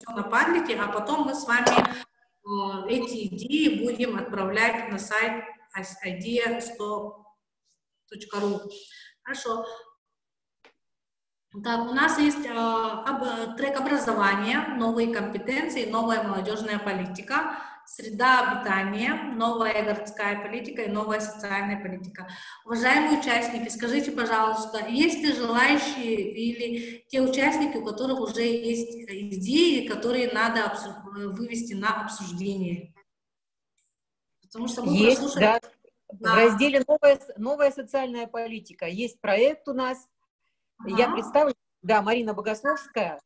на Padlet, а потом мы с вами эти идеи будем отправлять на сайт idea100.ru. Хорошо. Так, у нас есть трек образования, новые компетенции, новая молодежная политика, среда обитания, новая городская политика и новая социальная политика. Уважаемые участники, скажите, пожалуйста, есть ли желающие или те участники, у которых уже есть идеи, которые надо вывести на обсуждение? Потому что мы есть, прослушали... да. В разделе новая социальная политика есть проект у нас. Я представлю, да, Марина Богословская,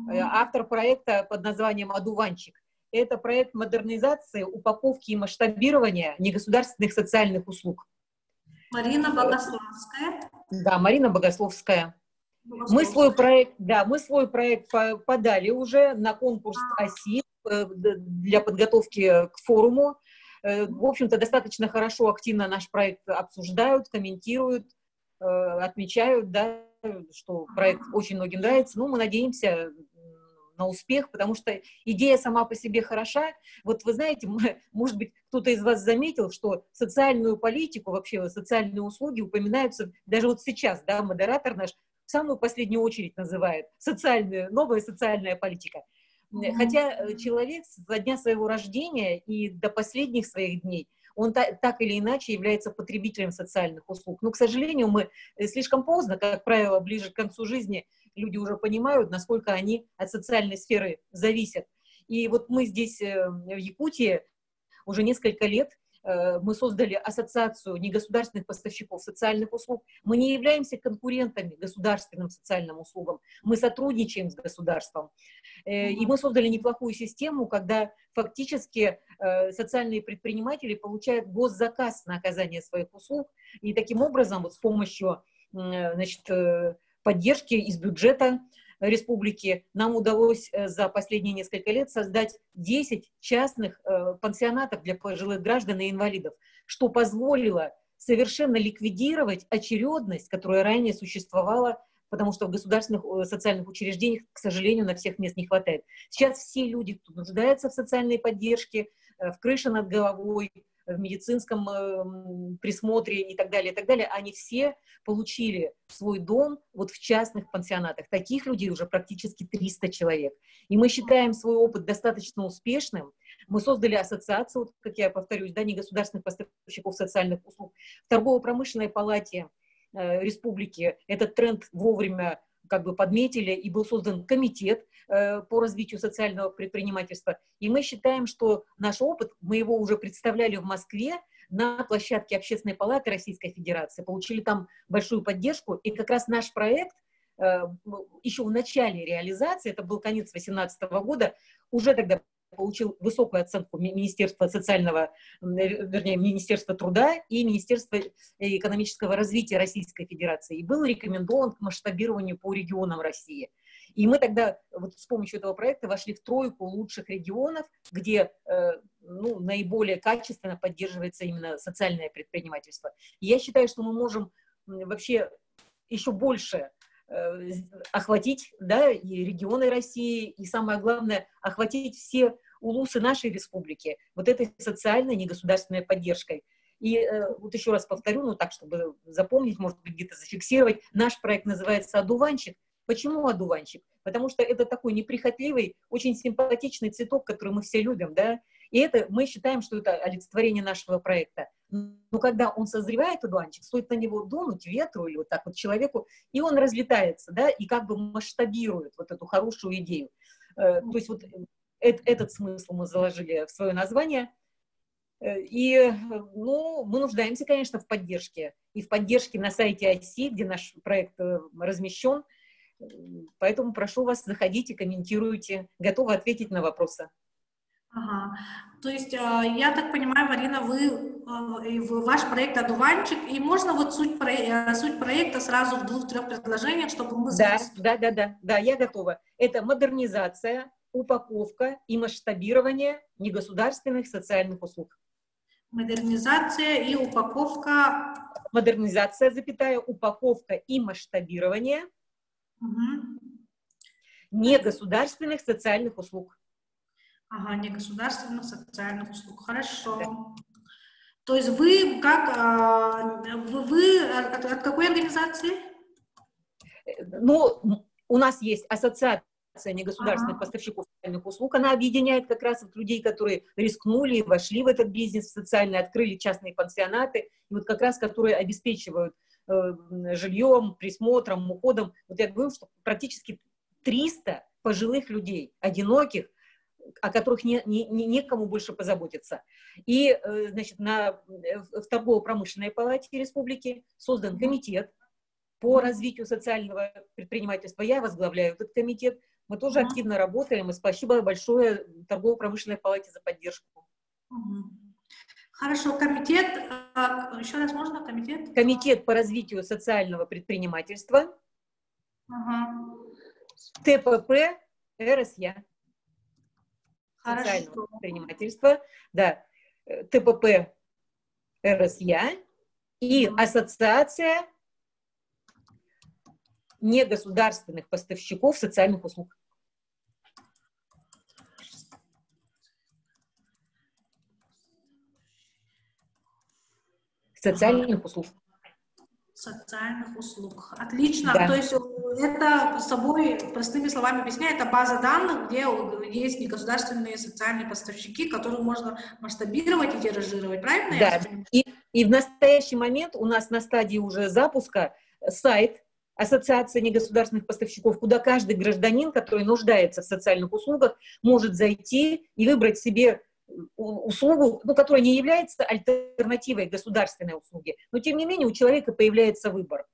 автор проекта под названием «Одуванчик». Это проект модернизации, упаковки и масштабирования негосударственных социальных услуг. Марина Богословская. Да, Марина Богословская. Мы свой проект подали уже на конкурс ОСИ для подготовки к форуму. В общем-то, достаточно хорошо, активно наш проект обсуждают, комментируют, отмечают, да, что проект очень многим нравится. Ну, мы надеемся на успех, потому что идея сама по себе хороша. Вот вы знаете, может быть, кто-то из вас заметил, что социальную политику, вообще социальные услуги упоминаются даже вот сейчас, да, модератор наш в самую последнюю очередь называет новая социальная политика. Хотя человек со дня своего рождения и до последних своих дней, он так или иначе является потребителем социальных услуг. Но, к сожалению, мы слишком поздно, как правило, ближе к концу жизни, люди уже понимают, насколько они от социальной сферы зависят. И вот мы здесь, в Якутии, уже несколько лет мы создали ассоциацию негосударственных поставщиков социальных услуг. Мы не являемся конкурентами государственным социальным услугам. Мы сотрудничаем с государством. И мы создали неплохую систему, когда фактически социальные предприниматели получают госзаказ на оказание своих услуг. И таким образом, вот с помощью, значит, поддержки из бюджета республики нам удалось за последние несколько лет создать 10 частных пансионатов для пожилых граждан и инвалидов, что позволило совершенно ликвидировать очередность, которая ранее существовала, потому что в государственных социальных учреждениях, к сожалению, на всех мест не хватает. Сейчас все люди, кто нуждаются в социальной поддержке, в крыше над головой, в медицинском присмотре и так далее, они все получили свой дом вот в частных пансионатах. Таких людей уже практически 300 человек. И мы считаем свой опыт достаточно успешным. Мы создали ассоциацию, как я повторюсь, да, негосударственных поставщиков социальных услуг. В торгово-промышленной палате республики этот тренд вовремя как бы подметили, и был создан комитет по развитию социального предпринимательства. И мы считаем, что наш опыт, мы его уже представляли в Москве на площадке Общественной палаты Российской Федерации, получили там большую поддержку, и как раз наш проект еще в начале реализации, это был конец 2018 года, уже тогда получил высокую оценку Министерства социального, вернее, Министерства труда и Министерства экономического развития Российской Федерации. И был рекомендован к масштабированию по регионам России. И мы тогда вот с помощью этого проекта вошли в тройку лучших регионов, где наиболее качественно поддерживается именно социальное предпринимательство. И я считаю, что мы можем вообще еще больше охватить, да, и регионы России, и самое главное, охватить все улусы нашей республики вот этой социальной негосударственной поддержкой. И вот еще раз повторю, так, чтобы запомнить, может быть, где-то зафиксировать, наш проект называется «Одуванчик». Почему одуванчик? Потому что это такой неприхотливый, очень симпатичный цветок, который мы все любим, да, и это, мы считаем, что это олицетворение нашего проекта. Но когда он созревает, одуванчик, стоит на него дунуть ветру или вот так вот человеку, и он разлетается, да, и как бы масштабирует вот эту хорошую идею. То есть вот этот смысл мы заложили в свое название. И, мы нуждаемся, конечно, в поддержке. И в поддержке на сайте ОСИ, где наш проект размещен. Поэтому прошу вас, заходите, комментируйте. Готова ответить на вопросы. Ага. То есть, я так понимаю, Марина, ваш проект «Одуванчик», и можно вот суть проекта сразу в 2-3 предложениях, чтобы мы... Да, я готова. Это модернизация, упаковка и масштабирование негосударственных социальных услуг. Модернизация и упаковка... Модернизация, упаковка и масштабирование негосударственных социальных услуг. Ага, негосударственных социальных услуг. Хорошо. Да. То есть вы как, вы от какой организации? Ну, у нас есть ассоциация негосударственных поставщиков социальных услуг. Она объединяет как раз вот людей, которые рискнули, вошли в этот бизнес социальный, открыли частные пансионаты, и вот как раз которые обеспечивают жильем, присмотром, уходом. Вот я говорю, что практически 300 пожилых людей, одиноких, о которых некому больше позаботиться. И, значит, в торгово-промышленной палате республики создан комитет по развитию социального предпринимательства. Я возглавляю этот комитет. Мы тоже активно работаем, и спасибо большое торгово-промышленной палате за поддержку. Хорошо, комитет, еще раз можно комитет? Комитет по развитию социального предпринимательства, ТПП РСЯ. Социального предпринимательства, да, ТПП РСЯ и Ассоциация негосударственных поставщиков социальных услуг. Социальных услуг. Социальных услуг. Отлично. Да. То есть это собой, простыми словами объясняю, это база данных, где есть негосударственные социальные поставщики, которые можно масштабировать и тиражировать, правильно? Да. И в настоящий момент у нас на стадии уже запуска сайт Ассоциации негосударственных поставщиков, куда каждый гражданин, который нуждается в социальных услугах, может зайти и выбрать себе услугу, ну, которая не является альтернативой государственной услуги, но тем не менее у человека появляется выбор.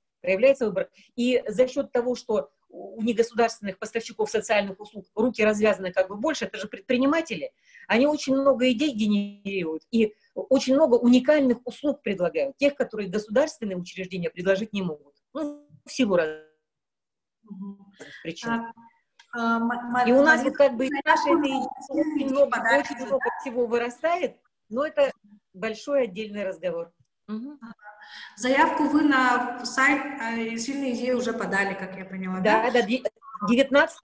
И за счет того, что у негосударственных поставщиков социальных услуг руки развязаны как бы больше, это же предприниматели, они очень много идей генерируют и очень много уникальных услуг предлагают, тех, которые государственные учреждения предложить не могут. Ну, в силу разных причин. И у нас вот как бы нашей очень много всего вырастает, но это большой отдельный разговор. Заявку вы на сайт «Сильные идеи» уже подали, как я поняла, да? Да, 19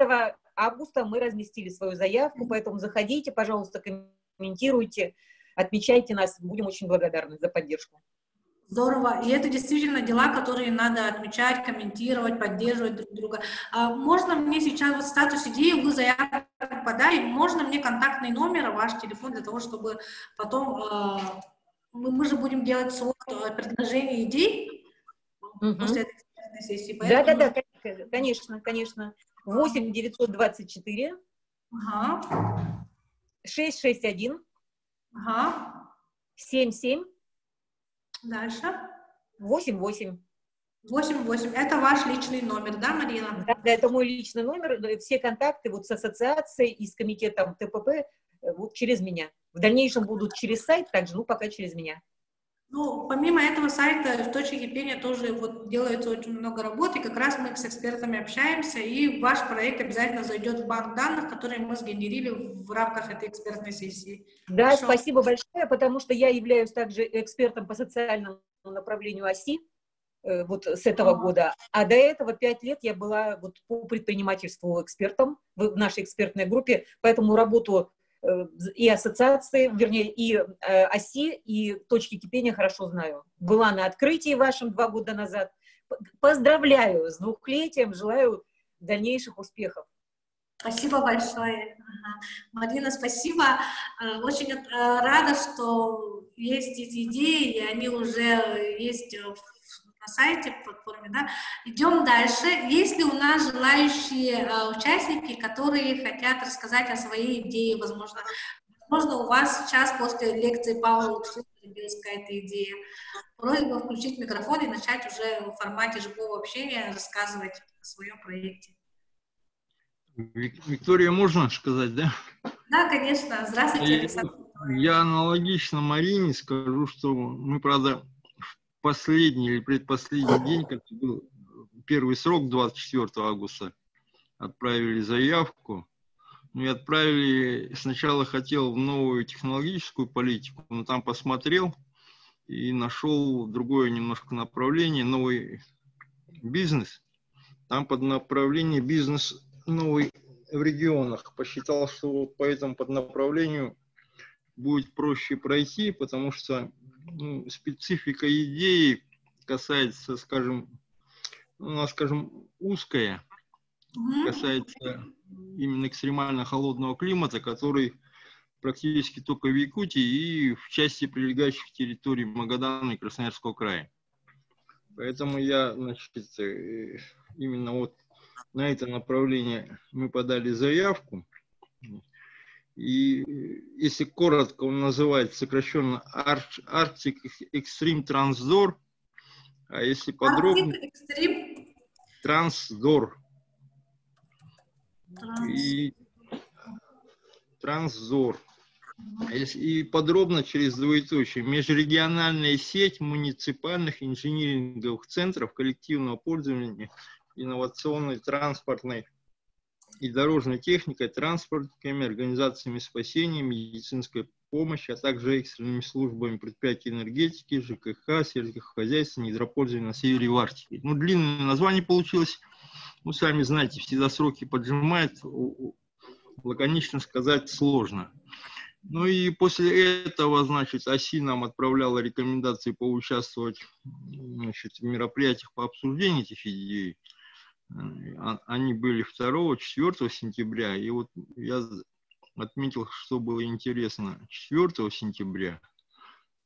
августа мы разместили свою заявку, поэтому заходите, пожалуйста, комментируйте, отмечайте нас, будем очень благодарны за поддержку. Здорово. И это действительно дела, которые надо отмечать, комментировать, поддерживать друг друга. Можно мне сейчас вот статус идеи, вы заявку подали, можно мне контактный номер, ваш телефон, для того, чтобы потом... Мы же будем делать свод предложений идей после этой сессии. Да, конечно. 8 924 661 77 Дальше. 88. 88. Это ваш личный номер, да, Марина? Да, это мой личный номер. Все контакты вот с ассоциацией и с комитетом ТПП вот через меня. В дальнейшем будут через сайт, также, ну, пока через меня. Ну, помимо этого сайта, в точке кипения тоже вот делается очень много работы, как раз мы с экспертами общаемся, и ваш проект обязательно зайдет в банк данных, который мы сгенерили в рамках этой экспертной сессии. Да, хорошо. Спасибо большое, потому что я являюсь также экспертом по социальному направлению ОСИ вот с этого года, а до этого 5 лет я была вот по предпринимательству экспертом в нашей экспертной группе, поэтому работу и ассоциации, вернее, и ОСИ, и точки кипения хорошо знаю. Была на открытии вашем 2 года назад. Поздравляю с 2-летием, желаю дальнейших успехов. Спасибо большое. Марина, спасибо. Очень рада, что есть эти идеи, и они уже есть на сайте, в платформе, да. Идем дальше. Есть ли у нас желающие участники, которые хотят рассказать о своей идее, возможно, у вас сейчас после лекции Павла появилась какая-то идея. Просьба включить микрофон и начать уже в формате живого общения рассказывать о своем проекте. Виктория, можно сказать, да? Да, конечно. Здравствуйте, Александр. Я аналогично Марине скажу, что мы, правда, последний или предпоследний день, как был первый срок, 24 августа, отправили заявку. Ну и отправили, сначала хотел в новую технологическую политику, но там посмотрел и нашел другое немножко направление, новый бизнес. Там под направление бизнес, новый в регионах. Посчитал, что вот по этому поднаправлению будет проще пройти, потому что специфика идеи касается, скажем, у нас, скажем, узкая, касается именно экстремально холодного климата, который практически только в Якутии и в части прилегающих территорий Магадана и Красноярского края. Поэтому я, значит, именно вот на это направление мы подали заявку. И если коротко, он называется сокращенно Arctic Extreme Transdor, а если подробно... Arctic Extreme Transdor. И Трансдор. И подробно через двоеточие. Межрегиональная сеть муниципальных инжиниринговых центров коллективного пользования инновационной транспортной и дорожной техникой, транспортными организациями спасения, медицинской помощи, а также экстренными службами предприятий энергетики, ЖКХ, сельскохозяйственного гидропользования на севере и в Арктике. Ну, длинное название получилось. Ну, сами знаете, всегда сроки поджимают, лаконично сказать сложно. Ну и после этого, значит, ОСИ нам отправляла рекомендации поучаствовать, значит, в мероприятиях по обсуждению этих идей. Они были 2-4 сентября, и вот я отметил, что было интересно 4 сентября,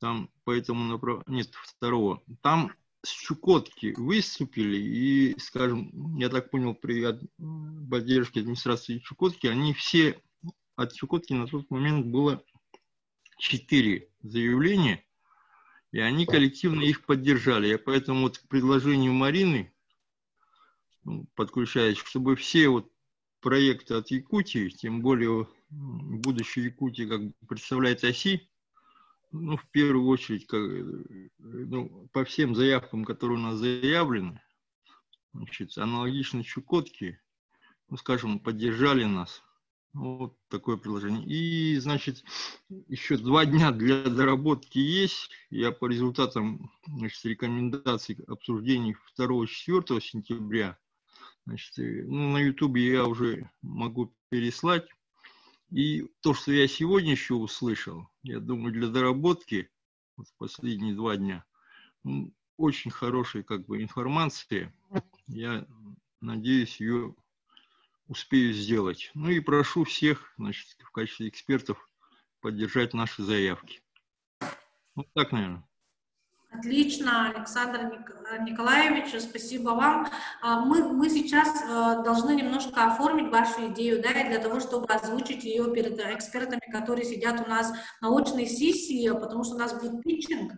там по этому направлению, нет, 2, там с Чукотки выступили, и, скажем, я так понял, при поддержке администрации Чукотки, они все, от Чукотки на тот момент было 4 заявления, и они коллективно их поддержали. Я поэтому вот к предложению Марины подключаюсь, чтобы все вот проекты от Якутии, тем более будущее Якутии как бы представляет ОСИ, ну, в первую очередь, по всем заявкам, которые у нас заявлены, значит, аналогично Чукотке, ну, скажем, поддержали нас. Вот такое предложение. И, значит, еще 2 дня для доработки есть. Я по результатам, значит, рекомендаций обсуждений 2-4 сентября, значит, ну, на Ютубе я уже могу переслать. И то, что я сегодня еще услышал, я думаю, для доработки вот последние 2 дня, очень хорошая как бы информация. Я надеюсь, ее успею сделать. Ну и прошу всех, значит, в качестве экспертов поддержать наши заявки. Вот так, наверное. Отлично, Александр Николаевич, спасибо вам. Мы сейчас должны немножко оформить вашу идею, да, и для того, чтобы озвучить ее перед экспертами, которые сидят у нас на очной сессии, потому что у нас будет питчинг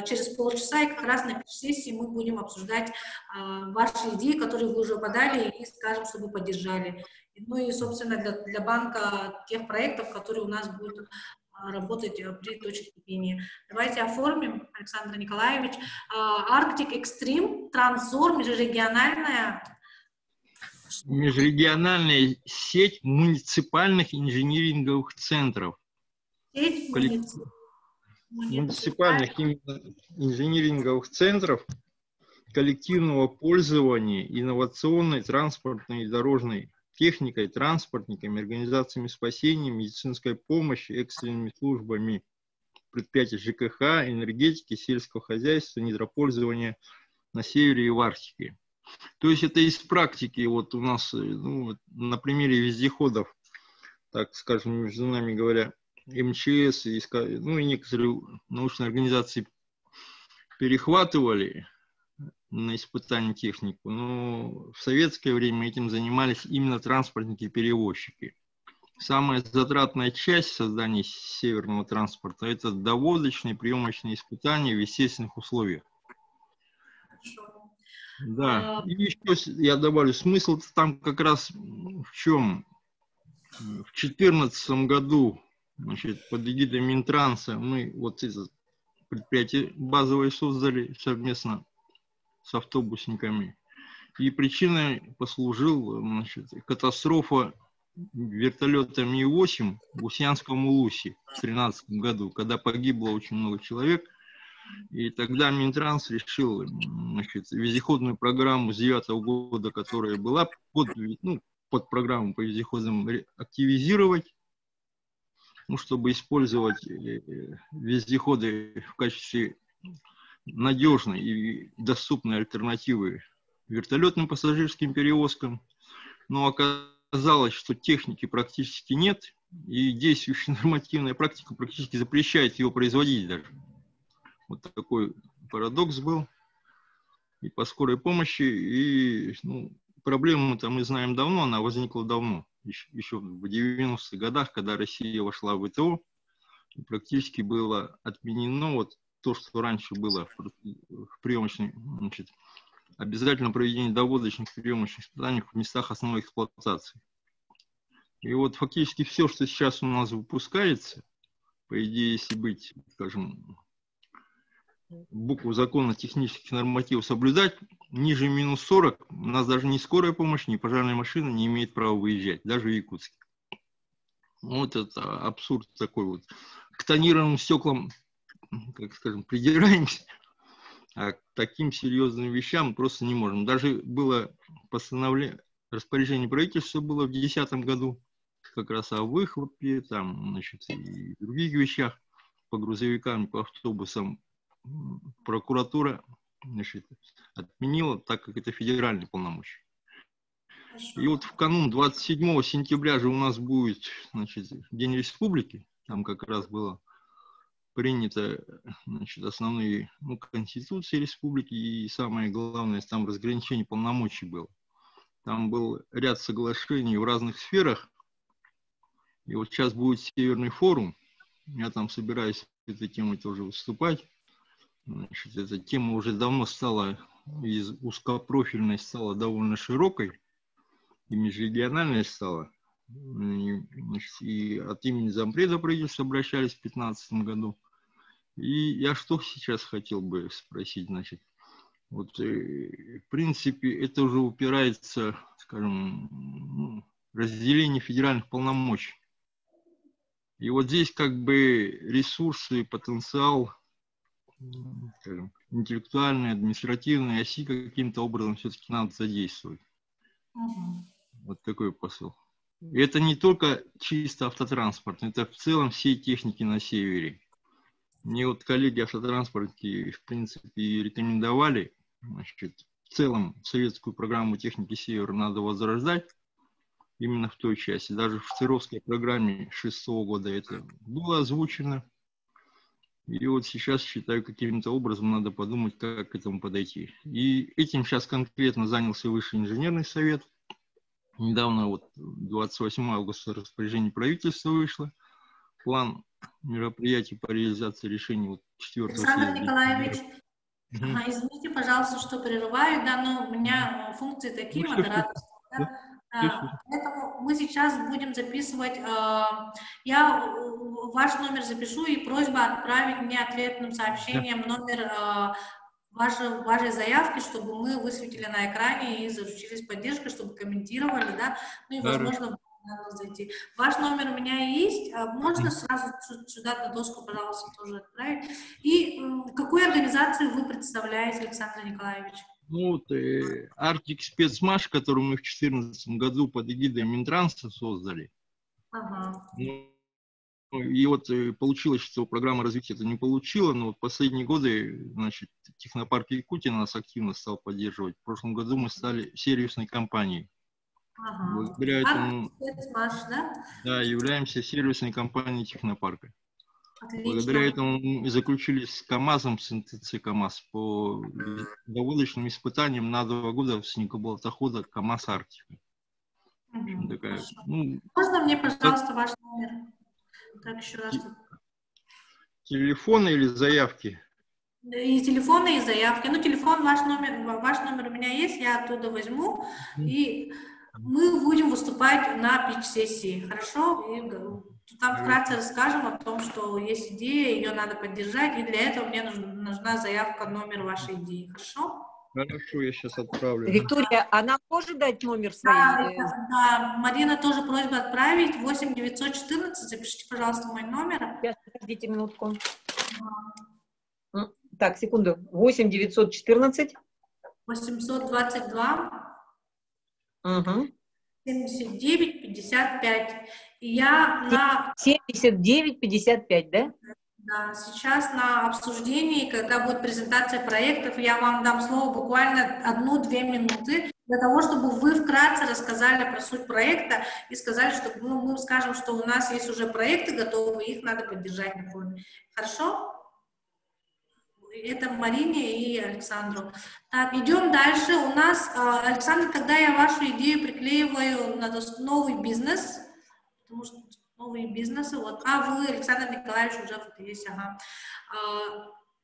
через полчаса, и как раз на сессии мы будем обсуждать ваши идеи, которые вы уже подали, и скажем, чтобы поддержали. Ну и, собственно, для банка тех проектов, которые у нас будут работать при точке кипения. Давайте оформим, Александр Николаевич. Arctic Extreme, Трансдор, межрегиональная сеть муниципальных инжиниринговых центров. Сеть муниципальных инжиниринговых центров коллективного пользования инновационной транспортной и дорожной техникой, транспортниками, организациями спасения, медицинской помощи, экстренными службами предприятий ЖКХ, энергетики, сельского хозяйства, недропользования на севере и в Арктике. То есть это из практики вот у нас, ну, на примере вездеходов, так скажем, между нами говоря, МЧС и, ну, и некоторые научные организации перехватывали на испытание технику, но в советское время этим занимались именно транспортники-перевозчики. Самая затратная часть создания северного транспорта – это доводочные, приемочные испытания в естественных условиях. Да, и еще я добавлю, смысл там как раз в чем? В 2014 году, значит, под эгидой Минтранса мы вот это предприятие базовое создали совместно с автобусниками. И причиной послужил, значит, катастрофа вертолета Ми-8 в Устьянском Улусе в 2013 году, когда погибло очень много человек. И тогда Минтранс решил, значит, вездеходную программу с 2009 года, которая была под, ну, подпрограмму по вездеходам активизировать, ну, чтобы использовать вездеходы в качестве надежной и доступной альтернативы вертолетным пассажирским перевозкам. Но оказалось, что техники практически нет, и действующая нормативная практика практически запрещает его производить даже. Вот такой парадокс был и по скорой помощи, и ну, проблему-то мы знаем давно, она возникла давно, еще в 90-х годах, когда Россия вошла в ВТО, и практически было отменено вот то, что раньше было в приемочной, значит, обязательно проведение доводочных приемочных испытаний в местах основной эксплуатации. И вот фактически все, что сейчас у нас выпускается, по идее, если быть, скажем, букву закона технических нормативов соблюдать, ниже минус 40 у нас даже ни скорая помощь, ни пожарная машина не имеет права выезжать, даже в Якутске. Вот это абсурд такой вот. К тонированным стеклам, как скажем, придираемся, а к таким серьезным вещам просто не можем. Даже было постановление, распоряжение правительства было в 2010 году, как раз о выхлопе, там, значит, и других вещах по грузовикам, по автобусам. Прокуратура, значит, отменила, так как это федеральные полномочия. И вот в канун 27 сентября же у нас будет, значит, День Республики, там как раз было принято, значит, основные, ну, Конституции Республики, и самое главное, там разграничение полномочий было. Там был ряд соглашений в разных сферах, и вот сейчас будет Северный форум, я там собираюсь этой темой тоже выступать. Значит, эта тема уже давно стала, из узкопрофильной стала довольно широкой, и межрегиональной стала. И от имени зампреда правительства обращались в 2015 году. И я что сейчас хотел бы спросить, значит, вот, в принципе, это уже упирается, скажем, разделение федеральных полномочий. И вот здесь как бы ресурсы, потенциал, скажем, интеллектуальные, административные оси каким-то образом все-таки надо задействовать. Вот такой посыл. И это не только чисто автотранспорт, это в целом все техники на севере. Мне вот коллеги автотранспортники, в принципе, рекомендовали, значит, в целом советскую программу техники севера надо возрождать, именно в той части. Даже в ЦИРовской программе 2006 года это было озвучено. И вот сейчас, считаю, каким-то образом надо подумать, как к этому подойти. И этим сейчас конкретно занялся Высший инженерный совет. Недавно, вот 28 августа, распоряжение правительства вышло. План мероприятий по реализации решений вот 4-го Александр Николаевич, извините, пожалуйста, что прерываю, да, но у меня функции такие, модераторские. Поэтому мы сейчас будем записывать, я ваш номер запишу, и просьба отправить мне ответным сообщением номер вашей заявки, чтобы мы высветили на экране и заручились поддержкой, чтобы комментировали, да, ну и, возможно, зайти. Ваш номер у меня есть, можно сразу сюда на доску, пожалуйста, тоже отправить. И какую организацию вы представляете, Александр Николаевич? Ну, вот Арктик спецмаш, который мы в 2014 году под эгидой Минтранса создали. И вот получилось, что программа развития это не получила, но вот последние годы, значит, технопарк Якутия нас активно стал поддерживать. В прошлом году мы стали сервисной компанией. Благодаря этому, да, являемся сервисной компанией технопарка. Отлично. Благодаря этому мы заключили с КАМАЗом, с НТЦ КАМАЗ по доводочным испытаниям на 2 года снегоbolотохода КАМАЗ Арктика. Такая, ну, можно мне, пожалуйста, ваш номер? Так, еще раз. Телефоны или заявки? И телефоны, и заявки. Ну, телефон, ваш номер у меня есть, я оттуда возьму, и мы будем выступать на питч-сессии, хорошо? И там вкратце расскажем о том, что есть идея, ее надо поддержать, и для этого мне нужна заявка, номер вашей идеи, хорошо? Хорошо, я сейчас отправлю. Виктория, она может дать номер своей? Да, Марина, тоже просьба отправить. 8 914, запишите, пожалуйста, мой номер. Сейчас, подождите минутку. Так, секунду. 8 914. 822. 7 79-55. И я на... 79-55, да? Да, сейчас на обсуждении, когда будет презентация проектов, я вам дам слово буквально 1-2 минуты для того, чтобы вы вкратце рассказали про суть проекта и сказали, что мы скажем, что у нас есть уже проекты готовы, их надо поддержать на форуме. Хорошо? Это Марине и Александру. Так, идем дальше. У нас, Александр, тогда я вашу идею приклеиваю на новый бизнес, потому что новые бизнесы. Вот. Вы, Александр Николаевич, уже вот есть. Ага.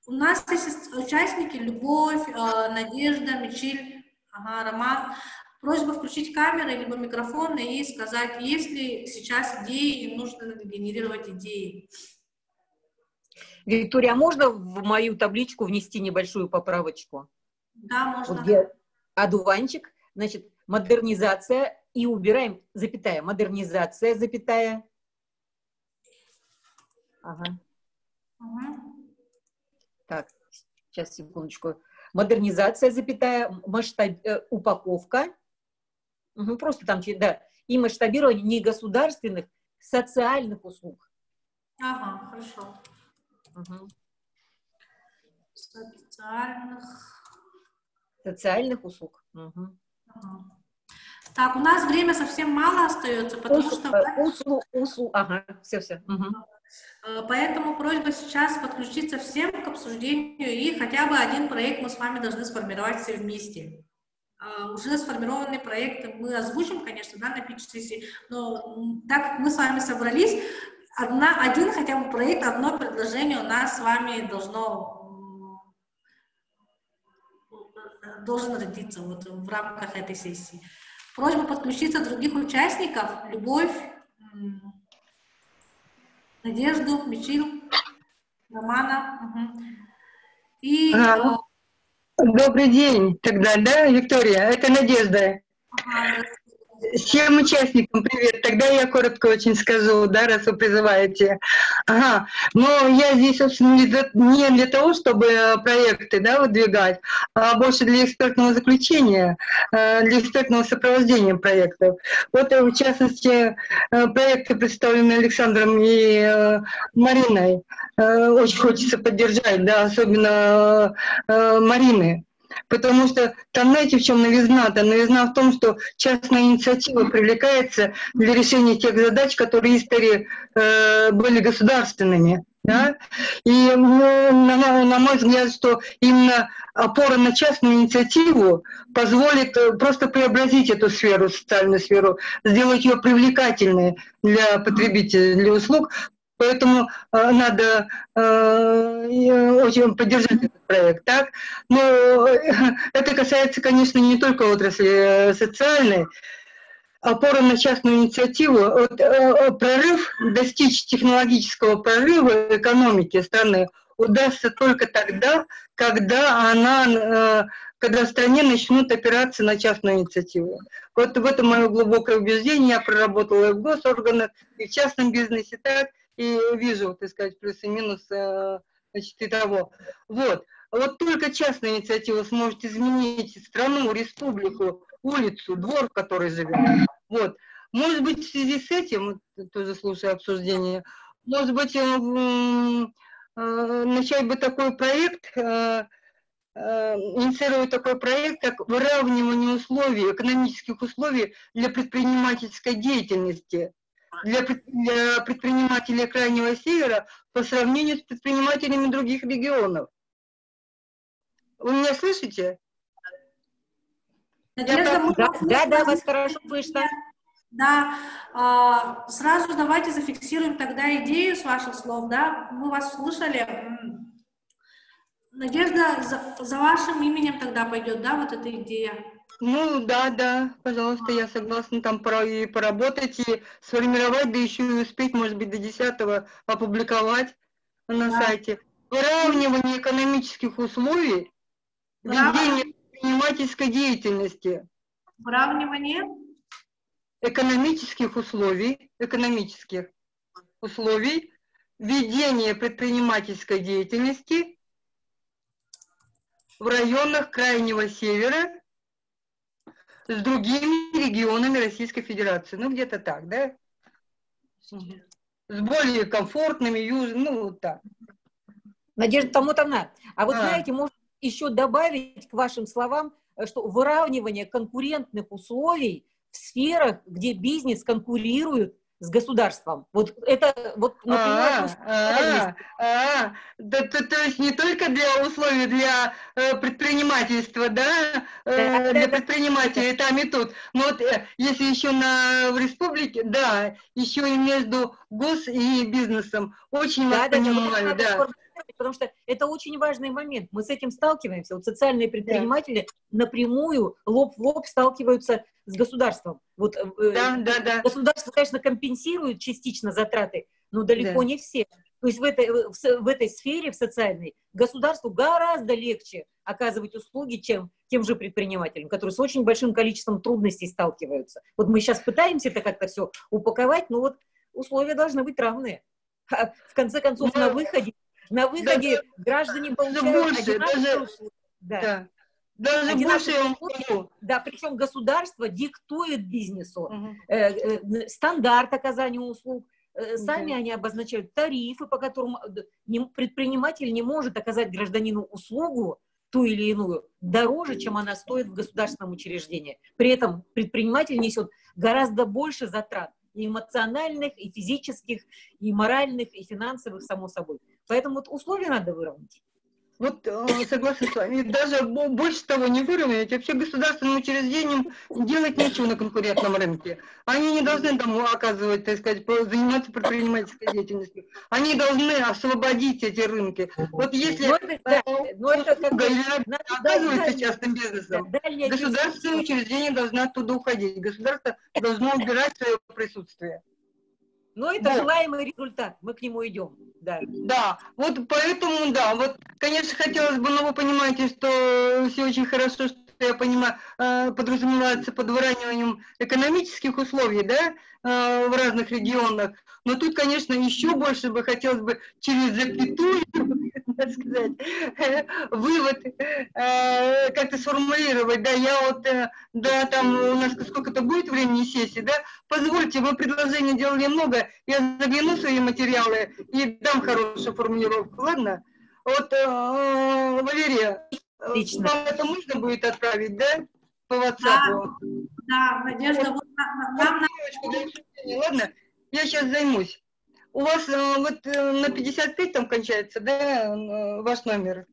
У нас есть участники: Любовь, Надежда, Мичиль, Роман. Просьба включить камеры либо микрофоны и сказать, есть ли сейчас идеи, и нужно ли генерировать идеи. Виктория, а можно в мою табличку внести небольшую поправочку? Да, можно. Вот где одуванчик, значит, модернизация, и убираем, запятая, модернизация, запятая. Ага. Угу. Так, сейчас, секундочку. Модернизация, запятая, упаковка. Угу, просто там, да. И масштабирование негосударственных социальных услуг. Ага, хорошо. Угу. Социальных услуг. Угу. Ага. Так, у нас время совсем мало остается, потому что... Ага, все. Угу. Поэтому просьба сейчас подключиться всем к обсуждению, и хотя бы один проект мы с вами должны сформировать все вместе. Уже сформированные проекты мы озвучим, конечно, да, на питч-сессии, но так как мы с вами собрались, один хотя бы проект, одно предложение у нас с вами должен родиться вот в рамках этой сессии. Просьба подключиться других участников: Любовь, Надежду, Мичиль, Романа. Угу. И... Добрый день тогда, да, Виктория? Это Надежда. Всем участникам привет. Тогда я коротко очень скажу, да, раз вы призываете. Ага. Но я здесь, собственно, не для того, чтобы проекты, да, выдвигать, а больше для экспертного заключения, для экспертного сопровождения проектов. Вот, в частности, проекты, представленные Александром и Мариной, очень хочется поддержать, да, особенно Марины. Потому что там, знаете, в чем новизна? Там новизна в том, что частная инициатива привлекается для решения тех задач, которые истории были государственными. Да? И на мой взгляд, что именно опора на частную инициативу позволит просто преобразить эту сферу, социальную сферу, сделать ее привлекательной для потребителей, для услуг. Поэтому надо очень поддержать этот проект. Так? Но это касается, конечно, не только отрасли социальной. Опора на частную инициативу, прорыв, достичь технологического прорыва экономики страны удастся только тогда, когда в стране начнут опираться на частную инициативу. Вот в этом мое глубокое убеждение. Я проработала и в госорганах, и в частном бизнесе, так, и вижу, так сказать, плюсы и минусы, значит, и того. Вот только частная инициатива сможет изменить страну, республику, улицу, двор, в которой живем. Вот. Может быть, в связи с этим, тоже слушая обсуждение, может быть, начать бы такой проект, инициировать такой проект, как выравнивание условий, экономических условий для предпринимательской деятельности, для предпринимателей Крайнего Севера по сравнению с предпринимателями других регионов. Вы меня слышите? Да, вас хорошо слышно. Да, сразу давайте зафиксируем тогда идею с ваших слов, да, мы вас слушали. Надежда, за вашим именем тогда пойдет, да, вот эта идея? Ну, да, пожалуйста, я согласна там и поработать, и сформировать, да еще и успеть, может быть, до 10-го опубликовать на сайте. Выравнивание экономических условий, ведение предпринимательской деятельности. Выравнивание? Экономических условий, ведение предпринимательской деятельности в районах Крайнего Севера с другими регионами Российской Федерации. Ну, где-то так, да? С более комфортными, ну, вот так. Надежда Тамутовна, а вот знаете, можно еще добавить к вашим словам, что выравнивание конкурентных условий в сферах, где бизнес конкурирует с государством. Вот это, вот, например... То есть не только для условий для предпринимательства, да, для предпринимателей там и тут, но вот если еще в республике, да, еще и между гос и бизнесом. Очень вас понимаю, да. Потому что это очень важный момент. Мы с этим сталкиваемся. Вот социальные предприниматели напрямую, лоб в лоб сталкиваются с государством. Вот, государство, конечно, компенсирует частично затраты, но далеко не все. То есть в этой сфере, в социальной, государству гораздо легче оказывать услуги, чем тем же предпринимателям, которые с очень большим количеством трудностей сталкиваются. Вот мы сейчас пытаемся это как-то все упаковать, но вот условия должны быть равные. А в конце концов, на выходе граждане получают одинаковые услуги. Даже больше я вам скажу. Да, причем государство диктует бизнесу стандарт оказания услуг. Сами они обозначают тарифы, по которым предприниматель не может оказать гражданину услугу, ту или иную, дороже, чем она стоит в государственном учреждении. При этом предприниматель несет гораздо больше затрат, и эмоциональных, и физических, и моральных, и финансовых, само собой. Поэтому вот условия надо выровнять. Вот согласна с вами. Даже больше того не выровнять. Вообще государственным учреждениям делать нечего на конкурентном рынке. Они не должны там оказывать, так сказать, заниматься предпринимательской деятельностью. Они должны освободить эти рынки. Вот если оказывается частным бизнесом, государственное учреждение должно оттуда уходить. Государство должно убирать свое присутствие. Но это желаемый результат, мы к нему идем. Да, вот поэтому, да, вот, конечно, хотелось бы, но вы понимаете, что все очень хорошо, что я понимаю, подразумевается под выравниванием экономических условий, да, в разных регионах, но тут, конечно, еще больше бы хотелось бы через запятую, так сказать, вывод как-то сформулировать, да, я вот, да, там у нас сколько-то будет времени сессии, да, позвольте, мы предложений делали много, я загляну в свои материалы и дам хорошую формулировку, ладно? Вот, Валерия, вам это можно будет отправить, да, по WhatsApp? Да, Надежда, вот нам... Ладно, я сейчас займусь. У вас вот на 55 там кончается, да, ваш номер?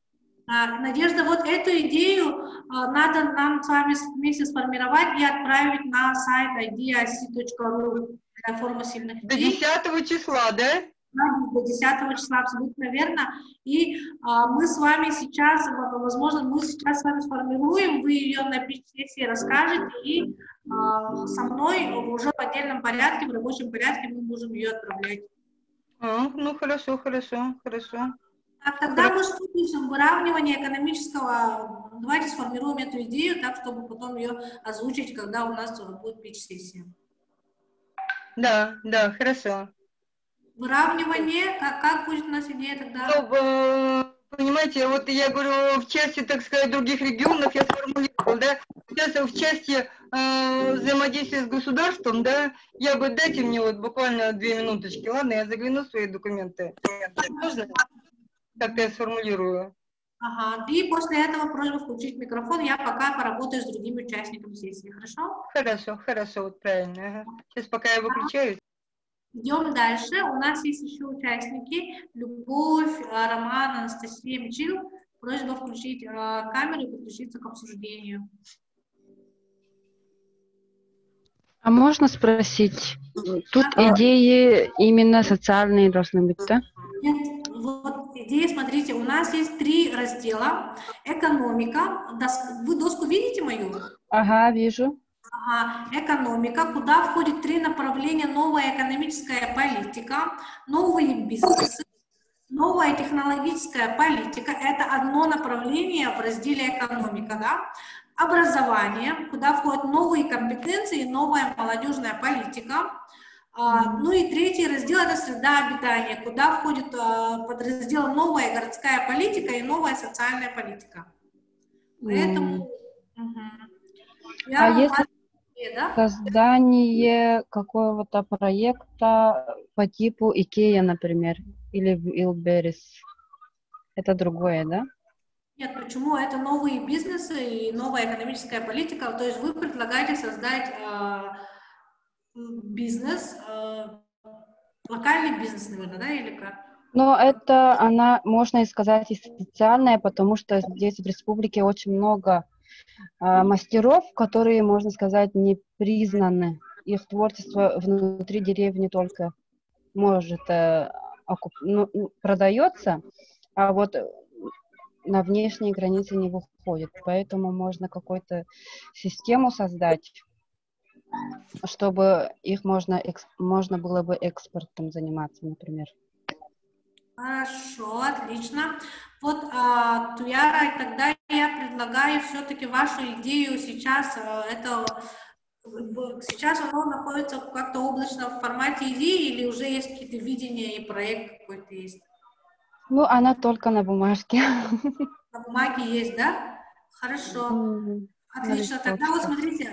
Надежда, вот эту идею надо нам с вами вместе сформировать и отправить на сайт ideac.ru для форума сильных людей. До 10 числа, да? До 10 числа, абсолютно верно. И мы с вами сейчас, возможно, мы сейчас с вами сформируем, вы ее на пич-сессии расскажете, и со мной уже в отдельном порядке, в рабочем порядке мы можем ее отправлять. Ну, хорошо. Тогда мы что пишем? Выравнивание экономического. Давайте сформируем эту идею так, чтобы потом ее озвучить, когда у нас будет пич-сессия. Да, хорошо. Выравнивание, как будет у нас идея тогда? Ну, понимаете, вот я говорю, в части, так сказать, других регионов я сформулировал, да, сейчас в части взаимодействия с государством, да, я бы, дайте мне вот буквально 2 минуточки, ладно, я загляну в свои документы. Можно? Как я сформулирую? Ага, и после этого просьба включить микрофон, я пока поработаю с другими участниками сессии, хорошо? Хорошо, вот правильно. Ага. Сейчас пока я выключаюсь. Идем дальше. У нас есть еще участники. Любовь, Роман, Анастасия, Мичил. Просьба включить камеру и подключиться к обсуждению. А можно спросить, тут идеи именно социальные должны быть, да? Нет, вот идеи, смотрите, у нас есть 3 раздела. Экономика. Вы доску видите мою? Ага, вижу. Экономика, куда входит 3 направления: новая экономическая политика, новые бизнесы, новая технологическая политика. Это одно направление в разделе экономика, да? Образование, куда входят новые компетенции, новая молодежная политика. Ну и 3-й раздел — это среда обитания, куда входит подраздел новая городская политика и новая социальная политика. Поэтому... А если да? создание какого-то проекта по типу IKEA, например, или Wildberries, это другое, да? Нет, почему? Это новые бизнесы и новая экономическая политика. То есть вы предлагаете создать бизнес, локальный бизнес, наверное, да, или как? Но это, она, можно и сказать, и социальная, потому что здесь в республике очень много мастеров, которые, можно сказать, не признаны. Их творчество внутри деревни только может продается, а вот на внешние границы не выходит. Поэтому можно какую-то систему создать, чтобы их можно было бы экспортом заниматься, например. Хорошо, отлично. Вот, Туяра, тогда я предлагаю все-таки вашу идею сейчас, сейчас оно находится как-то облачно в формате идеи или уже есть какие-то видения и проект какой-то есть? Ну, она только на бумажке. На бумаге есть, да? Хорошо. Отлично. Тогда вот смотрите,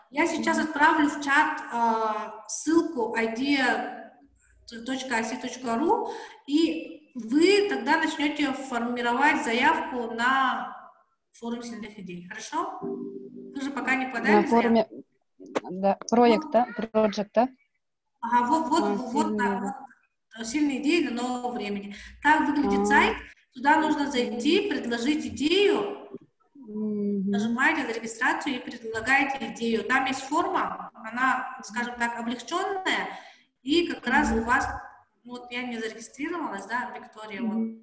я сейчас отправлю в чат ссылку idea.asi.ru, и вы тогда начнете формировать заявку на форум сильных идей. Хорошо? Вы же пока не подали на форуме, да, проекта. Ага, вот так вот. Сильные идеи для нового времени. Так выглядит сайт. Туда нужно зайти, предложить идею, нажимаете на регистрацию и предлагаете идею. Там есть форма, она, скажем так, облегченная, и как раз у вас, вот я не зарегистрировалась, да, Виктория, вот,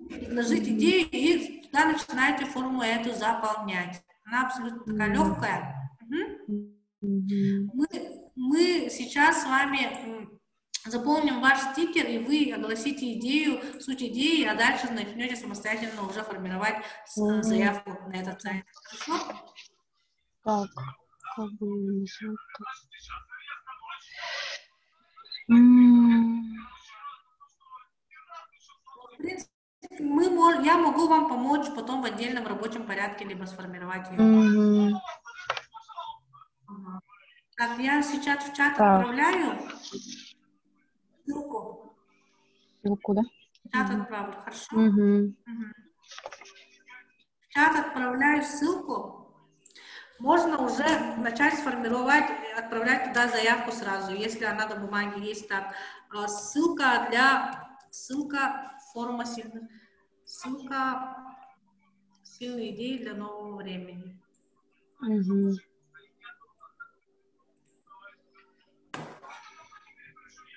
предложите идею, и туда начинаете форму эту заполнять. Она абсолютно такая легкая. Мы сейчас с вами заполним ваш стикер, и вы огласите идею, суть идеи, а дальше начнете самостоятельно уже формировать заявку на этот сайт. Хорошо? Так, как бы В принципе, я могу вам помочь потом в отдельном рабочем порядке либо сформировать ее. Так, я сейчас в чат отправляю ссылку. Ссылку, да? В чат отправлю, хорошо? В чат отправляю ссылку. Можно уже начать сформировать, отправлять туда заявку сразу, если она на бумаге есть. Так, ссылка форума сильные идеи для нового времени.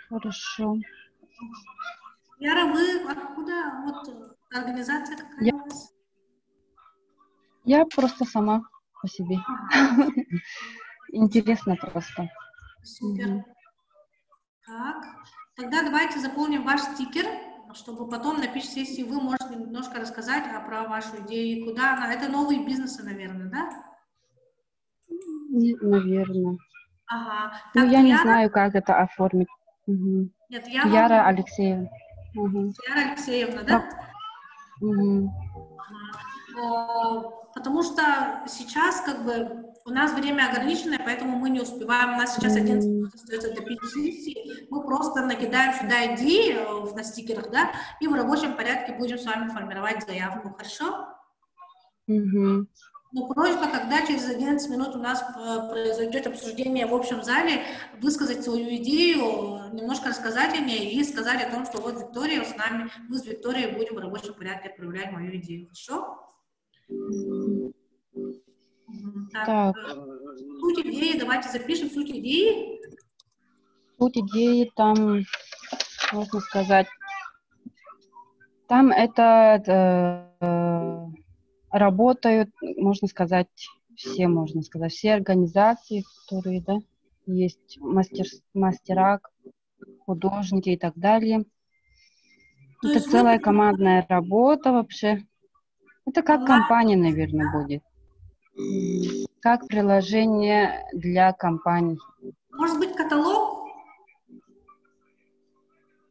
Хорошо. Яра, вы откуда? Вот организация какая у вас? Я просто сама по себе. Интересно просто. Супер. Так, тогда давайте заполним ваш стикер, чтобы потом на pitch-сессии вы можете немножко рассказать про вашу идею, куда она. Это новые бизнесы, наверное, да? Наверное. Ага. Ну, Так, я не знаю, как это оформить. Нет, Яра Алексеевна. Яра Алексеевна, да? Потому что сейчас как бы у нас время ограниченное, поэтому мы не успеваем. У нас сейчас 11 минут остается до pitch-сессии. Мы просто накидаем сюда идеи на стикерах, да, и в рабочем порядке будем с вами формировать заявку. Хорошо? Но просьба, когда через 11 минут у нас произойдет обсуждение в общем зале, высказать свою идею, немножко рассказать о ней и сказать о том, что вот Виктория с нами, мы с Викторией будем в рабочем порядке отправлять мою идею. Хорошо? Так. Суть идеи, давайте запишем суть идеи. Суть идеи там, можно сказать, там работают, можно сказать, все организации, которые, да, есть мастера, художники и так далее. Это целая командная работа вообще. Это как компания, наверное, будет. Как приложение для компаний. Может быть, каталог?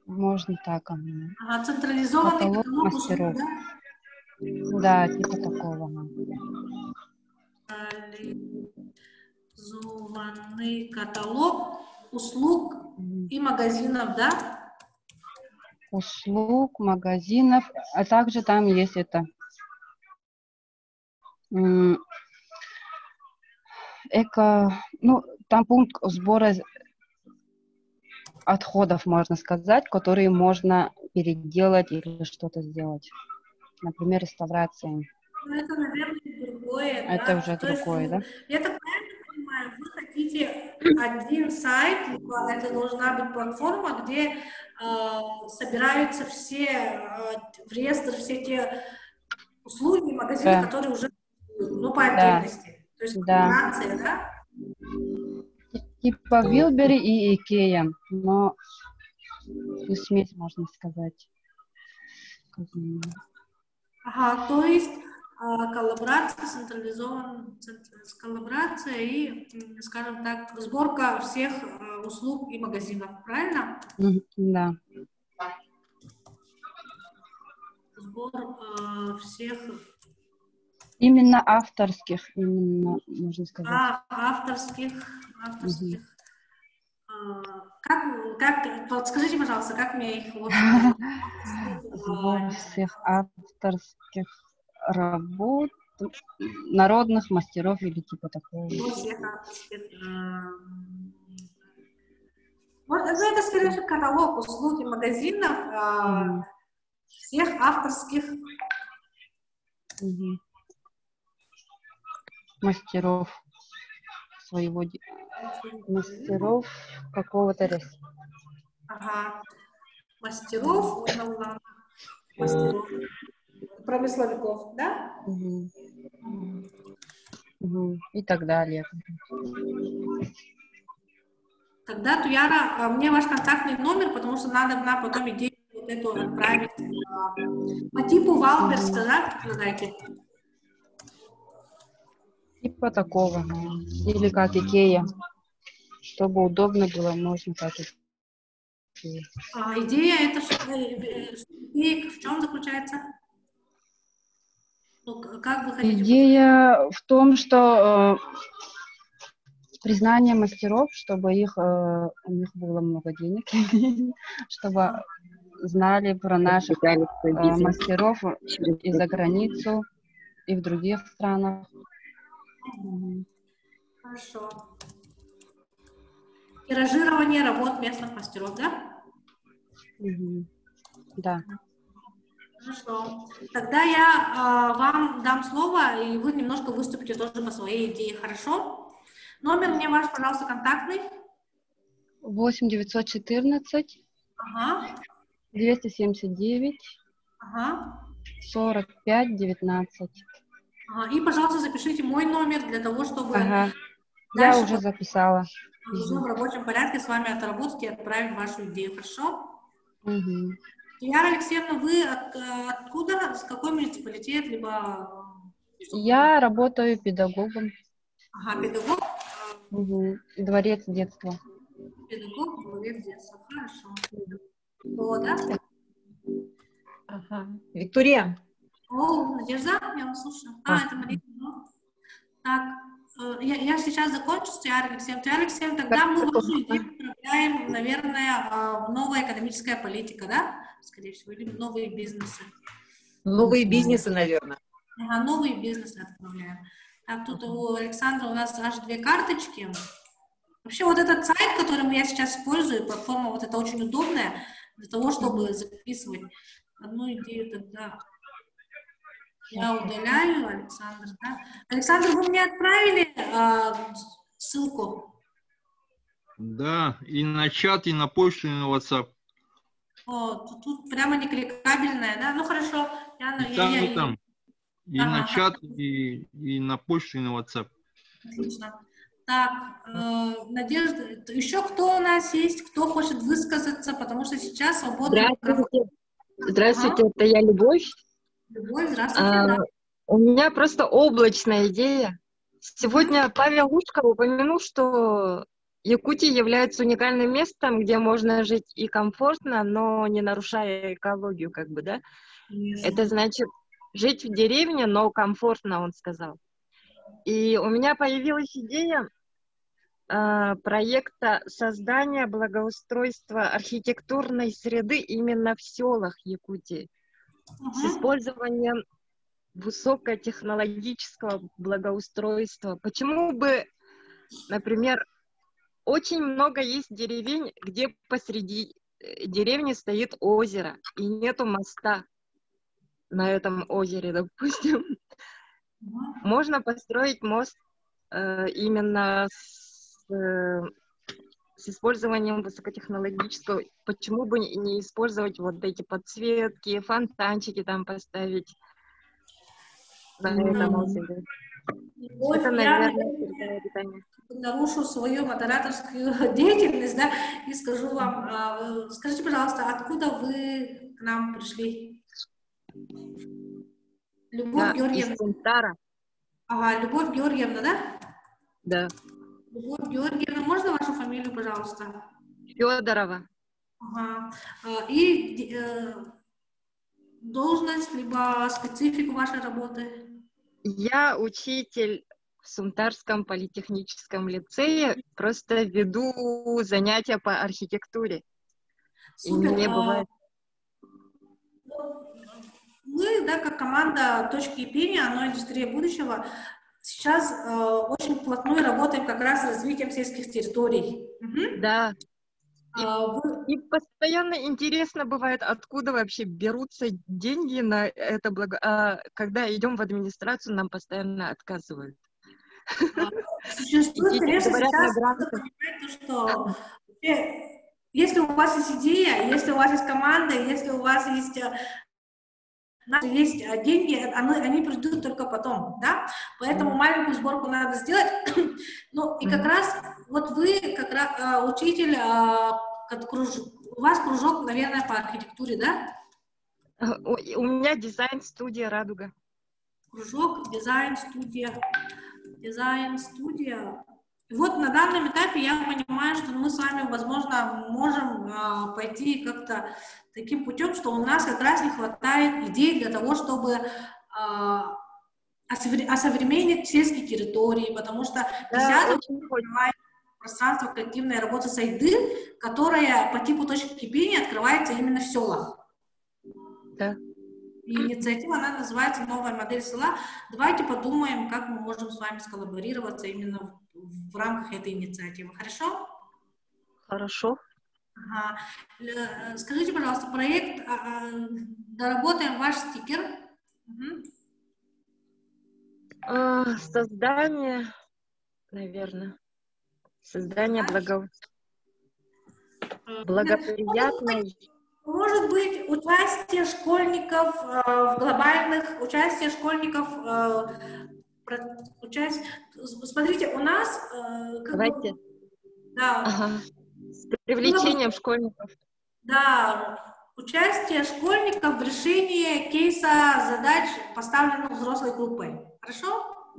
Можно так. Централизованный каталог мастеров. услуг, да? Да, типа такого. Централизованный каталог услуг и магазинов, да? Услуг, магазинов, а также там есть это ну, там пункт сбора отходов, можно сказать, которые можно переделать или что-то сделать. Например, реставрация. Ну, это, наверное, другое. Это да? уже То другое, есть, да? я так правильно понимаю, вы хотите один сайт, либо это должна быть платформа, где собираются все в реестр все те услуги, магазины, Да. которые уже ну, по Да. отдельности. То есть Да. комбинация, да? Типа Вилбери и Икея, но смесь, можно сказать. Ага, то есть коллаборация, коллаборация и, скажем так, сборка всех услуг и магазинов, правильно? Да. Сбор всех... Именно авторских, именно, можно сказать. Авторских. Подскажите, пожалуйста, как мне их вот... Сбор всех авторских работ, народных мастеров или типа такого. Вот это, скорее всего, каталог услуг и магазинов всех авторских мастеров своего мастеров какого-то леса. Ага. Мастеров, мастеров, промысловиков, да? И так далее. Тогда, Туяра, мне ваш контактный номер, потому что надо нам потом идею вот эту отправить по типу Валберса, да, предлагаете? Типа такого. Или как Икея. Чтобы удобно было, можно как Икея. Идея это идея в чем заключается? Ну, как вы хотите? Идея в том, что признание мастеров, чтобы у них было много денег, чтобы знали про наших мастеров и за границу, и в других странах. Хорошо. Тиражирование работ местных мастеров, да? Да. Хорошо. Тогда я вам дам слово, и вы немножко выступите тоже по своей идее, хорошо? Номер мне ваш, пожалуйста, контактный. 8-914 279 45 19. И, пожалуйста, запишите мой номер для того, чтобы я уже записала. В рабочем порядке с вами отработать и отправить вашу идею, хорошо? Яра Алексеевна, вы откуда, с какой муниципалитет, либо... Я работаю педагогом. Педагог? Дворец детства. Педагог, дворец детства, хорошо. Да? Виктория. Надежда, я вас слушаю. Это Мария. Так, я сейчас закончу с Туярой Алексеевной. Туяра Алексеевна, тогда мы вашу идею отправляем, наверное, в новая экономическая политика, да? Скорее всего, или в новые бизнесы. Новые бизнесы, наверное. Новые бизнесы отправляем. Так, тут у Александра у нас аж 2 карточки. Вообще, вот этот сайт, который я сейчас использую, платформа, вот это очень удобная для того, чтобы записывать одну идею тогда. Я удаляю, Александр, да? Александр, вы мне отправили ссылку? Да, и на чат, и на почту, и на WhatsApp. Тут прямо не кликабельная, да? Ну, хорошо. И там. И на чат, и на почту, и на WhatsApp. Отлично. Так, Надежда, еще кто у нас есть, кто хочет высказаться, потому что сейчас свободный микрофон. Здравствуйте, это я, Любовь. Любовь, здравствуйте. У меня просто облачная идея. Сегодня Павел Лушков упомянул, что Якутия является уникальным местом, где можно жить и комфортно, но не нарушая экологию, как бы, да? Это значит жить в деревне, но комфортно, он сказал. И у меня появилась идея проекта создания благоустройства архитектурной среды именно в селах Якутии с использованием высокотехнологического благоустройства. Почему бы, например, очень много есть деревень, где посреди деревни стоит озеро и нету моста на этом озере, допустим. Можно построить мост именно с использованием высокотехнологического. Почему бы не использовать вот эти подсветки, фонтанчики там поставить на этом озере? Это, наверное, нарушу свою модераторскую деятельность, да, и скажу вам, скажите, пожалуйста, откуда вы к нам пришли? Любовь Георгиевна. Из Сунтара. Ага, Любовь Георгиевна, да? Да. Любовь Георгиевна, можно вашу фамилию, пожалуйста? Федорова. Ага. И должность, либо специфику вашей работы? Я учитель в Сунтарском политехническом лицее, просто веду занятия по архитектуре. Супер. И мне бывает... Мы, да, как команда «Точки кипения», оно индустрия будущего, сейчас очень вплотную работаем как раз с развитием сельских территорий. Да. И постоянно интересно бывает, откуда вообще берутся деньги на это благо. Когда идем в администрацию, нам постоянно отказывают. Существует, конечно, сейчас, что если у вас есть идея, если у вас есть команда, если у вас есть деньги, они придут только потом, да? Поэтому маленькую сборку надо сделать. Ну, и как раз, вот вы, как раз, учитель, у вас кружок, наверное, по архитектуре, да? У меня дизайн-студия «Радуга». Кружок, дизайн-студия. И вот на данном этапе я понимаю, что мы с вами, возможно, можем пойти как-то таким путем, что у нас как раз не хватает идей для того, чтобы осовременить сельские территории, потому что 10 пространство коллективной работы Сайды, которая по типу точки кипения открывается именно в селах. Да. И инициатива, она называется «Новая модель села». Давайте подумаем, как мы можем с вами сколлаборироваться именно в рамках этой инициативы. Хорошо? Хорошо. Ага. Скажите, пожалуйста, проект «Доработаем ваш стикер». Создание, наверное. Создание благоприятной... Может быть, участие школьников в глобальных, участие школьников, смотрите, у нас... Давайте. Да. Ага. С привлечением школьников. Да, участие школьников в решении кейса задач, поставленных взрослой группой. Хорошо?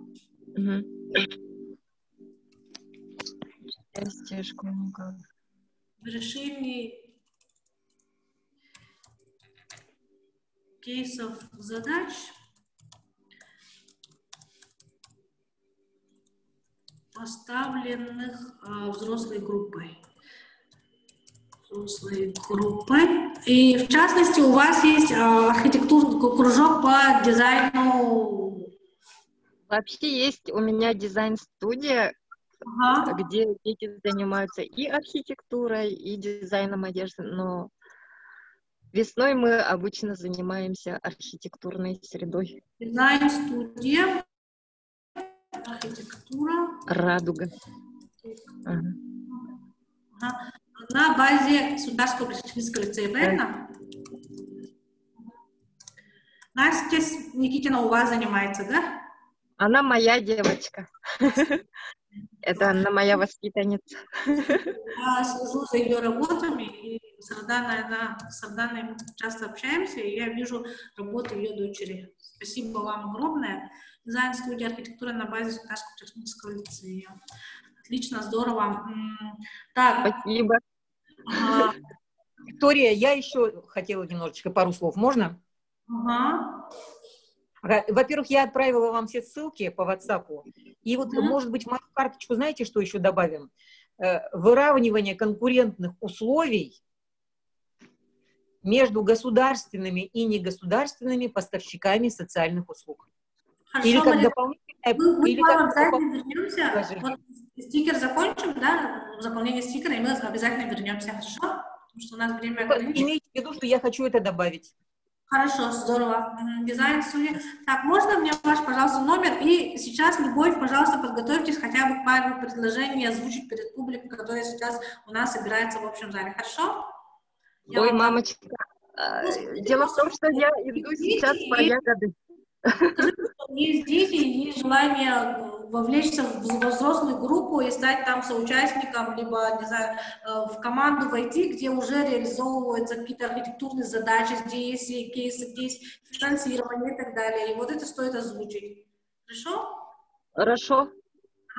Участие школьников. В решении кейсов задач, поставленных взрослой группой. И в частности у вас есть архитектурный кружок по дизайну. Вообще есть у меня дизайн-студия, где дети занимаются и архитектурой, и дизайном одежды, но весной мы обычно занимаемся архитектурной средой. Дизайн-студия, архитектура. «Радуга». На базе Сунтарского политехнического лицея, правильно? Настя Никитина у вас занимается, да? Она моя девочка. Это она моя воспитанница. Я слежу за ее работами, и с Арданой мы часто общаемся, и я вижу работу ее дочери. Спасибо вам огромное. Дизайн-студия архитектуры на базе Сунтарского политехнического лицея. Отлично, здорово. Так. Спасибо. Виктория, я еще хотела немножечко пару слов. Можно? Во-первых, я отправила вам все ссылки по WhatsApp. И вот, может быть, в мою карточку, знаете, что еще добавим? Выравнивание конкурентных условий между государственными и негосударственными поставщиками социальных услуг. Хорошо, Или как Марина, дополнительное... мы или к вам как обязательно вернемся. предложение. Вот стикер закончим, да, заполнение стикера, и мы обязательно вернемся, хорошо? Потому что у нас время ограничено. Имейте в виду, что я хочу это добавить. Хорошо, здорово. Дизайн студии. Так, можно мне ваш, пожалуйста, номер? И сейчас, Любовь, пожалуйста, подготовьтесь хотя бы пару предложений озвучить перед публикой, которая сейчас у нас собирается в общем зале. Хорошо? Ой, мамочка, дело в том, что я иду сейчас по ягоды. Скажите, что есть дети, есть желание вовлечься в взрослую группу и стать там соучастником, либо, не знаю, в команду войти, где уже реализовываются какие-то архитектурные задачи, где есть кейсы, где есть финансирование и так далее. И вот это стоит озвучить. Хорошо? Хорошо.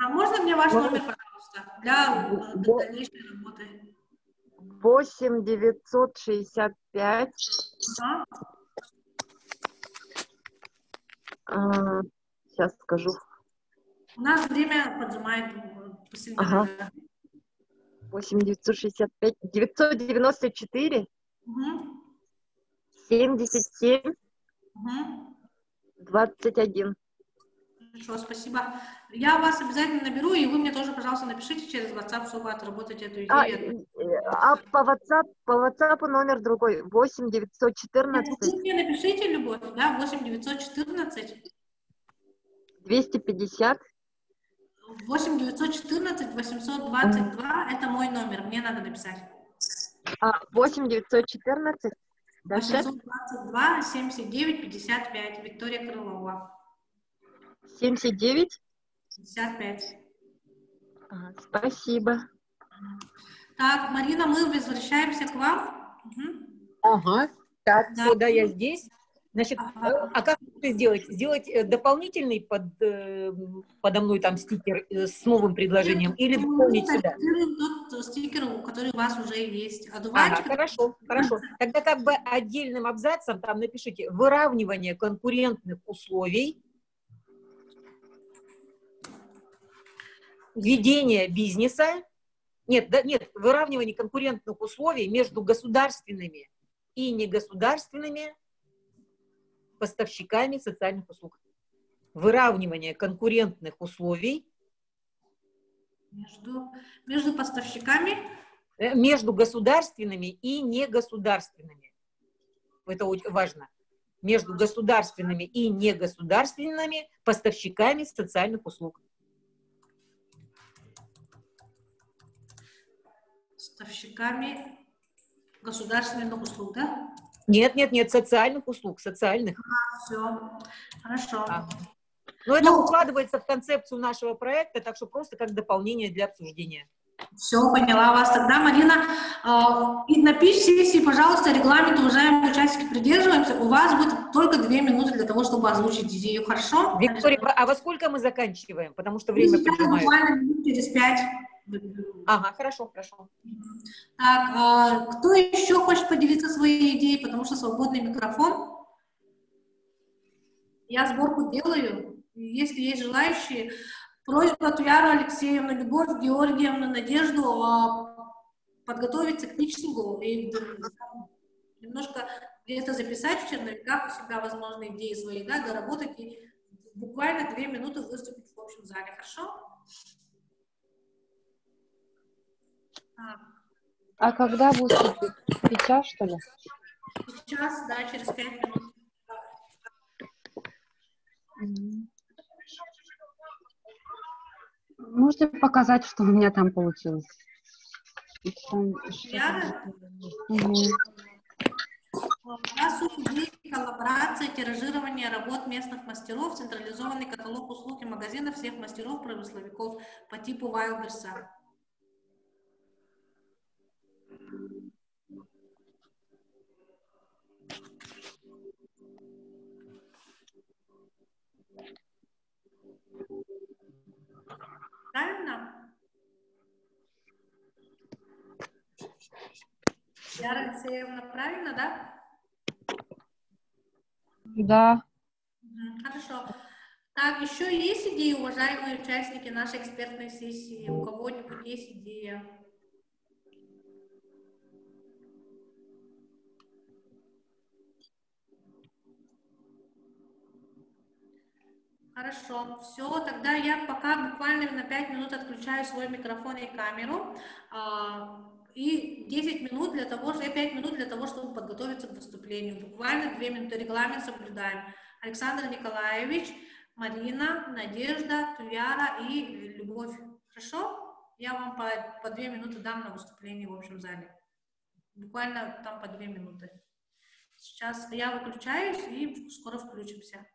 А можно мне ваш номер, пожалуйста, для дальнейшей работы? 8 965. Ага. Сейчас скажу. У нас время поджимает. Ага. 8 965 994 77 21. Хорошо, спасибо. Я вас обязательно наберу, и вы мне тоже, пожалуйста, напишите через WhatsApp, чтобы отработать эту идею. По WhatsApp номер другой. 8 914. Вы мне напишите, Любовь, да, 8 914 250. 8 914 822, это мой номер, мне надо написать. 8 914 822 79 55, Виктория Крылова. 79? 55. Спасибо. Так, Марина, мы возвращаемся к вам. Ага, так, да. Все, да, я здесь. Значит, а как это сделать? Сделать дополнительный подо мной там стикер с новым предложением или дополнить сюда? Тот стикер, который у вас уже есть. Хорошо, хорошо. Тогда как бы отдельным абзацем там напишите выравнивание конкурентных условий, ведение бизнеса, нет, выравнивание конкурентных условий между государственными и негосударственными поставщиками социальных услуг. Выравнивание конкурентных условий между поставщиками, между государственными и негосударственными. Это очень важно. Между государственными и негосударственными поставщиками социальных услуг. Поставщиками государственных услуг, да? Нет, социальных услуг, социальных. Все, хорошо. Но это укладывается в концепцию нашего проекта, так что просто как дополнение для обсуждения. Все, поняла вас. Тогда, Марина, и на пич-сессии, пожалуйста, регламент, уважаемые участники, придерживаемся. У вас будет только 2 минуты для того, чтобы озвучить идею, хорошо? Виктория, а во сколько мы заканчиваем? Потому что время поджимает. Буквально минут через 5. Ага, хорошо. Так, кто еще хочет поделиться своей идеей, потому что свободный микрофон. Я сборку делаю. Если есть желающие, просьба Туяру Алексеевну, Любовь Георгиевну, Надежду подготовиться к питчингу и немножко где-то записать в черновиках у себя, возможно, идеи свои, да, доработать и буквально 2 минуты выступить в общем зале, хорошо? А когда будет? Сейчас, что ли? Сейчас, да, через 5 минут. Можете показать, что у меня там получилось? Суть идеи коллаборации, тиражирование работ местных мастеров, централизованный каталог услуг и магазинов всех мастеров-промысловиков по типу Вайлдерса. Правильно? Яра Алексеевна, правильно, да? Да. Хорошо. Так, еще есть идеи, уважаемые участники нашей экспертной сессии? У кого-нибудь есть идея? Хорошо, все, тогда я пока буквально на 5 минут отключаю свой микрофон и камеру, и 10 минут для того, 5 минут для того, чтобы подготовиться к выступлению. Буквально 2 минуты, регламент соблюдаем. Александр Николаевич, Марина, Надежда, Туяра и Любовь. Хорошо? Я вам по 2 минуты дам на выступление в общем зале. Буквально там по 2 минуты. Сейчас я выключаюсь и скоро включимся.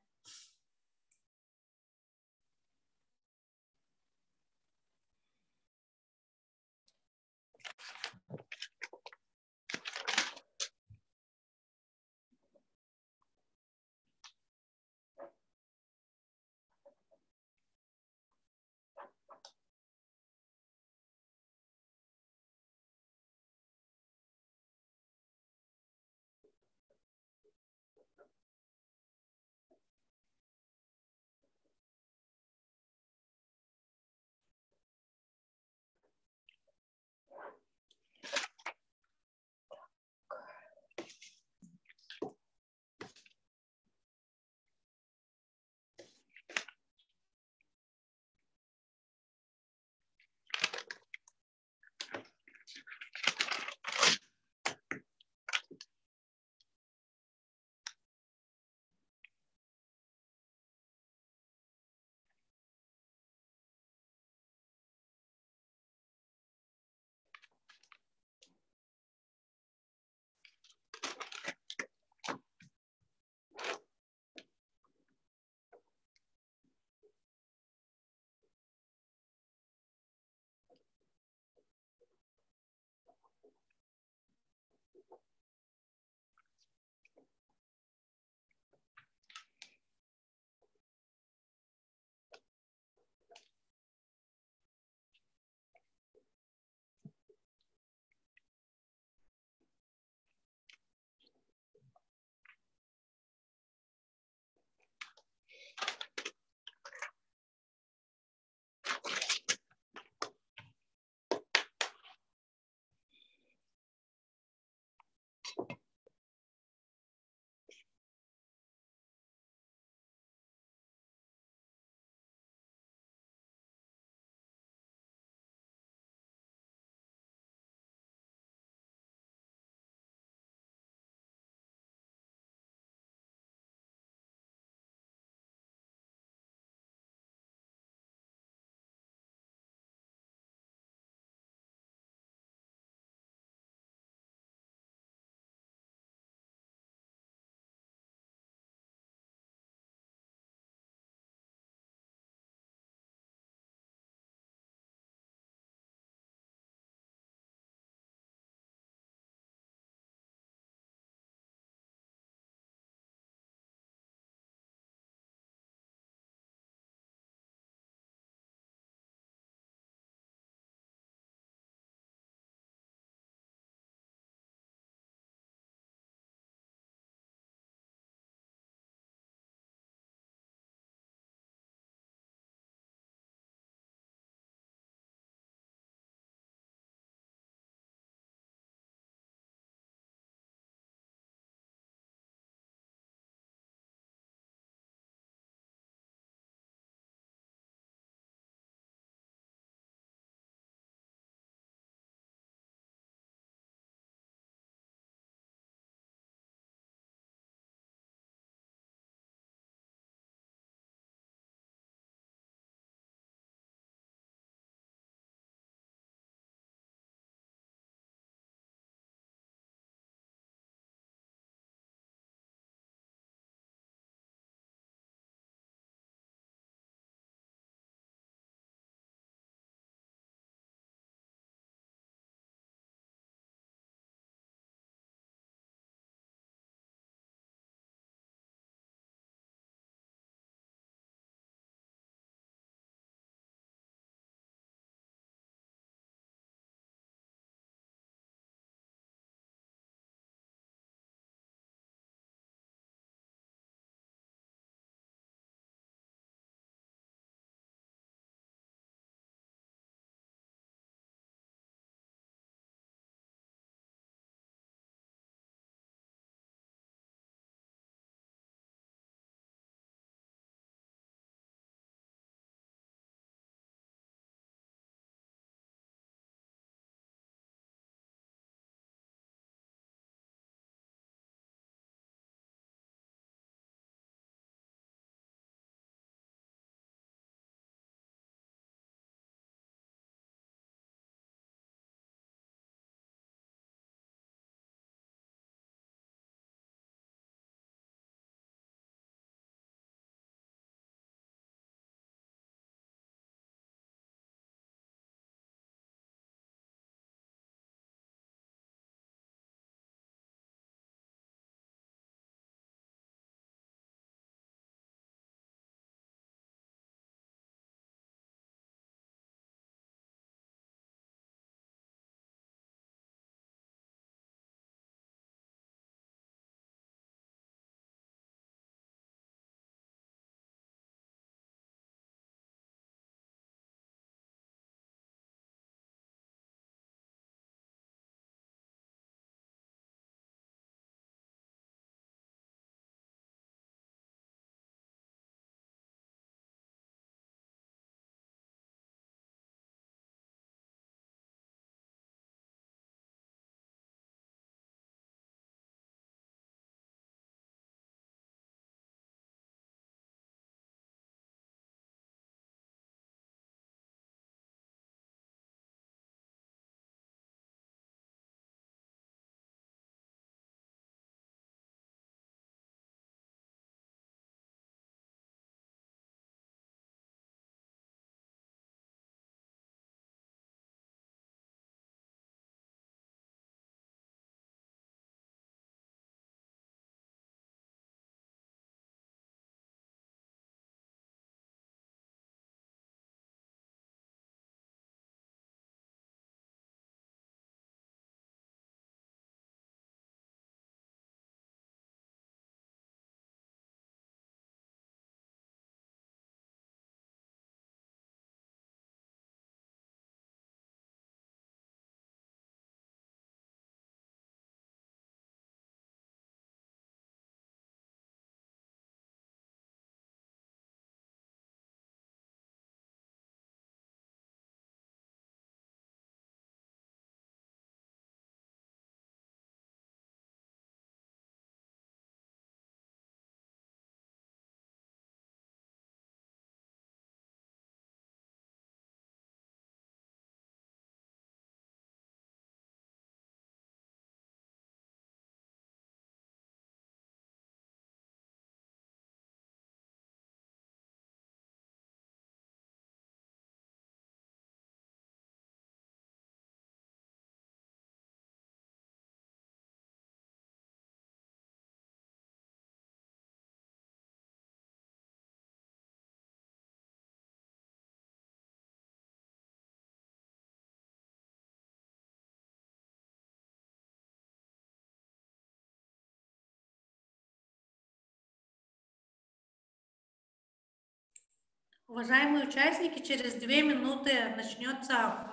Уважаемые участники, через 2 минуты начнется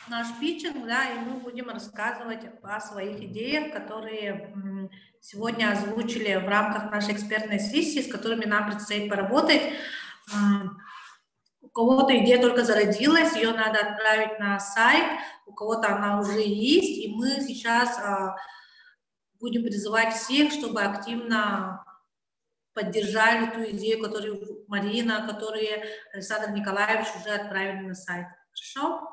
наш питчинг, да, и мы будем рассказывать о своих идеях, которые сегодня озвучили в рамках нашей экспертной сессии, с которыми нам предстоит поработать. У кого-то идея только зародилась, ее надо отправить на сайт, у кого-то она уже есть, и мы сейчас будем призывать всех, чтобы активно поддержали ту идею, которую Марина, которую Александр Николаевич уже отправили на сайт. Хорошо?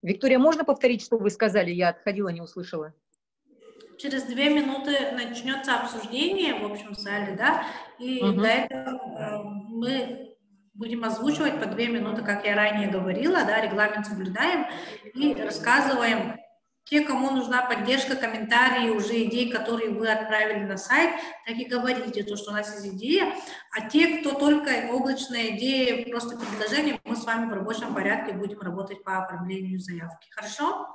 Виктория, можно повторить, что вы сказали? Я отходила, не услышала. Через 2 минуты начнется обсуждение в общем зале, да, и до этого мы будем озвучивать по 2 минуты, как я ранее говорила, да, регламент соблюдаем и рассказываем. Те, кому нужна поддержка, комментарии, уже идей, которые вы отправили на сайт, так и говорите, то, что у нас есть идея. А те, кто только облачные идеи, просто предложения, мы с вами в рабочем порядке будем работать по оформлению заявки. Хорошо?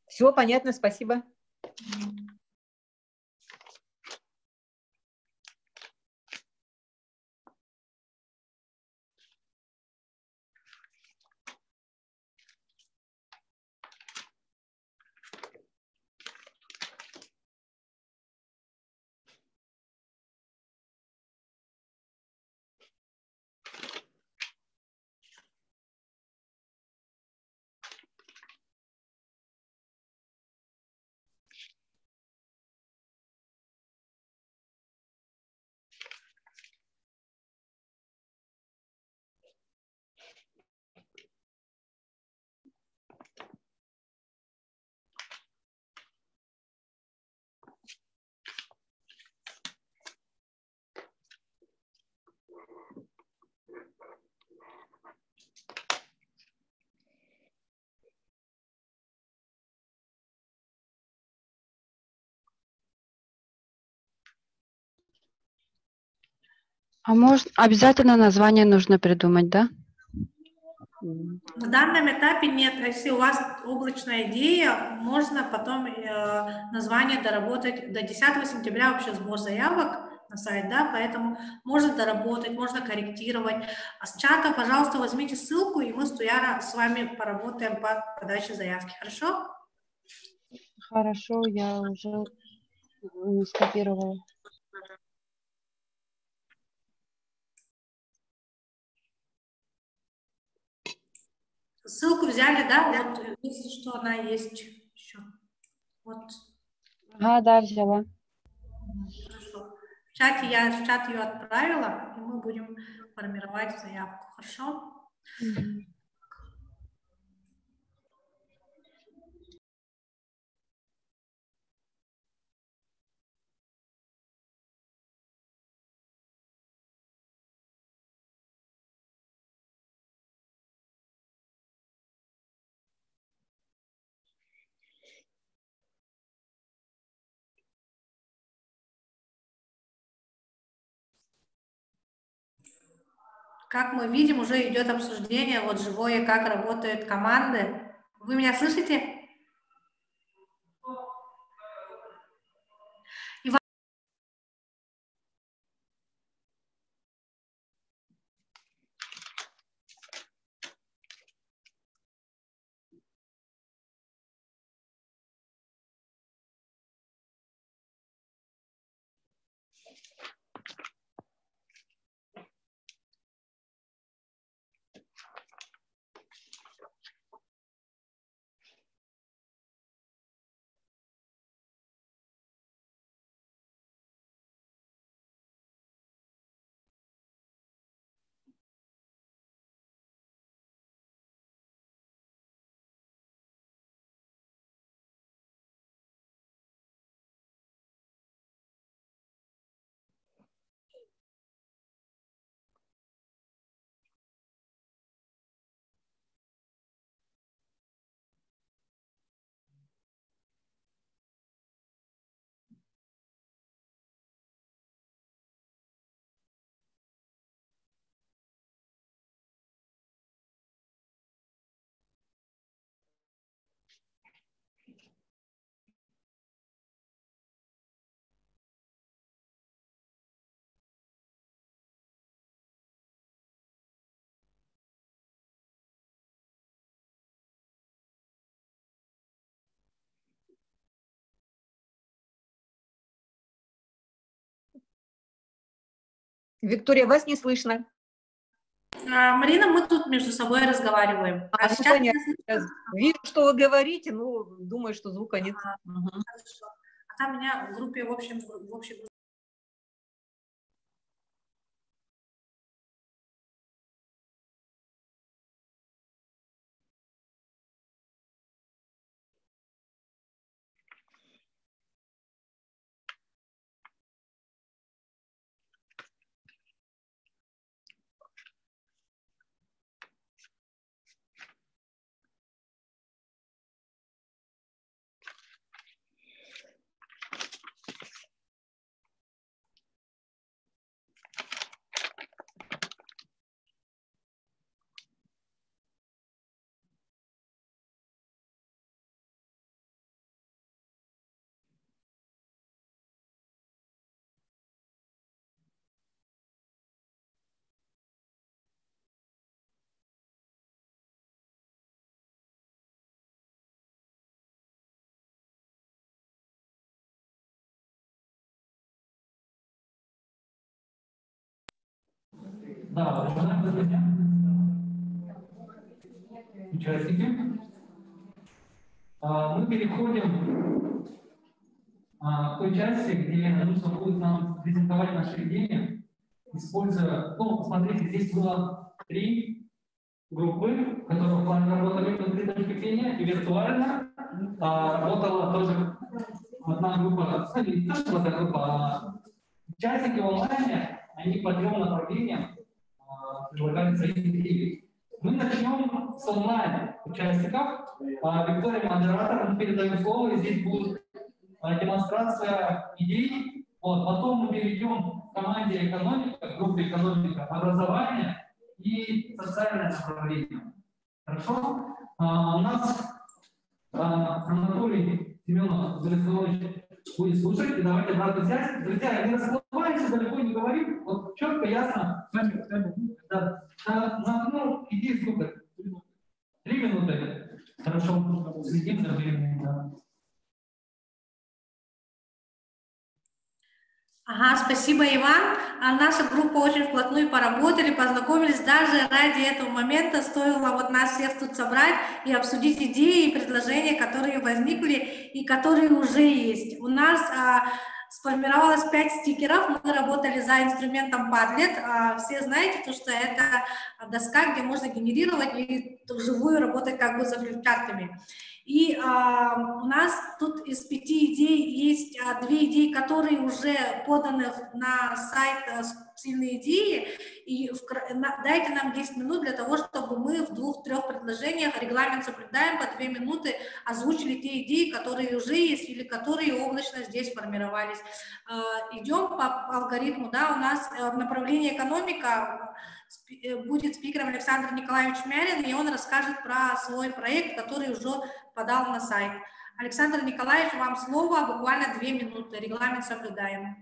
Все понятно, спасибо. А может, обязательно название нужно придумать, да? На данном этапе нет. Если у вас облачная идея, можно потом название доработать. До 10 сентября вообще сбор заявок на сайт, да, поэтому можно доработать, можно корректировать. А с чата, пожалуйста, возьмите ссылку, и мы с Туяра с вами поработаем по подаче заявки. Хорошо? Хорошо, я уже скопировала. Ссылку взяли, да? Вот, если что, она есть еще. Вот. Ага, да, взяла. Хорошо. В чат ее отправила, и мы будем формировать заявку. Хорошо? Как мы видим, уже идет обсуждение, вот живое, как работают команды. Вы меня слышите? Виктория, вас не слышно. Марина, мы тут между собой разговариваем. Ну, Сейчас понятно. Вижу, что вы говорите, но думаю, что звука нет. Хорошо. А там меня в группе, в общем Да, уважаемые друзья, участники, мы переходим к той части, где нужно будет нам презентовать наши идеи, используя, ну, посмотрите, здесь было 3 группы, которые в плане работали внутри точки и виртуально работала тоже одна группа, не то, что одна группа, а участники в онлайне, они по 3 направлениям предлагали свои идеи. Мы начнем с онлайн участников. Виктория, модератор, мы передаем слово, и здесь будет демонстрация идей. Вот. Потом мы перейдем к команде экономика, группе экономика, образование и социальное направление. Хорошо? У нас Анатолий Семенов будет слушать, и давайте обратную связь. Друзья, не расплываемся, далеко не говорим, вот четко, ясно. Да. На одну идею сколько? 3 минуты. Хорошо, следим за временем. Да. Ага, спасибо, Иван. Наша группа очень вплотную поработали, познакомились. Даже ради этого момента стоило вот нас всех тут собрать и обсудить идеи и предложения, которые возникли и которые уже есть. У нас сформировалось 5 стикеров. Мы работали за инструментом Padlet. Все знаете, то, что это доска, где можно генерировать и вживую работать как бы за флипчартами. И у нас тут из 5 идей есть 2 идеи, которые уже поданы на сайт «Сильные идеи». И дайте нам 10 минут для того, чтобы мы в 2-3 предложениях, регламент соблюдаем, по 2 минуты озвучили те идеи, которые уже есть или которые облачно здесь формировались. Идем по алгоритму. Да, у нас в направлении экономика будет спикером Александр Николаевич Мярин, и он расскажет про свой проект, который уже подал на сайт. Александр Николаевич, вам слово, буквально 2 минуты, регламент соблюдаем.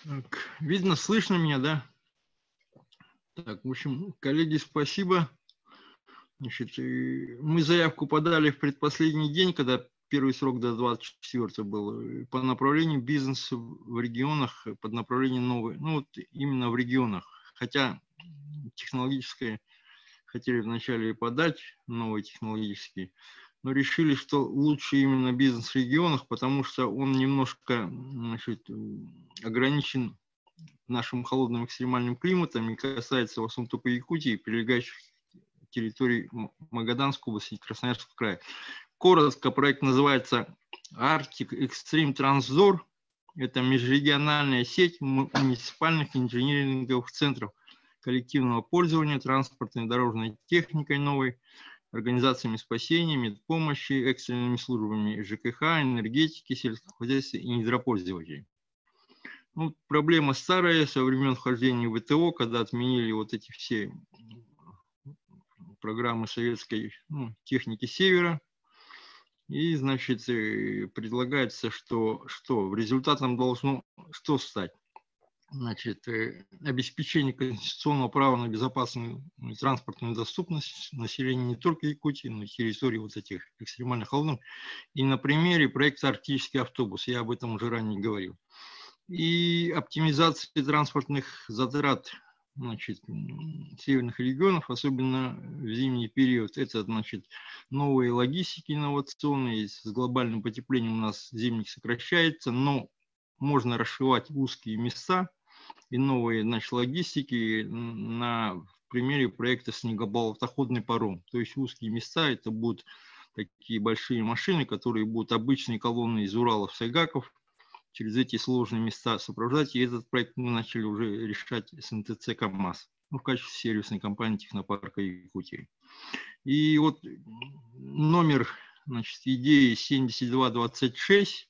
Так, видно, слышно меня, да? Так, в общем, коллеги, спасибо. Значит, мы заявку подали в предпоследний день, когда первый срок до 24 был, по направлению бизнеса в регионах, под направлением новой, ну вот именно в регионах. Хотя технологическое хотели вначале подать, новые технологические, но решили, что лучше именно бизнес в регионах, потому что он немножко, значит, ограничен нашим холодным экстремальным климатом и касается в основном только Якутии и прилегающих территорий Магаданской области и Красноярского края. Коротко, проект называется Arctic Extreme Transdor. Это межрегиональная сеть муниципальных инжиниринговых центров коллективного пользования транспортной и дорожной техникой новой, организациями спасения, медпомощи, экстренными службами ЖКХ, энергетики, сельскохозяйства и недропользователей. Ну, проблема старая, со времен вхождения в ВТО, когда отменили вот эти все программы советской техники Севера. И, значит, предлагается, что в результатом должно что стать? значит, обеспечение конституционного права на безопасную транспортную доступность населения не только Якутии, но и территории вот этих экстремально холодных. И на примере проекта «Арктический автобус», я об этом уже ранее говорил. И оптимизация транспортных затрат, значит, северных регионов, особенно в зимний период. Это, значит, новые логистики инновационные. С глобальным потеплением у нас зимник сокращается, но можно расшивать узкие места и новые, значит, логистики на примере проекта «Снегоbolотоходный паром». То есть узкие места, это будут такие большие машины, которые будут обычные колонны из Уралов, Сайгаков, через эти сложные места сопровождать. И этот проект мы начали уже решать с НТЦ КамАЗ, в качестве сервисной компании технопарка Якутии. И вот номер, значит, идеи 7226.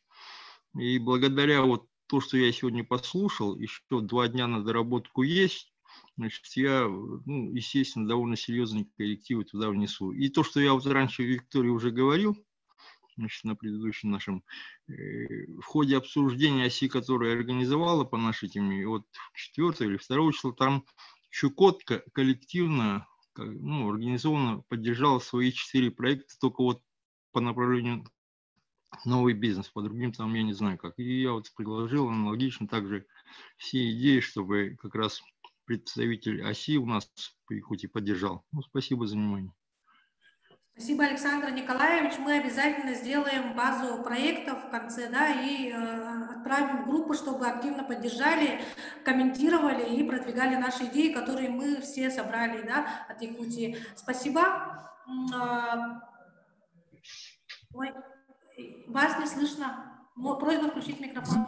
И благодаря вот то, что я сегодня послушал, еще 2 дня на доработку есть, значит, я, ну, естественно, довольно серьезные коллективы туда внесу. И то, что я вот раньше Виктории уже говорил, значит, на предыдущем нашем, в ходе обсуждения оси, которую я организовала по нашей теме, вот 4 или 2 числа, там Чукотка коллективно, ну, организованно поддержала свои 4 проекта, только вот по направлению новый бизнес, по другим там я не знаю как. И я вот предложил аналогично также все идеи, чтобы как раз представитель оси у нас по Якутии поддержал. Ну, спасибо за внимание. Спасибо, Александр Николаевич. Мы обязательно сделаем базу проектов в конце, да, и отправим в группу, чтобы активно поддержали, комментировали и продвигали наши идеи, которые мы все собрали, да, от Якутии. Спасибо. Ой, вас не слышно. Просьба включить микрофон.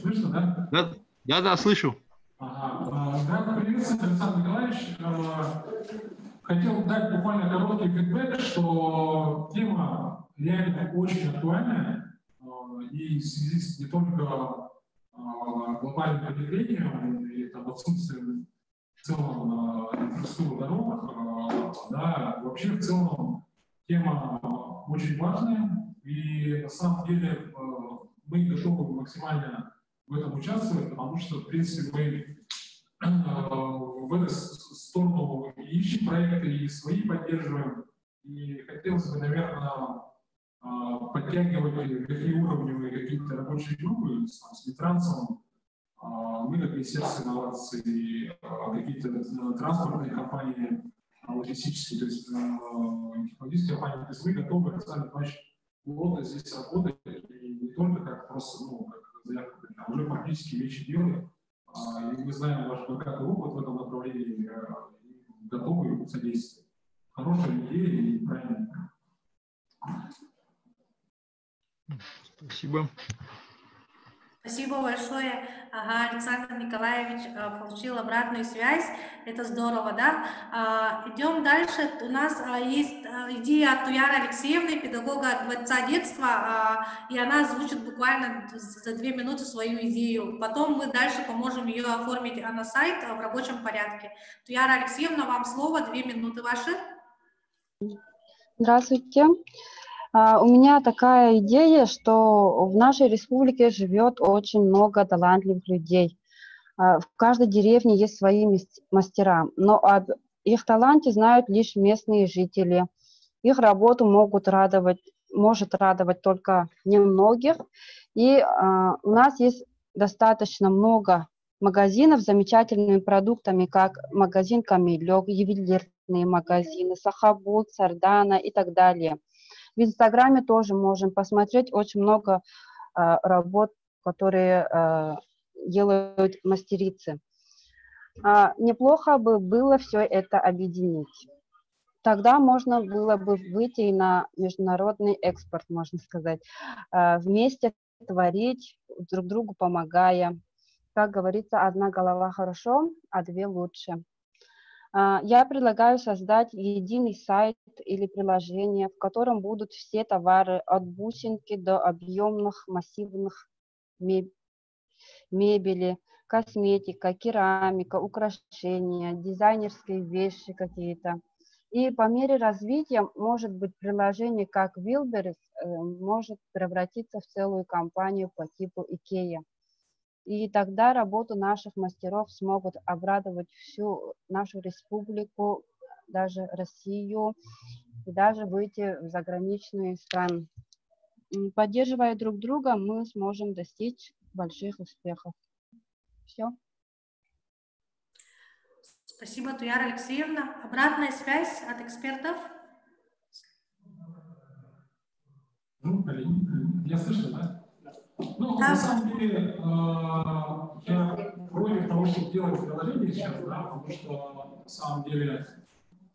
Слышно, да? Да, слышу. Ага. Приветствую, Александр Николаевич. Хотел дать буквально короткий фидбэк, что тема реально очень актуальная, и в связи с не только глобальным потеплением и там, отсутствием в целом инфраструктуры дорог, да, вообще в целом тема очень важная, и на самом деле мы готовы максимально в этом участвовать, потому что, в принципе, мы в эту сторону ищем проекты и свои поддерживаем. И хотелось бы, наверное, подтягивать какие уровневые какие-то рабочие группы с Минтрансом. Мы, как Министерство инноваций, какие-то транспортные компании, логистические, то есть технологические компании. То есть мы готовы, Александр Николаевич, плотно здесь работать, и не только как просто, ну, как заявка, а уже практически вещи делаем. И мы знаем ваш богатый опыт в этом направлении, готовы содействовать. Хорошая идея и правильная. Спасибо. Спасибо большое. Ага, Александр Николаевич получил обратную связь. Это здорово, да? Идем дальше. У нас есть идея от Туяры Алексеевны, педагога от Дворца детства, и она озвучит буквально за 2 минуты свою идею. Потом мы дальше поможем ее оформить на сайт в рабочем порядке. Туяра Алексеевна, вам слово, 2 минуты ваши. Здравствуйте. У меня такая идея, что в нашей республике живет очень много талантливых людей. В каждой деревне есть свои мастера, но об их таланте знают лишь местные жители. Их работу может радовать только немногих. И у нас есть достаточно много магазинов с замечательными продуктами, как магазин «Камелек», ювелирные магазины, «Сахабут», «Сардана» и так далее. В Инстаграме тоже можем посмотреть очень много работ, которые делают мастерицы. Неплохо бы было все это объединить. Тогда можно было бы выйти на международный экспорт, можно сказать. Вместе творить, друг другу помогая. Как говорится, одна голова хорошо, а 2 лучше. Я предлагаю создать единый сайт или приложение, в котором будут все товары от бусинки до объемных массивных мебели, косметика, керамика, украшения, дизайнерские вещи какие-то. И по мере развития, может быть, приложение как Wildberries может превратиться в целую компанию по типу IKEA. И тогда работу наших мастеров смогут обрадовать всю нашу республику, даже Россию, и даже выйти в заграничные страны. Поддерживая друг друга, мы сможем достичь больших успехов. Все. Спасибо, Туяра Алексеевна. Обратная связь от экспертов? Ну, я слышно, да? Ну, да. На самом деле, я против того, чтобы делать приложение сейчас, да, потому что, на самом деле,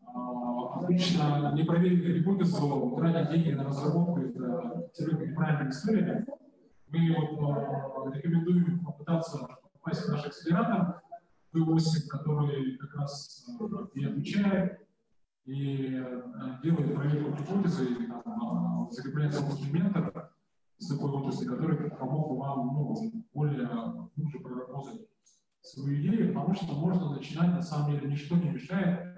обычно непроверенную гипотезу тратить деньги на разработку — это абсолютно неправильная история. Мы вот рекомендуем попытаться попасть в наш акселератор V8, который как раз и обучает, и делает проверку гипотезы, и закрепляется опытный ментор из такой области, который помог вам более глубже проработать свою идею, потому что можно начинать, на самом деле, ничто не мешает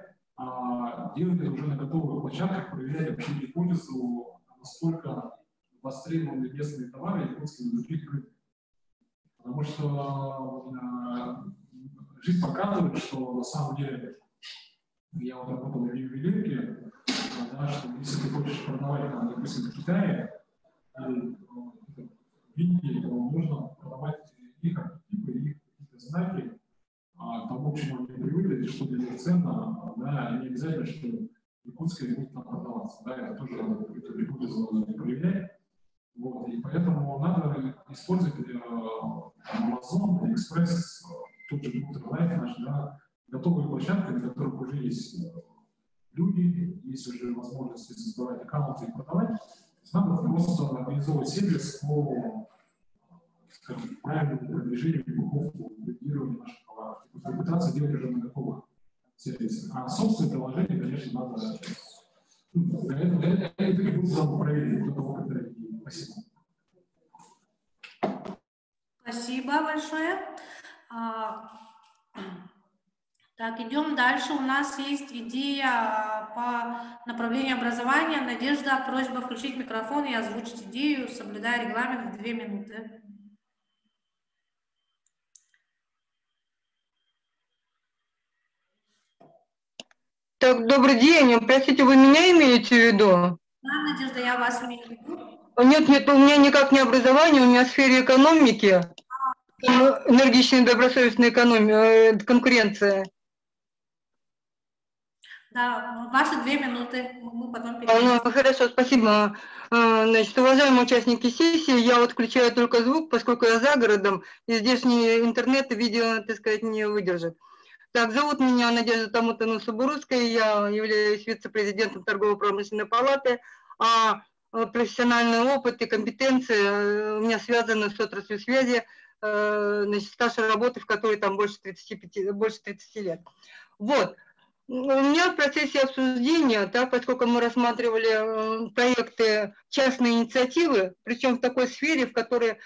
делать это уже на готовых площадках, проверять вообще гипотезу, насколько востребованы местные товары японские на других рынках. Потому что жизнь показывает, что на самом деле, я вот работал в ювелирке, да, что если ты хочешь продавать, допустим, в Китае или в Индии, то нужно продавать их архетипы, их знаки, тому, к чему они привыкли, что для них ценно, да, и не обязательно, что якутская будет там продаваться. Да, это тоже надо какую-то гипотезу проверять. Вот, и поэтому надо использовать Amazon, AliExpress, тот же Life наш, да, готовые площадки, на которых уже есть люди, есть уже возможности создавать аккаунты и продавать. Надо просто организовывать сервис по, скажем, правильному продвижению, упаковку, брендированию наших товаров. И попытаться делать уже на готовых сервисах. А собственное приложение, конечно, надо... Это будет надо проверить до того, как это. Спасибо. Спасибо большое. Так, идем дальше. У нас есть идея по направлению образования. Надежда, просьба включить микрофон и озвучить идею, соблюдая регламент в 2 минуты. Так, добрый день. Простите, вы меня имеете в виду? Да, Надежда, я вас имею в виду. Нет, у меня никак не образование, у меня в сфере экономики. Энергичная, добросовестная конкуренция. Да, ваши 2 минуты, мы потом перейдем. Хорошо, спасибо. Значит, уважаемые участники сессии, я вот включаю только звук, поскольку я за городом, и здешний интернет и видео, так сказать, не выдержит. Так, зовут меня Надежда Тамутану-Субурусская, я являюсь вице-президентом торгово-промышленной палаты, а профессиональный опыт и компетенции у меня связаны с отраслью связи, значит, стаж работы, в которой там больше 30 лет. Вот. У меня в процессе обсуждения, так, поскольку мы рассматривали проекты частной инициативы, причем в такой сфере, в которой,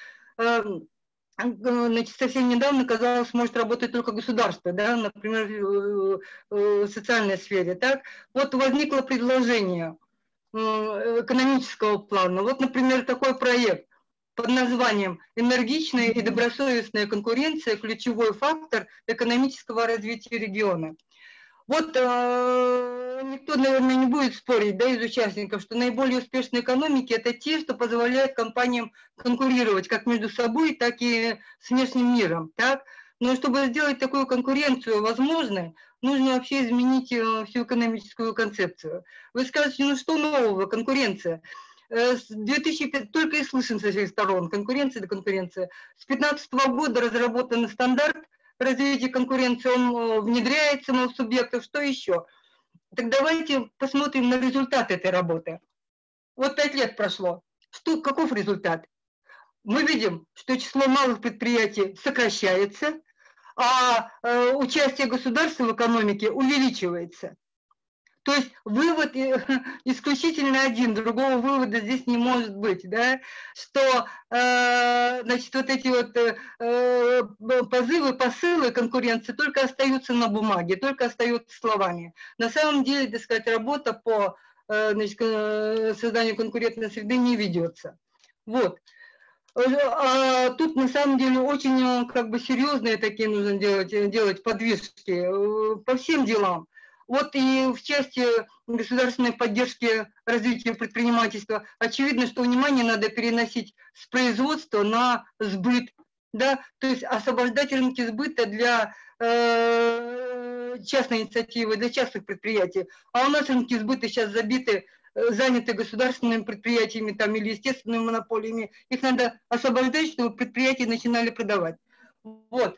значит, совсем недавно, казалось, может работать только государство, да, например, в социальной сфере, так, вот возникло предложение экономического плана. Вот, например, такой проект под названием «Энергичная и добросовестная конкуренция – ключевой фактор экономического развития региона». Вот никто, наверное, не будет спорить, да, из участников, что наиболее успешные экономики – это те, что позволяют компаниям конкурировать как между собой, так и с внешним миром. Так? Но чтобы сделать такую конкуренцию возможной, нужно вообще изменить всю экономическую концепцию. Вы скажете, ну что нового, конкуренция? С 2005 только и слышим со всех сторон, конкуренция да конкуренция. С 2015 года разработан стандарт развития конкуренции, он внедряется в субъектов, что еще? Так давайте посмотрим на результат этой работы. Вот 5 лет прошло. Каков результат? Мы видим, что число малых предприятий сокращается, а участие государства в экономике увеличивается. То есть вывод исключительно один, другого вывода здесь не может быть, да, что, значит, вот эти вот посылы конкуренции только остаются на бумаге, только остаются словами. На самом деле, так сказать, работа по, значит, созданию конкурентной среды не ведется. Вот. Тут на самом деле очень как бы серьезные такие нужно делать подвижки по всем делам. Вот и в части государственной поддержки развития предпринимательства очевидно, что внимание надо переносить с производства на сбыт, да, то есть освобождать рынки сбыта для частной инициативы, для частных предприятий. А у нас рынки сбыта сейчас заняты государственными предприятиями там, или естественными монополиями. Их надо освобождать, чтобы предприятия начинали продавать. Вот.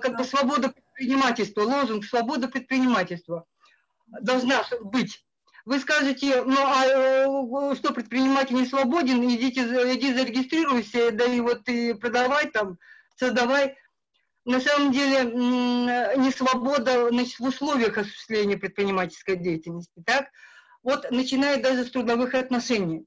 Как бы свобода предпринимательства, лозунг «Свобода предпринимательства» должна быть. Вы скажете, ну а что, предприниматель не свободен, иди зарегистрируйся, да и вот и продавай там, создавай. На самом деле не свобода, значит, в условиях осуществления предпринимательской деятельности, так? Вот начиная даже с трудовых отношений.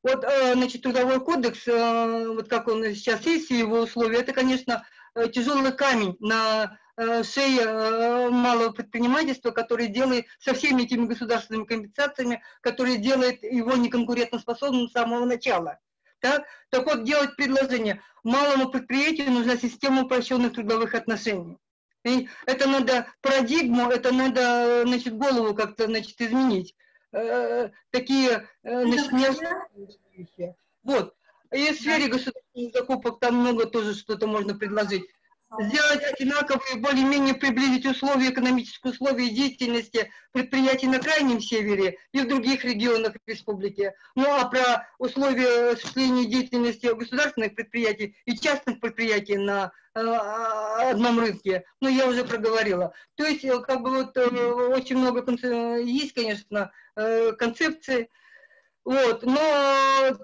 Вот, значит, трудовой кодекс, вот как он сейчас есть, его условия, это, конечно, тяжелый камень на шее малого предпринимательства, который делает со всеми этими государственными компенсациями, который делает его неконкурентоспособным с самого начала. Так вот, делать предложение. Малому предприятию нужна система упрощенных трудовых отношений. И это надо парадигму, это надо, значит, голову как-то, значит, изменить. Такие, значит, неожиданные. Вот. И в сфере государственных закупок там много тоже что-то можно предложить. Сделать одинаковые, более-менее приблизить условия, экономические условия деятельности предприятий на Крайнем Севере и в других регионах республики. Ну а про условия осуществления деятельности государственных предприятий и частных предприятий на одном рынке, ну я уже проговорила. То есть как бы вот очень много есть, конечно, концепций. Вот, но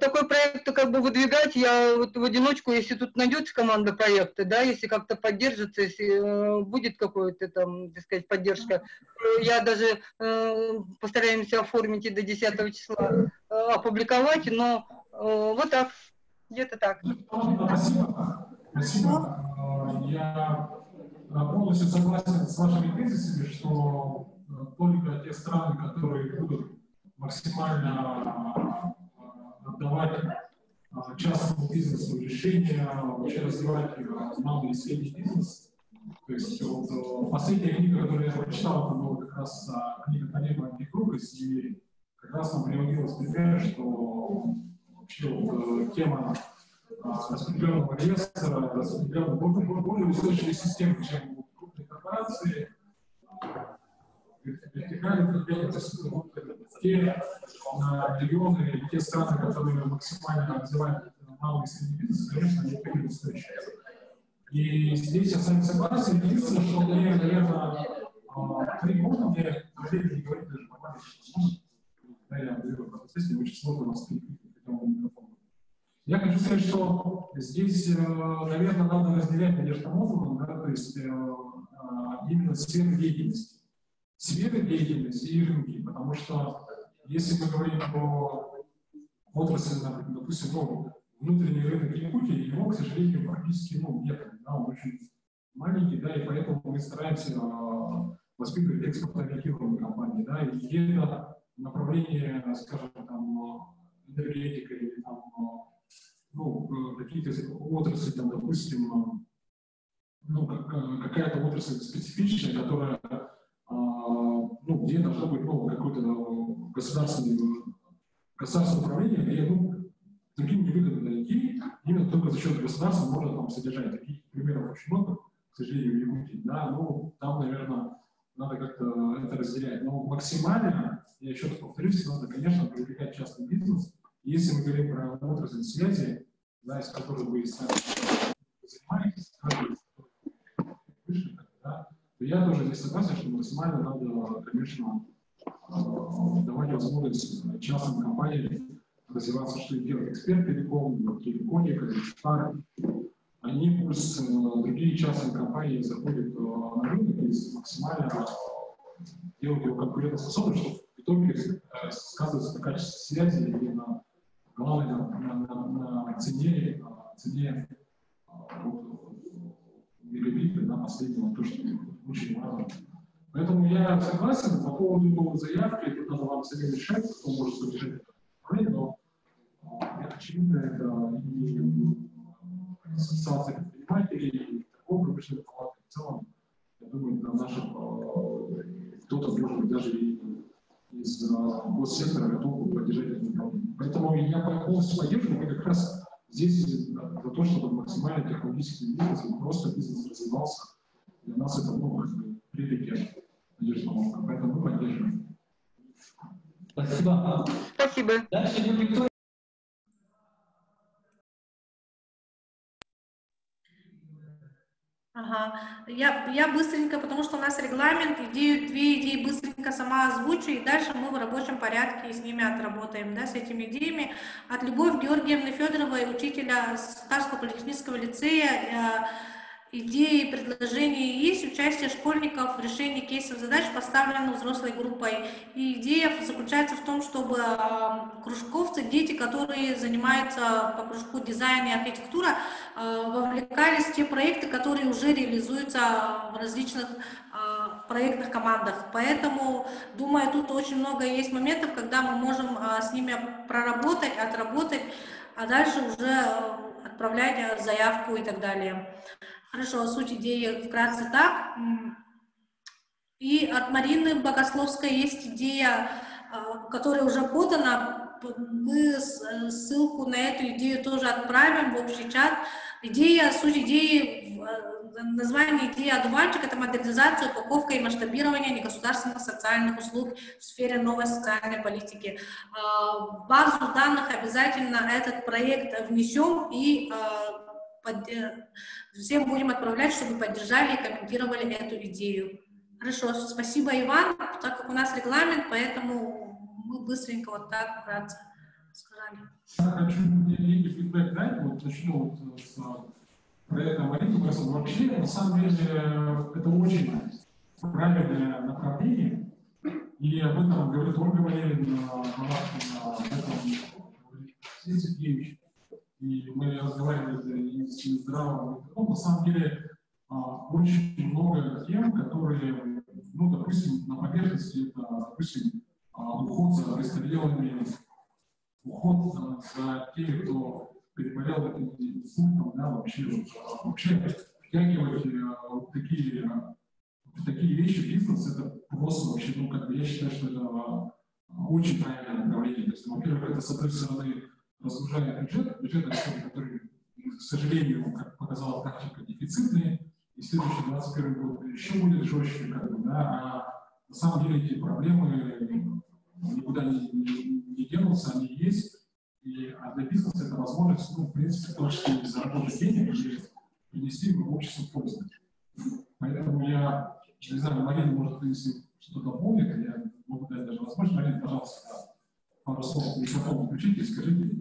такой проект как бы выдвигать я вот в одиночку, если тут найдется команда проекта, да, если как-то поддержится, если будет какая-то там, так сказать, поддержка, я даже постараемся оформить и до 10 числа опубликовать, но вот так, где-то так. Спасибо. Спасибо. Я полностью согласен с вашими тезисами, что только те страны, которые будут максимально отдавать частному бизнесу решения, вообще развивать малый и средний бизнес. То есть вот, последняя книга, которую я прочитал, это была как раз книга коллега Антикругас, и как раз нам приводилось пример, что вообще вот, тема распределенного реестра, распределенного более устойчивой системы, чем крупные корпорации, вертикально, те регионы, те страны, которые максимально развивают малый и средний бизнес, конечно, они вперед устойчивы. И здесь я с вами согласен. Единственное, что, наверное, можно мне не говорить даже по-моему, да, я говорю, очень сложно воспринимать микрофон. Я хочу сказать, что здесь, наверное, надо разделять, конечно, мозгом, да, то есть именно сферы деятельности. Сферы деятельности и рынки, потому что если мы говорим про отрасль, допустим, внутренний рынок Якутии, его, к сожалению, практически нет, да, он очень маленький, да, и поэтому мы стараемся воспитывать экспортно-ориентированные компании, да, и это направление, скажем, там, энергетика или там, какие-то отрасли, там, допустим, какая-то отрасль специфичная, которая где должно быть какое-то государственное управление, где другим невыгодно найти, именно только за счет государства можно там содержать. Таких примеров очень много, к сожалению, в Якутии. Да, там, наверное, надо как-то это разделять. Но максимально, я еще раз повторюсь, надо, конечно, привлекать частный бизнес. Если мы говорим про отрасль связи, да, из которой вы сами занимаетесь, да, то я тоже здесь согласен, что максимально надо, конечно, давать возможность частным компаниям развиваться, что делать Эксперт-Телеком, Телеконика, Стар. Они плюс другие частные компании заходят на рынок и максимально делают его конкурентоспособным, что в итоге сказывается на качестве связи или на главное на цене мегабита, на последнего, то, что очень важно. Поэтому я согласен по поводу заявки, это надо вам самим решать, кто может поддержать это направление, но я очевидно, это и ассоциация предпринимателей, и торговые промышленные палаты в целом. Я думаю, на наших кто-то, может быть, даже из госсектора готов был поддержать это направление. Поэтому я полностью поддерживаю, мы как раз здесь за то, чтобы максимально технологически двигаться, просто бизнес развивался. Для нас это приоритет. Поэтому мы поддерживаем. Спасибо. Спасибо. Дальше идет Виктория. Ага. Я быстренько, потому что у нас регламент, две идеи быстренько сама озвучу, и дальше мы в рабочем порядке с ними отработаем, да, с этими идеями. От Любовь Георгиевны Федоровой, учителя Татарского политехнического лицея, идеи и предложения есть, участие школьников в решении кейсов задач, поставленных взрослой группой. И идея заключается в том, чтобы кружковцы, дети, которые занимаются по кружку дизайна и архитектура, вовлекались в те проекты, которые уже реализуются в различных проектных командах. Поэтому, думаю, тут очень много есть моментов, когда мы можем с ними проработать, отработать, а дальше уже отправлять заявку и так далее. Хорошо, суть идеи вкратце так. И от Марины Богословской есть идея, которая уже подана. Мы ссылку на эту идею тоже отправим в общий чат. Суть идеи, название идеи «Одуванчик» — это модернизация, упаковка и масштабирование негосударственных социальных услуг в сфере новой социальной политики. В базу данных обязательно этот проект внесем и всем будем отправлять, чтобы поддержали и комментировали эту идею. Хорошо, спасибо, Иван. Так как у нас регламент, поэтому мы быстренько вот так вкратце сказали. Я хочу некий фидбэк дать, вот начну с проекта Марины. Вообще, на самом деле, это очень правильное направление, и об этом говорит Ольга Валерьевна, об этом говорит Алексей Сергеевич. И мы разговаривали и с Минздравом. На самом деле очень много тем, которые, ну, допустим, на поверхности, это, допустим, уход за престарелыми, уход за теми, кто переболел этим инсультом, да, вообще втягивать такие вещи в бизнес, это просто вообще, ну, как бы я считаю, что это очень правильное направление. То есть, во-первых, это, с одной стороны, разгружает бюджет, который, к сожалению, как показала практика, дефицитный, и следующий 21 год еще будет жестче, как бы, да, а на самом деле эти проблемы никуда не денутся, они есть, а для бизнеса это возможность, ну, в принципе, тоже заработать денег и принести в общество пользу. Поэтому я, не знаю, Марина, может, если что-то помнит, я могу дать даже возможность. Марина, пожалуйста, пару слов микрофон включите и скажите.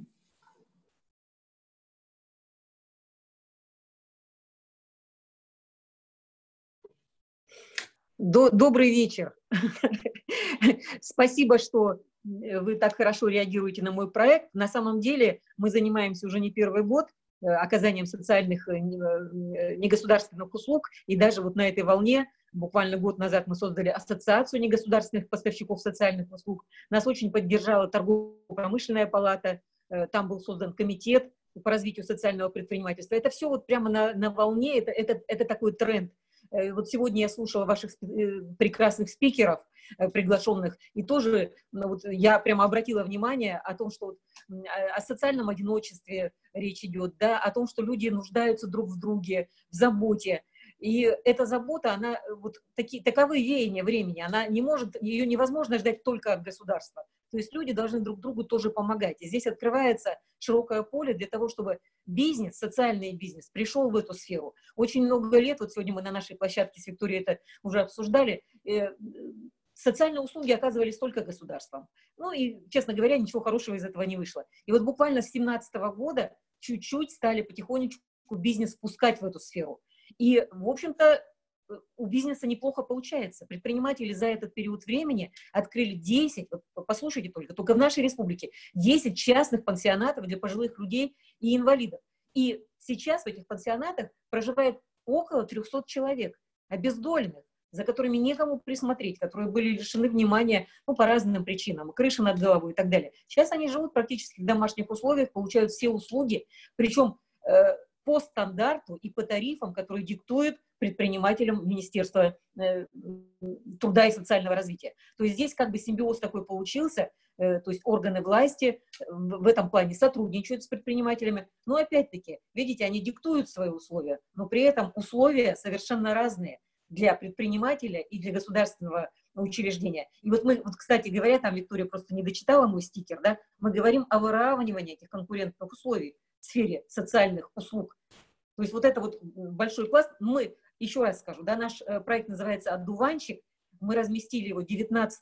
Добрый вечер. Спасибо, что вы так хорошо реагируете на мой проект. На самом деле мы занимаемся уже не первый год оказанием социальных негосударственных услуг, и даже вот на этой волне буквально год назад мы создали Ассоциацию негосударственных поставщиков социальных услуг. Нас очень поддержала торгово-промышленная палата, там был создан комитет по развитию социального предпринимательства. Это все вот прямо на волне, это такой тренд. Вот сегодня я слушала ваших прекрасных спикеров, приглашенных, и тоже вот я прямо обратила внимание о том, что о социальном одиночестве речь идет, да, о том, что люди нуждаются друг в друге, в заботе. И эта забота, она вот таковы веяния времени, она не может, ее невозможно ждать только от государства. То есть люди должны друг другу тоже помогать. И здесь открывается широкое поле для того, чтобы бизнес, социальный бизнес пришел в эту сферу. Очень много лет, вот сегодня мы на нашей площадке с Викторией это уже обсуждали, социальные услуги оказывались только государством. Ну и, честно говоря, ничего хорошего из этого не вышло. И вот буквально с 2017 года чуть-чуть стали потихонечку бизнес пускать в эту сферу. И, в общем-то, у бизнеса неплохо получается. Предприниматели за этот период времени открыли 10, послушайте только в нашей республике, 10 частных пансионатов для пожилых людей и инвалидов. И сейчас в этих пансионатах проживает около 300 человек, обездоленных. за которыми некому присмотреть, которые были лишены внимания, ну, по разным причинам, крыши над головой и так далее. Сейчас они живут практически в домашних условиях, получают все услуги, причем по стандарту и по тарифам, которые диктует предпринимателям Министерства труда и социального развития. То есть здесь как бы симбиоз такой получился, то есть органы власти в этом плане сотрудничают с предпринимателями, но опять-таки, видите, они диктуют свои условия, но при этом условия совершенно разные для предпринимателя и для государственного учреждения. И вот мы, вот, кстати говоря, там Виктория просто не дочитала мой стикер, да, мы говорим о выравнивании этих конкурентных условий в сфере социальных услуг. То есть вот это вот большой пласт. Мы, еще раз скажу, да, наш проект называется «Одуванчик». Мы разместили его 19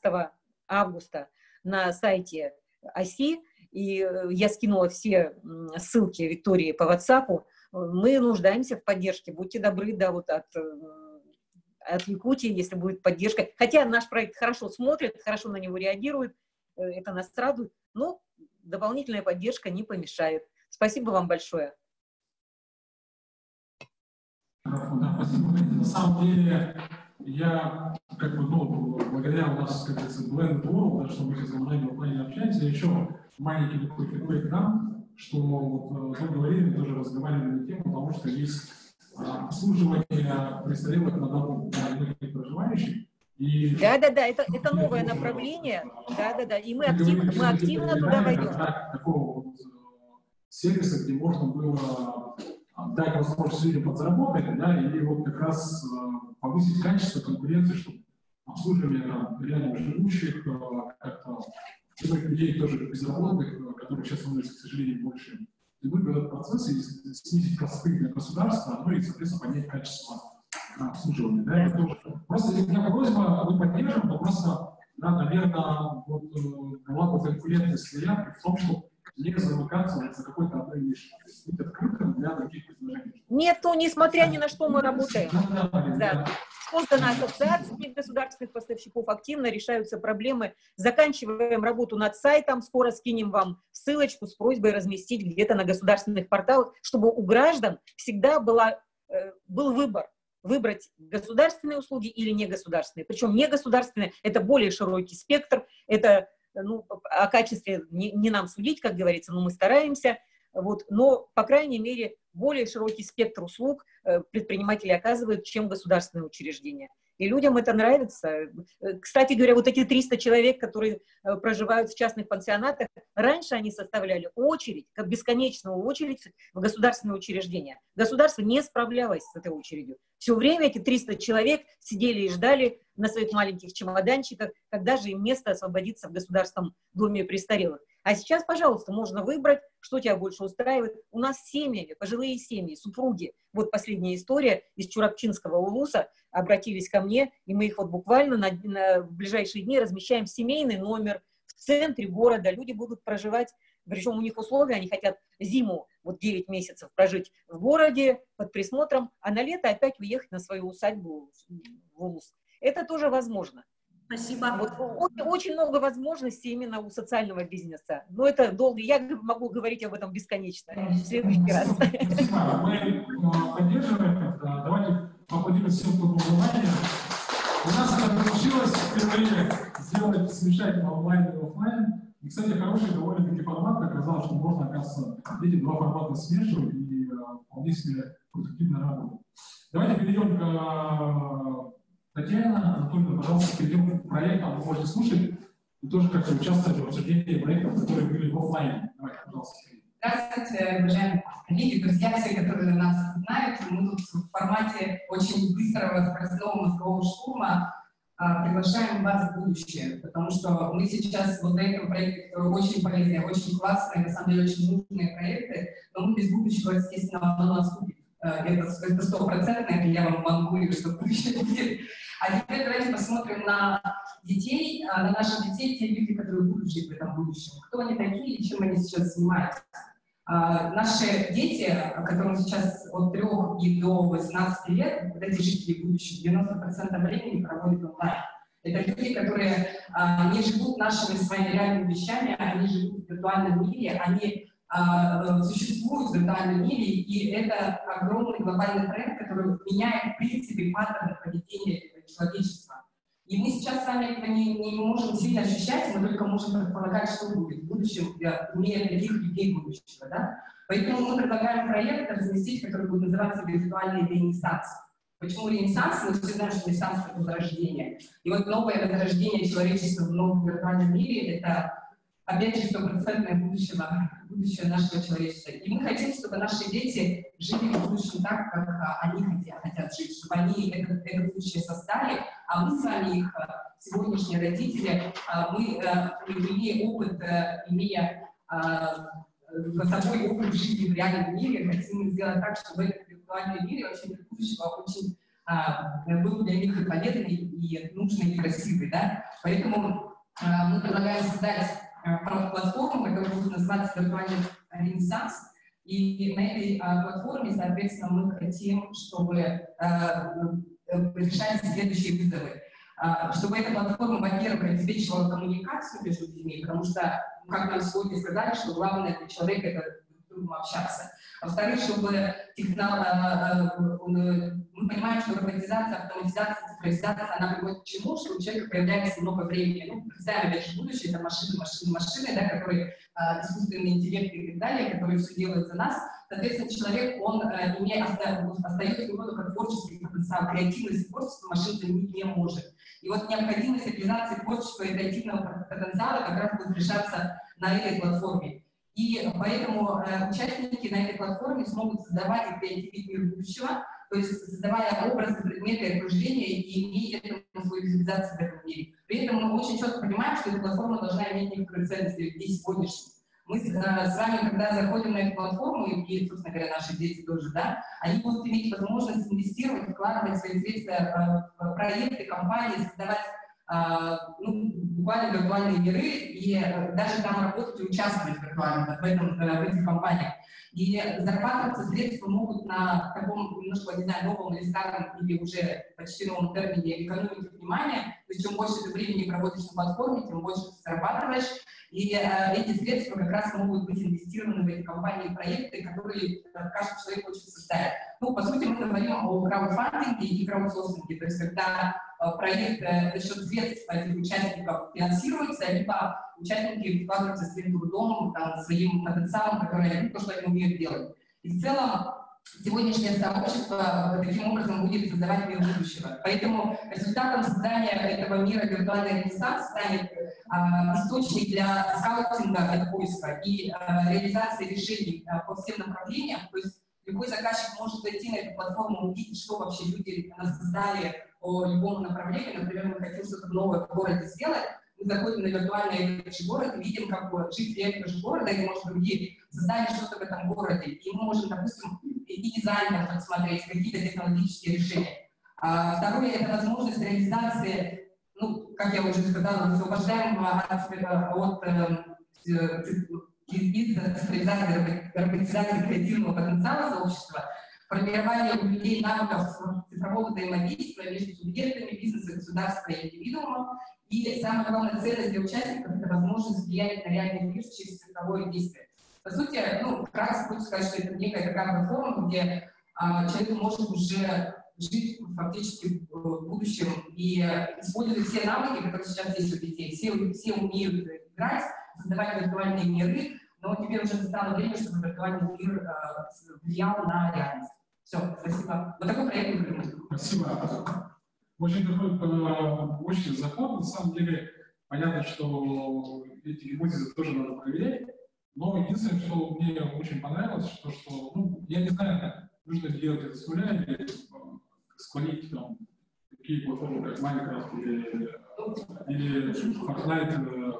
августа на сайте ОСИ, и я скинула все ссылки Виктории по WhatsApp. Мы нуждаемся в поддержке. Будьте добры, да, вот от Якутии, если будет поддержка. Хотя наш проект хорошо смотрит, хорошо на него реагирует, это нас радует, но дополнительная поддержка не помешает. Спасибо вам большое. Да, спасибо. На самом деле, я как бы, ну, благодаря у нас, как говорится, Blend World, да, что мы сейчас в онлайне общаемся, еще маленький такой фидбэк нам, что вот, мы говорили, тоже разговаривали на тему того, что есть обслуживание престарелых на дому для многих проживающих. Да, это новое направление, да, и мы активно туда войдем. Такого вот сервиса, где можно было дать возможность людям подзаработать, да, и вот как раз повысить качество конкуренции, чтобы обслуживание реально живущих, как-то людей тоже безработных, которых сейчас становится, к сожалению, больше. И мы в этот процесс и снизить расходы для государства, ну и, соответственно, поднять качество обслуживания. Да, это тоже. Просто если у меня просьба, мы поддержим, но просто, да, наверное, вот, была бы конкурентность заявки в том, что не замыкаться за какой-то одной нишей. Быть открытым для других предложений. Нет, то несмотря ни на что мы работаем. Да. Создана ассоциация государственных поставщиков, активно решаются проблемы. Заканчиваем работу над сайтом, скоро скинем вам ссылочку с просьбой разместить где-то на государственных порталах, чтобы у граждан всегда был выбор. Выбрать государственные услуги или негосударственные. Причем негосударственные – это более широкий спектр, это, ну, о качестве не нам судить, как говорится, но мы стараемся. Вот, но, по крайней мере, более широкий спектр услуг предприниматели оказывают, чем государственные учреждения. И людям это нравится. Кстати говоря, вот эти 300 человек, которые проживают в частных пансионатах, раньше они составляли очередь, как бесконечную очередь в государственные учреждения. Государство не справлялось с этой очередью. Все время эти 300 человек сидели и ждали на своих маленьких чемоданчиках, когда же им место освободится в Государственном доме престарелых. А сейчас, пожалуйста, можно выбрать, что тебя больше устраивает. У нас семьи, пожилые семьи, супруги. Вот последняя история из Чурапчинского улуса. Обратились ко мне, и мы их вот буквально в ближайшие дни размещаем в семейный номер в центре города. Люди будут проживать, причем у них условия, они хотят зиму, вот 9 месяцев прожить в городе под присмотром, а на лето опять уехать на свою усадьбу в улус. Это тоже возможно. Спасибо. Вот, очень много возможностей именно у социального бизнеса. Но это долго. Я могу говорить об этом бесконечно. В следующий раз. Спасибо. Мы поддерживаем. Давайте поаплодируем всем, кто был внимание. У нас это получилось впервые сделать смешательно онлайн и офлайн. И, кстати, хороший довольно-таки формат. Оказалось, что можно, оказывается, эти два формата смешивать и вполне себе продуктивно работать. Давайте перейдем к Татьяна Анатольевна, пожалуйста, перейдем к проектам. Вы можете слушать и тоже как-то участвовать в обсуждении проектов, которые были в офлайне. Давайте, пожалуйста. Здравствуйте, уважаемые коллеги, друзья, все, которые нас знают. Мы тут в формате очень быстрого скоростного мозгового штурма приглашаем вас в будущее, потому что мы сейчас вот на этом проекте, которые очень полезные, очень классные, на самом деле очень нужные проекты, но мы без будущего, естественно, оно наступит. Это стопроцентно, я вам могу, что будущее будет. А теперь давайте посмотрим на детей, на наших детей, те люди, которые будут жить в этом будущем. Кто они такие и чем они сейчас занимаются? Наши дети, которым сейчас от 3 и до 18 лет, вот эти жители будущего, 90% времени проводят онлайн. Это люди, которые не живут нашими своими реальными вещами, они живут в виртуальном мире, они существуют в виртуальном мире, и это огромный глобальный проект, который меняет в принципе паттерны поведения этого человечества. И мы сейчас сами этого не можем сильно ощущать, мы только можем предполагать, что будет в будущем, имея таких людей будущего. Да? Поэтому мы предлагаем проект разместить, который будет называться «Виртуальный ренессанс». Почему ренессанс? Мы все знаем, что ренессанс — это возрождение. И вот новое возрождение человечества в новом виртуальном мире — это, опять же, 100% будущее нашего человечества. И мы хотим, чтобы наши дети жили в будущем так, как они хотят жить, чтобы они это будущее создали, а мы с вами, их сегодняшние родители, мы, имея опыт, имея за собой опыт жизни в реальном мире, хотим сделать так, чтобы этот виртуальный мир вообще для будущего очень был для них и полезный, и нужный, и красивый. Да? Поэтому мы предлагаем создать платформу, которая будет называться «Виртуальный ренессанс». И на этой платформе, соответственно, мы хотим, чтобы решать следующие вызовы. Чтобы эта платформа, во-первых, обеспечивала коммуникацию между людьми, потому что, как нам сегодня сказали, что главное для человека — это друг другу общаться. Во-вторых, чтобы мы понимаем, что роботизация, автоматизация, цифровизация, она приводит к чему, что у человека появляется много времени. Ну, представим, опять же, будущее — это машины, да, которые искусственный интеллект и так далее, которые все делают за нас. Соответственно, человек, он остается его только творческий потенциал, креативность творчества машина заменить не может. И вот необходимость реализации творческого и креативного потенциала как раз будет решаться на этой платформе. И поэтому участники на этой платформе смогут создавать и креативить мир будущего, то есть создавая образы, предметы и окружения и имея свою визуализацию в этом мире. При этом мы очень четко понимаем, что эта платформа должна иметь некоторые ценности людей сегодняшних. Мы с вами, когда заходим на эту платформу, и, собственно говоря, наши дети тоже, да, они будут иметь возможность инвестировать, вкладывать свои средства в проекты, компании, создавать буквально виртуальные миры и даже там работать и участвовать в этих компаниях. И зарабатываться средства могут на таком немножко, не знаю, новом или старом, или уже почти новом термине экономики внимания. То есть чем больше ты времени проводишь на платформе, тем больше ты зарабатываешь. И эти средства как раз могут быть инвестированы в эти компании и проекты, которые каждый человек хочет создать. Ну, по сути, мы говорим о краудфандинге и краудсорсинге. То есть когда проект за счет средств этих участников финансируется, либо участники вкладываются своим трудом, своим потенциалом, который они умеют делать. И в целом сегодняшнее сообщество таким образом будет создавать мир будущего. Поэтому результатом создания этого мира виртуальный ренессанс станет источник для скаутинга, для поиска и реализации решений по всем направлениям. То есть любой заказчик может зайти на эту платформу, увидеть, что вообще люди создали по любому направлению. Например, мы хотим что-то новое в городе сделать. Мы заходим на виртуальный город и видим, как жители этого же города или, может, другие создали что-то в этом городе. И мы можем, допустим, и дизайн посмотреть, какие-то технологические решения. Второе — это возможность реализации, ну, как я уже сказала, освобождаемого от цифровизации, роботизации креативного потенциала сообщества, формирование у людей навыков цифрового взаимодействия между субъектами бизнеса, государства и индивидуума. И самая главная ценность для участников — это возможность влиять на реальный мир через цифровое действие. По сути, ну, вкратце хочу сказать, что это некая такая платформа, где человек может уже жить фактически в будущем и использовать все навыки, которые сейчас есть у детей. Все умеют играть, создавать виртуальные миры, но теперь уже настало время, чтобы виртуальный мир влиял на реальность. Все, спасибо. Вот такой проект мы придумали. Спасибо. Очень такой очень заход. На самом деле, понятно, что эти гипотезы тоже надо проверять. Но единственное, что мне очень понравилось, что ну, я не знаю, нужно делать это с нуля или склонить там такие платформы, как Minecraft или Fortnite,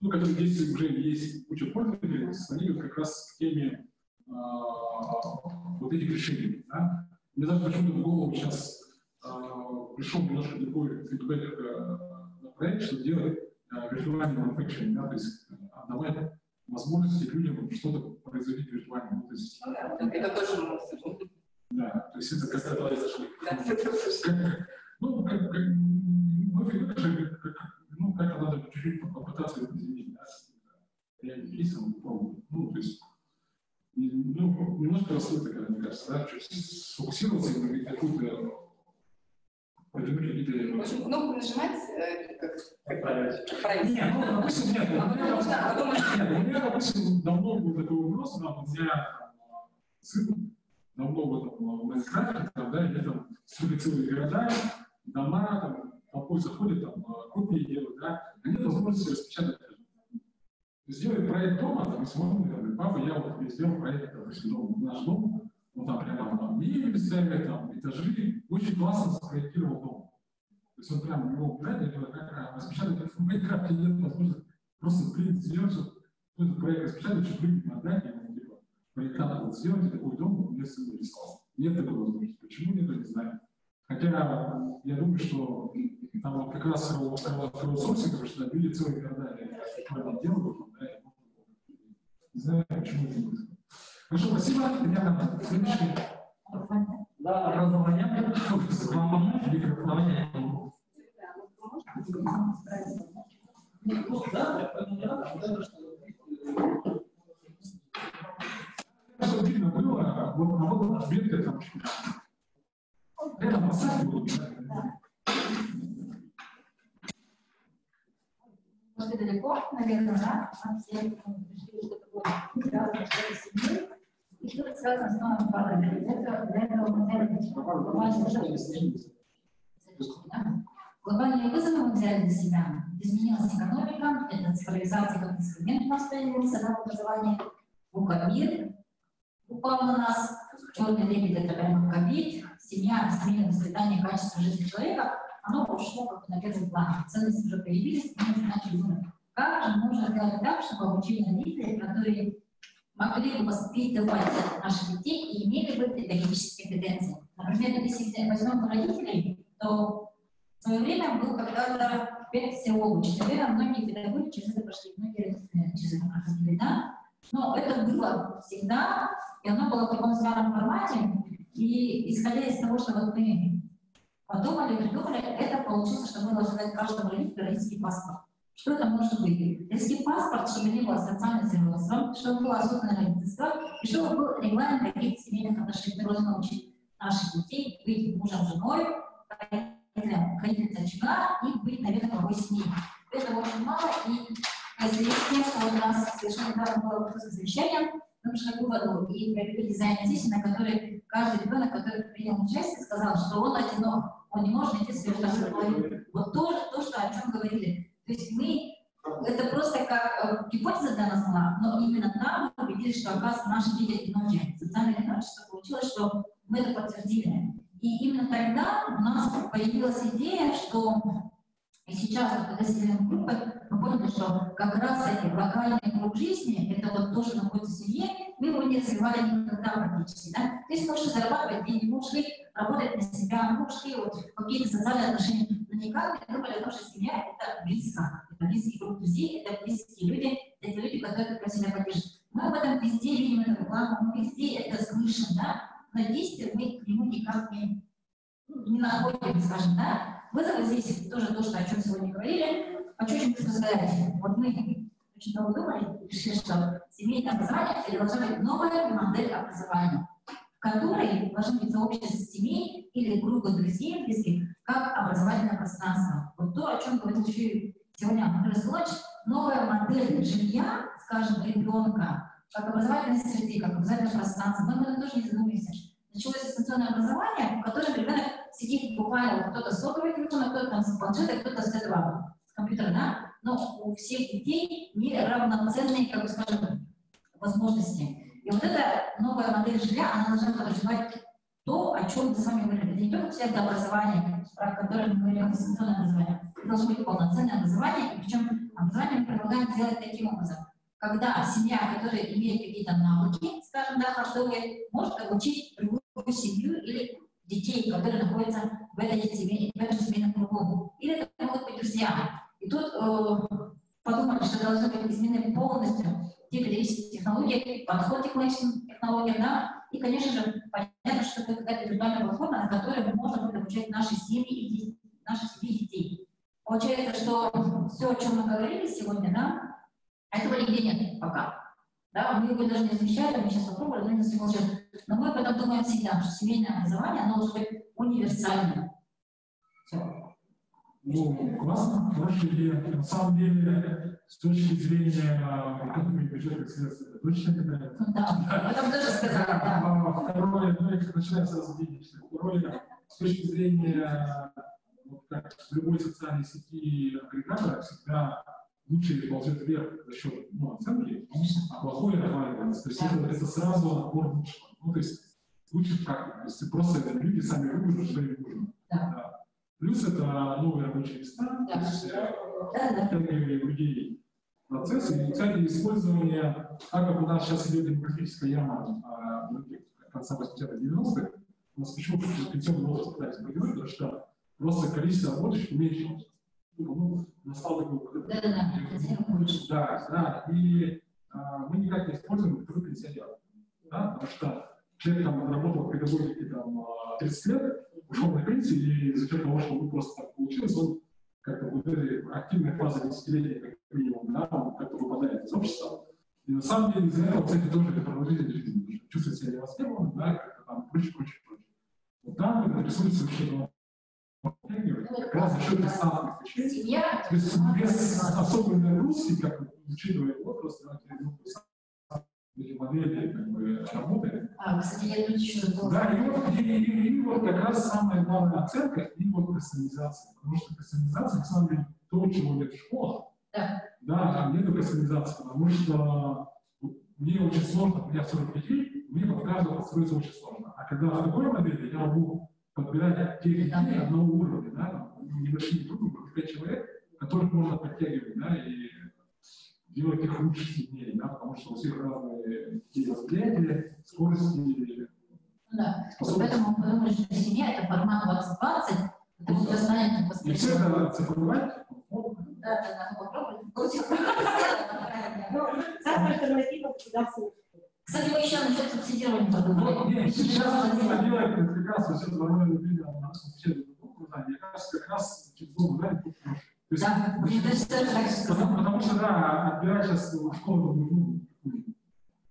ну, которые здесь уже есть куча пользователей, склонить как раз к теме вот этих решений. Да? Мне даже почему-то в голову сейчас пришел немножко другой фидбэк на проект, что делать виртуальный manufacturing, да, то есть отдавать возможности людям что-то производить виртуально. То есть, это тоже мы слышим. Да, то есть это как-то... Ну, как-то надо чуть-чуть попытаться это изменить. Я не писал, пробую. Ну, то есть, немножко рассылка, мне кажется, да, сфокусироваться на какую-то продвинуть какие-то... Очень кнопку нажимать, как править? Нет, ну, допустим, нет. У меня, допустим, давно был такой вопрос, да, у меня сын давно в Майнкрафте, да, и там строят целые города, дома, там, толпой заходят, там, копии делают, да, они возможности распечатать. Сделать проект дома, там, смотрим, говорит, папа, я вот сделал проект, допустим, наш дом, ну, там, прямо, там, мебель ставят, там, этажи, очень классно спроектировал дом. То есть он прямо его убирает, и распечатать, это в Майнкрафте нет возможности просто принт сделать, что этот проект распечатать, что принт отдать, ему, типа, проектант вот сделать, такой дом, он мне сын нарисовал. Нет такой возможности. Почему нет, я не знаю. Хотя я думаю, что там вот как раз краудсорсинг, потому что набили целые города, которые делают, да, не знаю, почему это не происходит. Хорошо, спасибо. Ребята, следующий. Да, образование. Вам помочь? Давайте. Что видно было, вот ответы там. Это посадки будут. Может, далеко, наверное, да? От всех пришли, что такое связано с семьей, и что-то связано с новым параметром. Для этого мы взяли глобальные вызовы мы взяли для себя. Изменилась экономика, это цифровизация как инструмент у нас появился, да, в образовании. Мир упал на нас, черный лебедь это прямо ковид, семья, семейное воспитание, качество жизни человека, оно ушло как на первый план. Ценности уже появились, и мы начали думать, как же можно сделать так, чтобы обучили родители, которые могли бы воспитывать наших детей и имели бы педагогические компетенции. Например, если возьмем родителей, то в свое время был когда-то педагог. Наверное, многие педагоги через это прошли, многие через это проходили, да? Но это было всегда, и оно было в таком старом формате, и исходя из того, что вот мы подумали, придумали, это получилось, что мы должны дать каждому родителю родительский паспорт. Что это может быть? Родительский паспорт, чтобы не было социального сиротства, чтобы было осознанное родительство, и чтобы был регламент каких-то семейных отношений. Мы должны научить наших детей быть мужем, женой, хранительницей очага и быть, наверное, главой семьи. Этого очень мало, и если что у нас совершенно недавно было совещание, мы пришли к выводу и провели дизайн-сессии, на которой каждый ребенок, который принял участие, сказал, что он одинок, он не может найти свою вторую половину. Вот тоже то, что о чем говорили. То есть мы, это просто как гипотеза для нас была, но именно там мы убедились, что, оказывается, наши дети одинокие. Социальное одиночество получилось, что мы это подтвердили. И именно тогда у нас появилась идея, что и сейчас, когда сидим группой, мы поняли, что как раз эти локальный круг жизни, это вот то, что находится в семье, мы его не развивали никогда практически. Да? То есть мы ушли зарабатывать деньги, мы ушли работать на себя, мы ушли вот, в какие-то социальные отношения, но никак не думали о том, что семья — это близко, это близкий круг друзей, это близкие люди, это люди, которые про себя поддерживают. Мы об этом везде видим эту рекламу, мы везде это слышим, да? Но действия мы к нему никак не находим, скажем, да? Вызовы здесь тоже то, что, о чем сегодня говорили. Хочу очень быстро сказать. Вот мы очень много думали и решили, что семейное образование это должна быть новая модель образования, в которой должно быть сообщество семей или круга друзей близких, как образовательное пространство. Вот то, о чем говорил еще сегодня Андрей Солоч, новая модель жилья, скажем, ребенка, как образовательной среды, как образовательное пространство. Мы об этом тоже не задумываемся. Началось дистанционное образование, в котором ребенок сидит буквально, кто-то с сотового телефона, кто-то там с планшета, кто-то с этого, с компьютера, да? Но у всех детей неравноценные, как бы скажем, возможности. И вот эта новая модель жилья, она должна подразумевать то, о чем мы с вами говорили. Это не только псевдообразование, про которое мы говорим, дистанционное образование. Это должно быть полноценное образование, и причем образование мы предлагаем сделать таким образом. Когда семья, которая имеет какие-то навыки, скажем, да, хардовые, может обучить другую семью или детей, которые находятся в этом семейном кругу. Или это могут быть друзья. И тут подумали, что должны быть изменены полностью те педагогические технологии, подход к технологическим технологиям, да, и, конечно же, понятно, что это какая-то виртуальная платформа, на которой мы можем обучать наши семьи и детей. Получается, что все, о чем мы говорили сегодня, да, этого нигде нет пока. Да, мы его даже не замечали, мы сейчас попробовали, но не замечали. Но мы об этом думаем всегда, что семейное образование, оно должно быть универсальным. Ну, классно, хорошая идея. На самом деле, с точки зрения экономики бюджетных средств, это точно какая-то. Да, об этом тоже сказали, да. Второе, ну, я как начинаю сразу денежное. Второе, с точки зрения, вот как в любой социальной сети агрегатора, всегда лучшее ползет вверх за счет оценки, а плохое отваливается. То есть это сразу отбор лучшего. Ну, то есть лучше как, то есть просто люди сами выберут, что им нужно. Да. Плюс это новые рабочие места, то есть людей процессы. И, кстати, использование, так как у нас сейчас идет демографическая яма конца 80-х, 90-х, у нас почему-то пенсионный возраст пытались проговорить, потому что просто количество рабочих уменьшилось. Ну, настал такой... Да, и мы никак не используем второй пенсионер. Да, потому что человек там работал в педагогике 30 лет, ушел на пенсию, и за счет того, что он просто так получилось, он как-то вот этой активной фазы десятилетия, как минимум, да, он как-то выпадает из общества. И на самом деле из-за этого, кстати, тоже это продолжительность жизни, чувствует себя невостребованным, да, как-то там прочее. Вот там этот ресурс совершенно как раз за счет дистанционных вещей, то есть без особой нагрузки, как учитывая возраст, эти модели как бы работают. Кстати, я тут еще... Да, и вот как раз самая главная оценка и вот персонализация. Потому что персонализация, на самом деле, то, чего нет в школах. Да, нет персонализации, потому что мне очень сложно, у меня 40 детей, мне под каждого подстроиться очень сложно. А когда в такой модели я могу подбирать тех детей одного уровня, да, небольшие группы, 5 человек, которых можно подтягивать, да, и делать их лучше, сильнее, да, потому что у всех разные восприятия, скорости. Да, поэтому подумали, что семья это формат 2020, это будет знание и все это цифровать. Да, попробуйте. Кстати, мы еще насчет субсидирования подумали. Сейчас нужно делать как раз сейчас нормально видно, мне кажется, как раз через долгу, да, потому что, да, отбирать сейчас в школу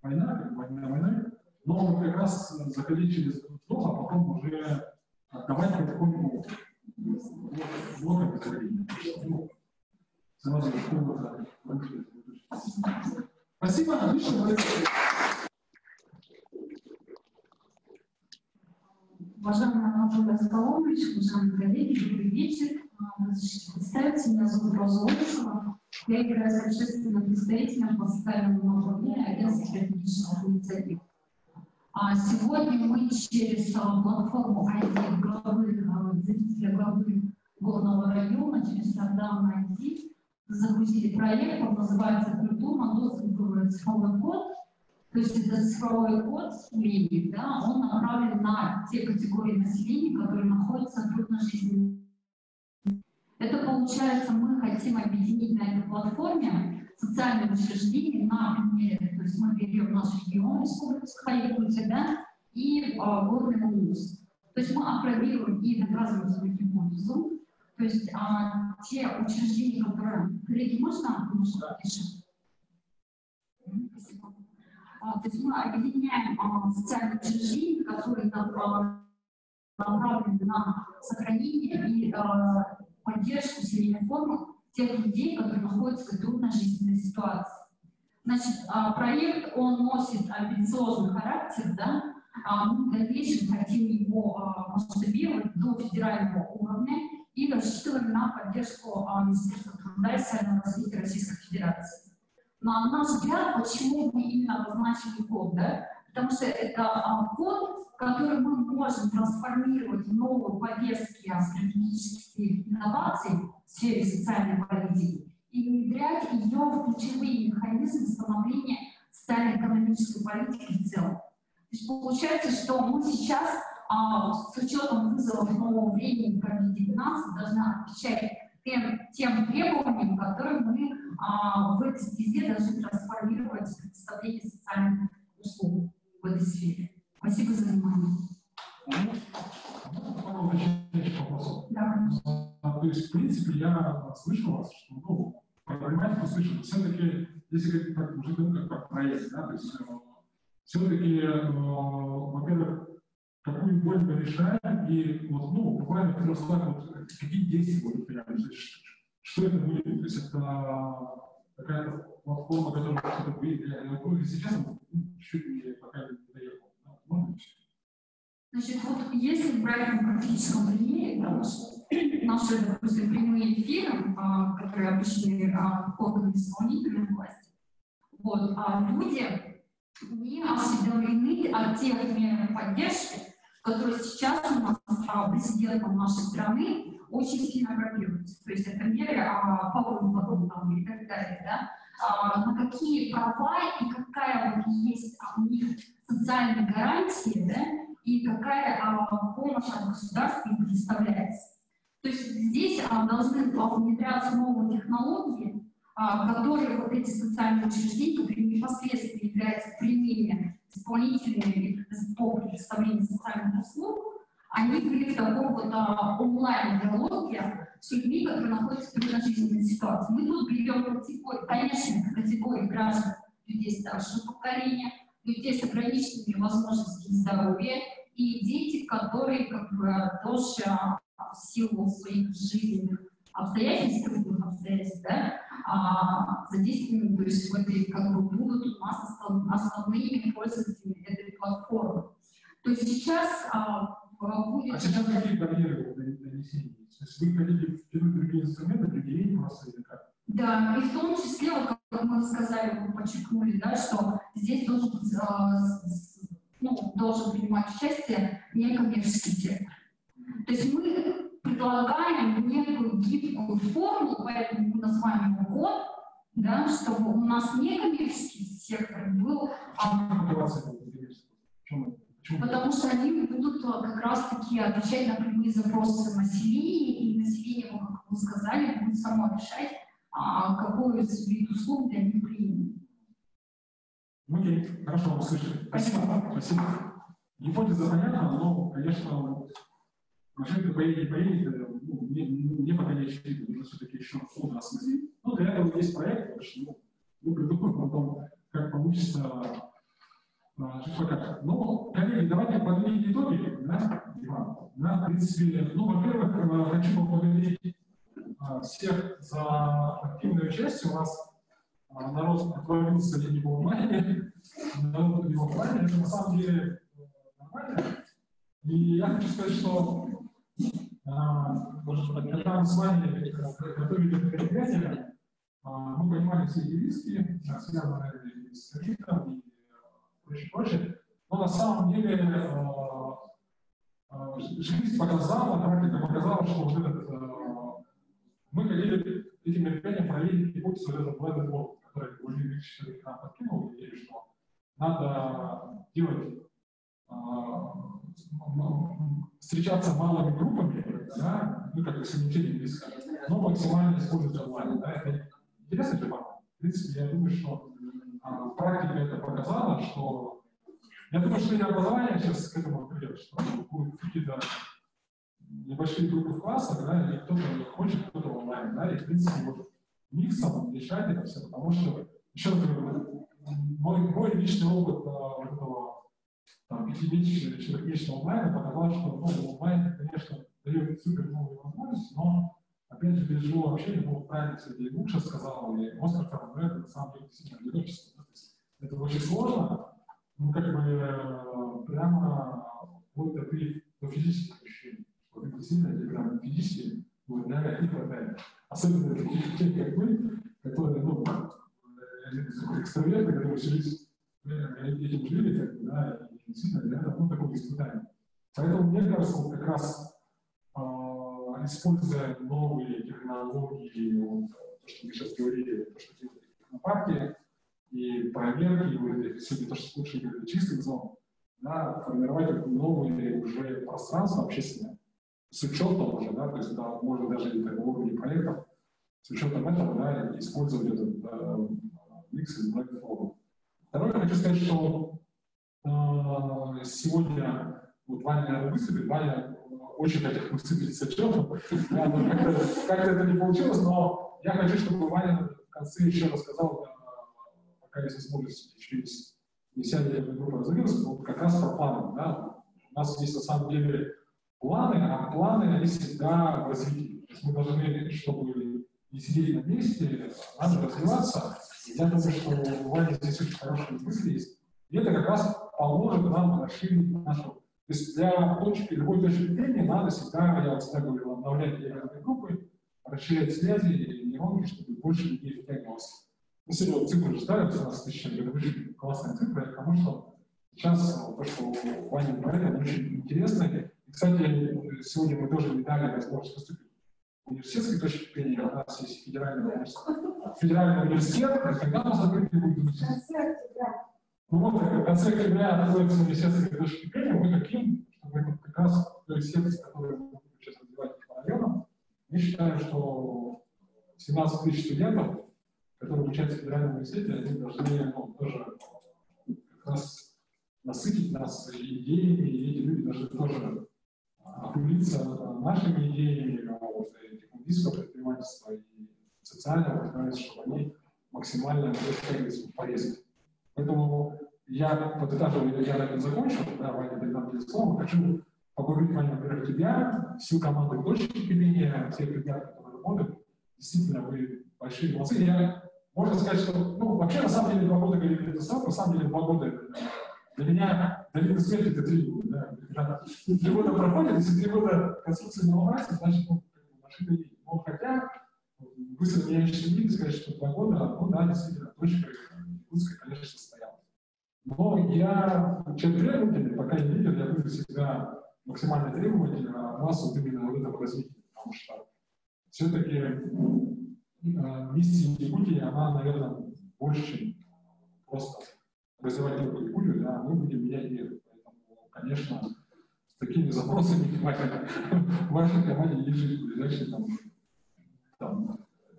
война, как война, но как раз заходить через вдох, а потом уже отдавать потихоньку блоками заходить. Сразу школу. Спасибо, отлично. Уважаемый Анатолий Аскалович, уважаемые коллеги, добрый вечер. Разрешите представиться, меня зовут Роза Олешева. Я являюсь общественным представителем по социальному направлению агентства стратегических инициатив. Сегодня мы через платформу ID главы горного района, через программу ID загрузили проект, он называется «Культура, доступ цифровой код». То есть это цифровой код умений, да, он направлен на те категории населения, которые находятся в трудной жизни. Это получается, мы хотим объединить на этой платформе социальные учреждения на примере, то есть мы берем наш регион, Республику Саха-Якутия, да, и горный вуз. То есть мы опробируем и доказываем свою гипотезу. То есть те учреждения, которые... Коллеги, можно пишем? То есть мы объединяем социальные учреждения, которые направлены на сохранение и поддержку семейной формы тех людей, которые находятся в трудной жизненной ситуации. Значит, проект, он носит амбициозный характер, да? Мы в дальнейшем хотим его масштабировать до федерального уровня и рассчитываем на поддержку Министерства труда и социального развития Российской Федерации. На наш взгляд, почему мы именно обозначили код, да? Потому что это код, который мы можем трансформировать в новые повестки стратегических инноваций в сфере социальной политики и внедрять ее в ключевые механизмы становления социально-экономической политики в целом. То есть получается, что мы сейчас с учетом вызовов нового времени COVID-19 должны отвечать тем требованиям, которые мы в этой стезе должны трансформировать в представление социальных услуг в этой сфере. Спасибо за внимание. Да. То есть, в принципе, я слышал вас, что, ну, проблематику слышал, все-таки, если как уже как проект, да, то есть, все-таки, во-первых, какую боль мы решаем, и вот, ну, буквально в 3 словах, вот, какие действия будут принимать, что это будет, то есть это какая-то платформа, которая что-то будет, ну, сейчас чуть ли пока не доехал. Да? Значит, вот если брать на практическом примере, да, наши, допустим, прямые эфиры, которые обычные органы исполнительной власти, вот, люди не осведомлены о тех мерах поддержки, которые сейчас у нас президентом нашей страны очень сильно пропагандируются. То есть это меры по выплатам и так далее, да? На какие права и какая вот есть у них социальные гарантии, да? И какая помощь от государства им предоставляется. То есть здесь должны внедряться новые технологии, которые вот эти социальные учреждения, которые непосредственно являются применением исполнительными по предоставлению социальных услуг, они были в таком вот онлайн-диалоге с людьми, которые находятся в трудножизненной ситуации. Мы тут берем конечно, категории граждан, людей старшего поколения, людей с ограниченными возможностями здоровья и дети, которые как бы тоже в силу своих жизненных обстоятельств, трудных обстоятельств, да, задействованы, то есть в этой, как бы, будут у нас основными пользователями этой платформы. То есть сейчас будет... А сейчас какие барьеры донесения? То есть вы хотите втянуть другие инструменты, другие просто или как? Да, и в том числе, вот, как мы сказали, мы подчеркнули, да, что здесь должен принимать участие некоммерческий сектор. То есть мы предлагаем некую гибкую форму, поэтому мы называем его ГОД, да, чтобы у нас некоммерческий сектор был... Потому что они будут как раз-таки отвечать на прямые запросы населения, и население, как вы сказали, будет само решать, какой вид услуг для них применить. Окей, хорошо, услышали. Спасибо. Спасибо. Гипотеза понятна, но, конечно, машинка поедет, ну, не пока не очевидно, нужно все-таки еще условно осмыслить. Ну, для этого есть проект, потому что мы придумаем потом, как получится. Ну, коллеги, давайте подведем итоги, да, Иван? Да, в принципе, ну, во-первых, хочу поблагодарить всех за активное участие. У нас народ отвалился либо в онлайне, народ либо в офлайне. Это на самом деле нормально. И я хочу сказать, что когда мы с вами готовили это мероприятие, мы понимали все эти риски, связанные с ковидом и прочее. Но на самом деле жизнь показала, практика показала, что вот этот, мы хотели этим мероприятием проверить гипотезу вот этот blended world, который Владимир Ильич нам подкинул, и что надо делать, встречаться малыми группами, да, ну как совмещение близко, но максимально использовать онлайн. Да, это интересный формат. В принципе, я думаю, что практика это показала, что я думаю, что и образование сейчас к этому придет, что будут какие-то небольшие группы в классах, да, и кто-то хочет, кто-то онлайн, да, и в принципе вот миксом решать это все, потому что, еще раз говорю, мой личный опыт этого 5-месячного или 4-месячного онлайна показал, что онлайн, конечно, дает супер новые возможности, но опять же, без живого общения, правильно Сергей лучше сказал, и Оскар там, это на самом деле действительно одиночество. Это очень сложно, ну, как бы прямо вот до физических ощущений. Вот это действительно прямо физически иногда не хватает. Особенно таких людей, как мы, которые, ну, экстраверты, которые всю жизнь этим жили, как бы, да, и действительно для этого, ну, такое испытание. Поэтому, мне кажется, вот как раз используя новые технологии, вот, то, что мы сейчас говорили, то, что делали в технопарке, и проверки, и сегодня то, что слушали чистых зон, да, формировать новые уже пространства общественные, с учетом уже, да, то есть да, можно даже на уровне проектов, с учетом этого, да, использовать этот микс из Black Flow. Второе, я хочу сказать, что сегодня вот Ваня выступит, Ваня очень хотел выступить с отчетом, как-то это не получилось, но я хочу, чтобы Ваня в конце еще рассказал, пока есть возможность, еще есть, не сядет эта группа разовилась, вот как раз по плану, да, У нас есть на самом деле планы, а планы, они всегда в развитии. То есть мы должны, чтобы не сидеть на месте, надо развиваться. Я думаю, что у Вани здесь очень хорошие мысли есть. И это как раз поможет нам расширить нашу... То есть для любой точки зрения надо всегда, я вот всегда говорил, обновлять ядерные группы, расширять связи и нейронки, чтобы больше людей втягивалось. Мы сегодня вот цифры ждали, 15 тысяч, очень классные цифры, потому что сейчас то, что Ваня говорит, они очень интересны. И, кстати, сегодня мы тоже не дали возможность поступить в университетской точке зрения. У нас есть федеральный университет, когда у нас закрытый будет университет. Ну вот, в конце октября откроется университетская точка зрения, мы хотим, чтобы как раз университет, который мы будем сейчас развивать по районам, мы считаем, что 17 тысяч студентов, которые обучаются в федеральном университете, они должны тоже как раз насытить нас идеями, и эти люди должны тоже опылиться нашими идеями технологического предпринимательства и социального предпринимательства, чтобы они максимально полезны. Поэтому я подытаживаю, я на этом закончил, да, Ваня, передам тебе слово. Хочу поблагодарить, Ваня, во-первых, тебя, всю команду точки зрения, всех ребят, которые работают. Действительно, вы большие молодцы. Можно сказать, что, ну, вообще, на самом деле, 2 года говорили это сам, на самом деле, 2 года для меня, до вида смерти, это 3 года. Да. 3 года проходит, если 3 года конструкция не ломается, значит, машина едет. Но хотя, быстро меняющийся мир, сказать, что 2 года, ну да, действительно, точка якутская, конечно, стояла. Но я человек требовательный, пока не видел, я буду всегда максимально требовательный от вас вот именно в этом развитии, потому что все-таки миссия Якутии, она, наверное, больше, чем просто развивать только Якутию, да, мы будем менять мир. Поэтому, конечно, с такими запросами в вашей команде есть жить в ближайшие там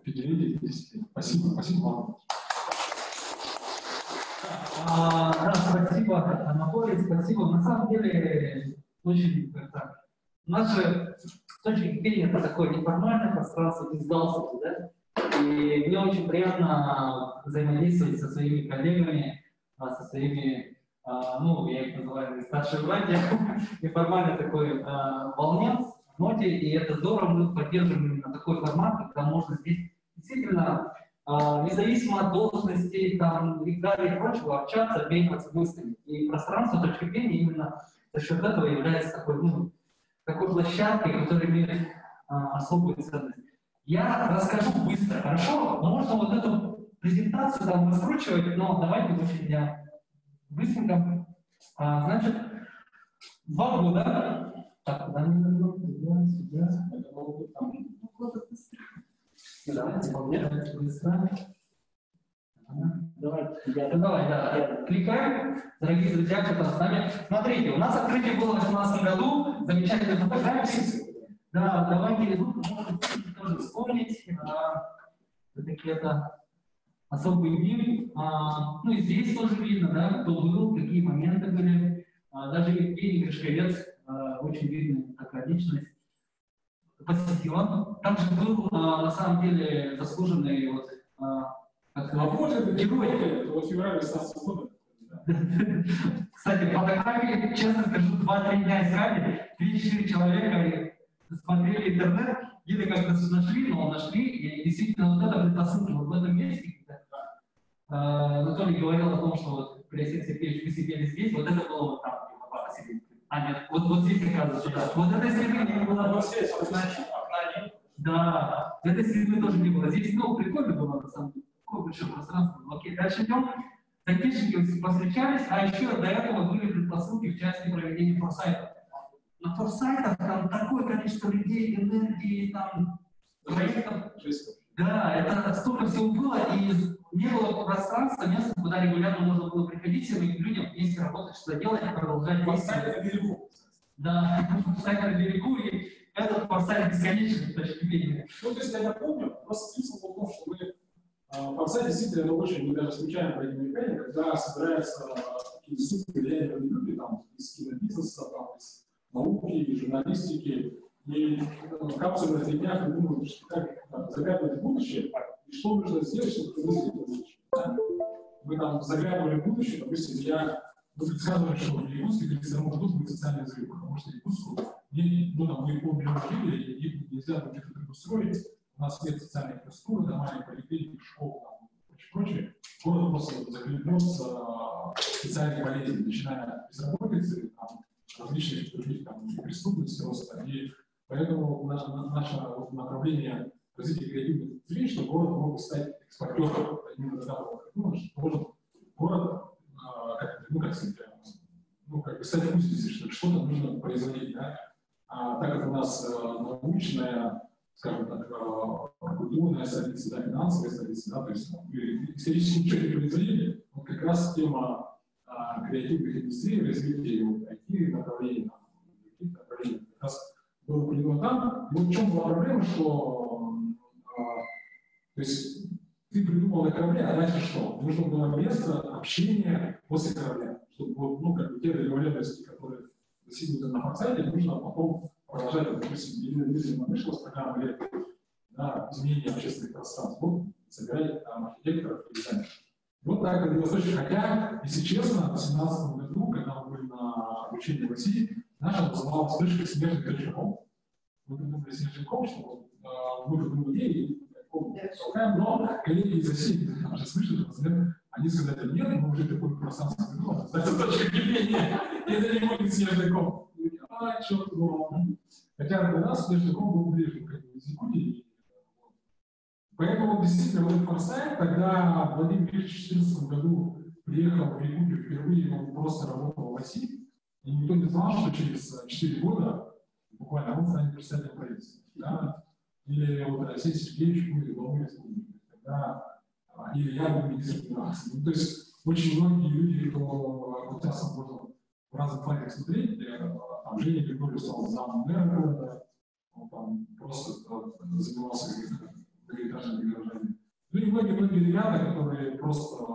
5-летия, 10 лет. Спасибо вам. Да, спасибо, Анатолий, спасибо. На самом деле, очень наша точка зрения это такое неформальное пространство без галстука, да? И мне очень приятно взаимодействовать со своими коллегами, со своими, ну, я их называю старшие братья, неформальной такой волне, ноте, и это здорово, мы поддерживаем именно такой формат, когда можно здесь действительно независимо от должностей, там, и далее и прочего, общаться, обмениваться мыслями. И пространство точки зрения именно за счет этого является такой, ну, такой площадкой, которая имеет особую ценность. Я расскажу быстро, хорошо? Можно вот эту презентацию там раскручивать, но давайте очень быстренько. Значит, 2 года. Так, куда сюда. Давайте быстро. Давай, да. Кликаем. Дорогие друзья, кто там с нами. Смотрите, у нас открытие было в 2018 году. Замечательные фотографии. Да, давайте тоже вспомнить. Это особый мир. Ну и здесь тоже видно, да, кто был, какие моменты были. Даже Евгений Гришковец, очень видная такая личность, посетила. Там же был, на самом деле, заслуженный вот, герой. Вот феврале 2016 года. Кстати, фотографии, честно скажу, 2-3 дня искали, 3-4 человека смотрели интернет, еле как-то нашли, и действительно вот это предпосылка вот в этом месте, когда Анатолий говорил о том, что вот при Алексее Сергеевиче вы сидели здесь, вот это было вот там, где папа сидит. А нет, вот здесь оказывается, да. Вот этой среды не было. Да, этой среды тоже не было. Здесь, ну, прикольно было, на самом деле, такое большое пространство. Окей, дальше идем. Затейщики повстречались, а еще до этого были предпосылки в части проведения форсайтов. На форсайтах там такое количество людей, энергии, там, проектов. Да, это столько всего было, и не было пространства, места, куда регулярно можно было приходить всем этим людям, вместе работать, что делать, продолжать действовать. Форсайт на берегу. Да, форсайт на берегу, и этот форсайт бесконечный с точки зрения. Ну, то есть, я напомню, просто смысл был в том, что мы форсайт действительно это очень, мы даже случайно проводим мероприятие, когда собираются такие супер влиятельные люди, там, из кинобизнеса, там, из науки, журналистики, и в капсуле 3 дня придумывают, как заглядывать в будущее, и что нужно сделать, чтобы привести это будущее. Мы там заглядывали в будущее, допустим, я вы предсказывали, что в Якутске в 1932 году будет социальный взрыв, потому что Якутску, ну, там, мы полмиллиона жителей, и нельзя будет это устроить. У нас нет социальной инфраструктуры, дома, поликлиники, школ, там, прочее. Город просто загребется специальной болезни, начиная от безработицы, там, различных других там, преступностей роста. И поэтому наше направление развития креативных индустрий, что город мог стать экспортером. Именно тогда было придумано, что должен город как бы стать узницей, что что-то нужно производить. Да? Так как у нас научная, скажем так, культурная столица, да, финансовая столица, да, то есть исторически ничего не производили, вот как раз тема креативных индустрий, развития IT-направлений, как раз было принято там. И вот в чем была проблема, что то есть ты придумал на корабле, а дальше что? Нужно было место общения после корабля, чтобы вот, ну, как бы те договоренности, которые достигнуты на форсайте, нужно потом продолжать, допустим, или вышла с программы на изменение общественных пространств, вот, собирать там архитекторов и дизайнеров. Вот так это Дальневосточный. Хотя, если честно, в 2017 году, когда мы были на обучении в России, наша называлась точка снежных рычагов. Мы придумали снежников, что мы придумали идеи, но коллеги из России, уже слышали, они сказали, нет, мы уже такое пространство придумали, это точка кипения, это не будет снежником. Черт, хотя для нас снежником был ближе, как бы из Якутии. Поэтому действительно вот форсайт, когда Владимир Ильич в 2014 году приехал в Якутию впервые, он просто работал в России, и никто не знал, что через 4 года буквально он станет председателем правительства. Да? Или вот Алексей Сергеевич будет главой республики, или я буду министром финансов. Ну, то есть очень многие люди, кто вот сейчас можно в разных фактах смотреть, там Женя Григорьев стал замом мэра города, он там просто занимался многоэтажными гаражами. Ну и многие ребята, которые просто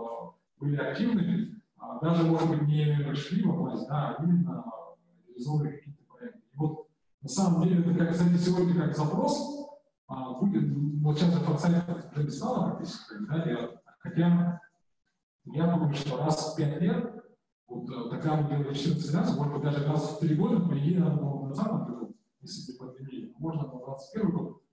были активны, даже, может быть, не пришли в власть, да, а именно реализовывали какие-то проекты. И вот на самом деле, это, как, кстати, сегодня как запрос, будет, вот сейчас форсайт уже не стало практически, да, хотя я думаю, что раз в 5 лет, вот тогда мы делали 14 раз, может быть, даже раз в 3 года, по идее, надо было на 20 году, если не пандемия, можно на 21 год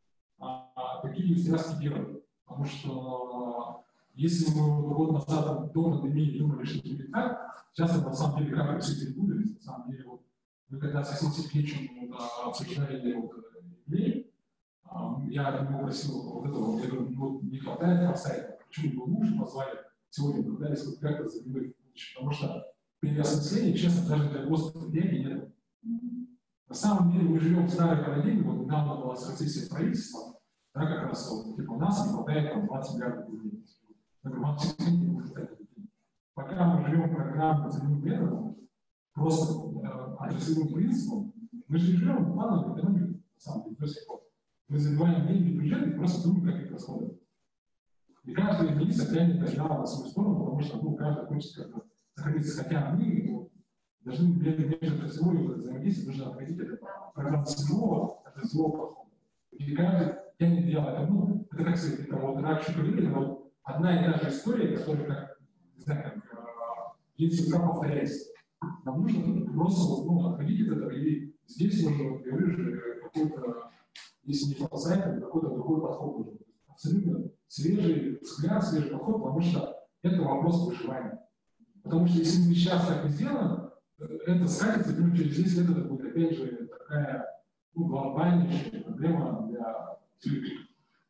такие связки делать. Потому что если мы год назад до пандемии думали, что будет так, сейчас это на самом деле как все перепутались. На самом деле, вот, мы когда с Алексеем Сергеевичем обсуждали вот, идеи, я ему просил вот этого, я говорю, ну, не хватает форсайта, почему бы лучше позвали сегодня, пытались вот как-то заглянуть в будущее, потому что переосмысления, честно, даже для господи нет. На самом деле мы живем в старой парадигме, вот недавно была сессия правительства, да, как раз вот, типа, у нас не хватает там 20 миллиардов рублей. Я говорю, вам всегда не хватает рублей. Пока мы живем программой целевым методом, просто отраслевым принципом, мы же не живем в плановой экономике, на самом деле, до сих пор. Мы забиваем деньги в бюджет и просто думаем, как их расходовать. И каждый министр тянет одеяло на свою сторону, потому что ну, каждый хочет как-то сохраниться. Хотя мы должны межотраслевое взаимодействие, должны отходить от программы целевого, отраслевого подхода. И каждый тянет одеяло. Это, ну, это как сказать, это вот рак шоколада, вот одна и та же история, которая, как, не знаю, как всегда повторяется. Нам нужно просто ну, отходить от этого, и здесь нужно, говорю же, какой-то, если не форсайт, какой-то другой подход нужен. Абсолютно свежий взгляд, свежий подход, потому что это вопрос выживания. Потому что если мы сейчас так и сделаем, это скатится, ну, через 10 лет это будет, опять же, такая ну, глобальнейшая проблема для людей.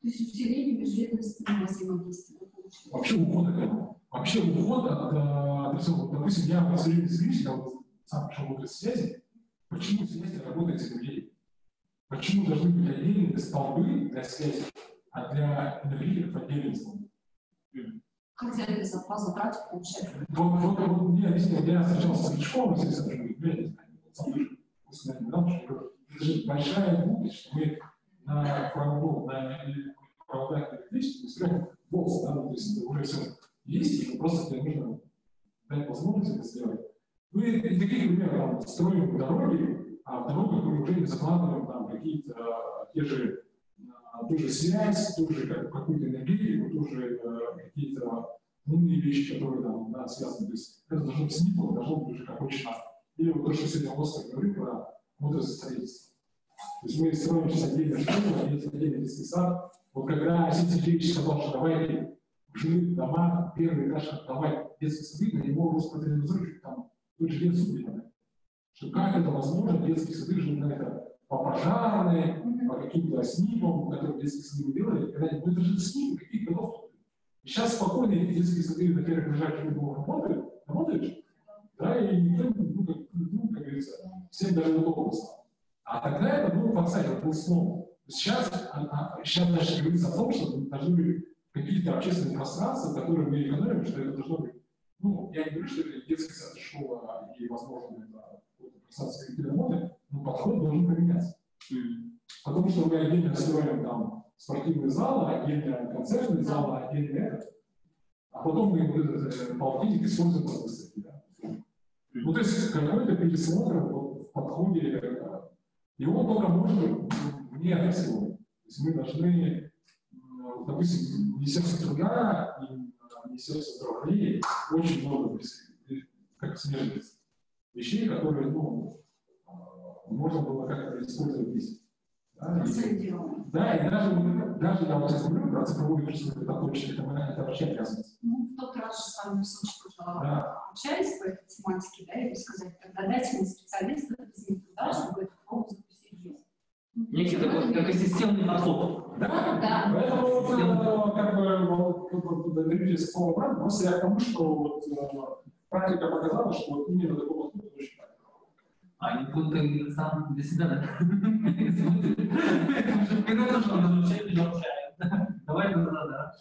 То есть усиление межведомственного взаимодействия. Вообще уход от этого. Вообще уход от допустим, я в Союзе Союзе, я вот сам пришел в область связи, почему связь работает с людей? Почему должны быть отдельные столбы для связи, а для энергетиков отдельные столбы? Хотя это затраты получается. Вот мне объяснил, я встречался с Ильичковым, естественно, это же большая глупость, что мы на проводах электричества строим волос, да, то есть уже все есть, и просто тебе нужно дать возможность это сделать. Ну и таких примеров, там, строим дороги, а в дорогах мы уже не закладываем там какие-то ту же связь, ту же какую-то энергетику, ту же какие-то умные вещи, которые там, да, связаны. То есть это должно быть СНИП, должно быть уже как очень надо. Или вот то, что сегодня Оскар говорит про строительство. То есть мы строим сейчас отдельную школу, отдельный детский сад. Вот когда Арсений Сергеевич сказал, что давайте жилые дома, первый этаж отдавать детский сады, на него Роспотребнадзор там тут же детский сады. Что как это возможно, детские сады живут на это по пожарные, по каким-то СНИПам, которые детские сады делали, когда это же СНИПы, каких годов. И сейчас спокойно эти детские сады на первых этажах работают, да, и никто, как говорится, всем даже удобно стало. А тогда это был фасад, это был слом. Сейчас даже говорится о том, что должны быть какие-то общественные пространства, которые мы экономим, что это должно быть. Ну, я не говорю, что это детский сад, школа, и, возможно, это пространство переработы, но подход должен поменяться. Потому что мы отдельно развиваем там спортивные залы, отдельно концертные залы, отдельно это. А потом мы полтинник используем под выставки. Да. Ну, то есть какой-то пересмотр в подходе, и он только может быть вне от всего. То есть мы должны, допустим, Министерство труда и Министерство здравоохранения очень много как смежных вещей, которые, ну, можно было как-то использовать вместе. Да, и даже я вот сейчас говорю про цифровую ресурсную педагогику, это вообще обязанность. Ну, в тот раз же с вами в Сочи общались по этой тематике, да, и сказать, тогда дайте мне специалистов из них туда, чтобы эту пробу запустить в жизнь. Некий такой экосистемный подход. Да. Поэтому, как бы, люди с такого бренда, просто я к тому, что вот, практика показала, что вот именно такой подход очень правильный. А не будут сам для себя, да? Это тоже разрушение общается. Давай туда, да.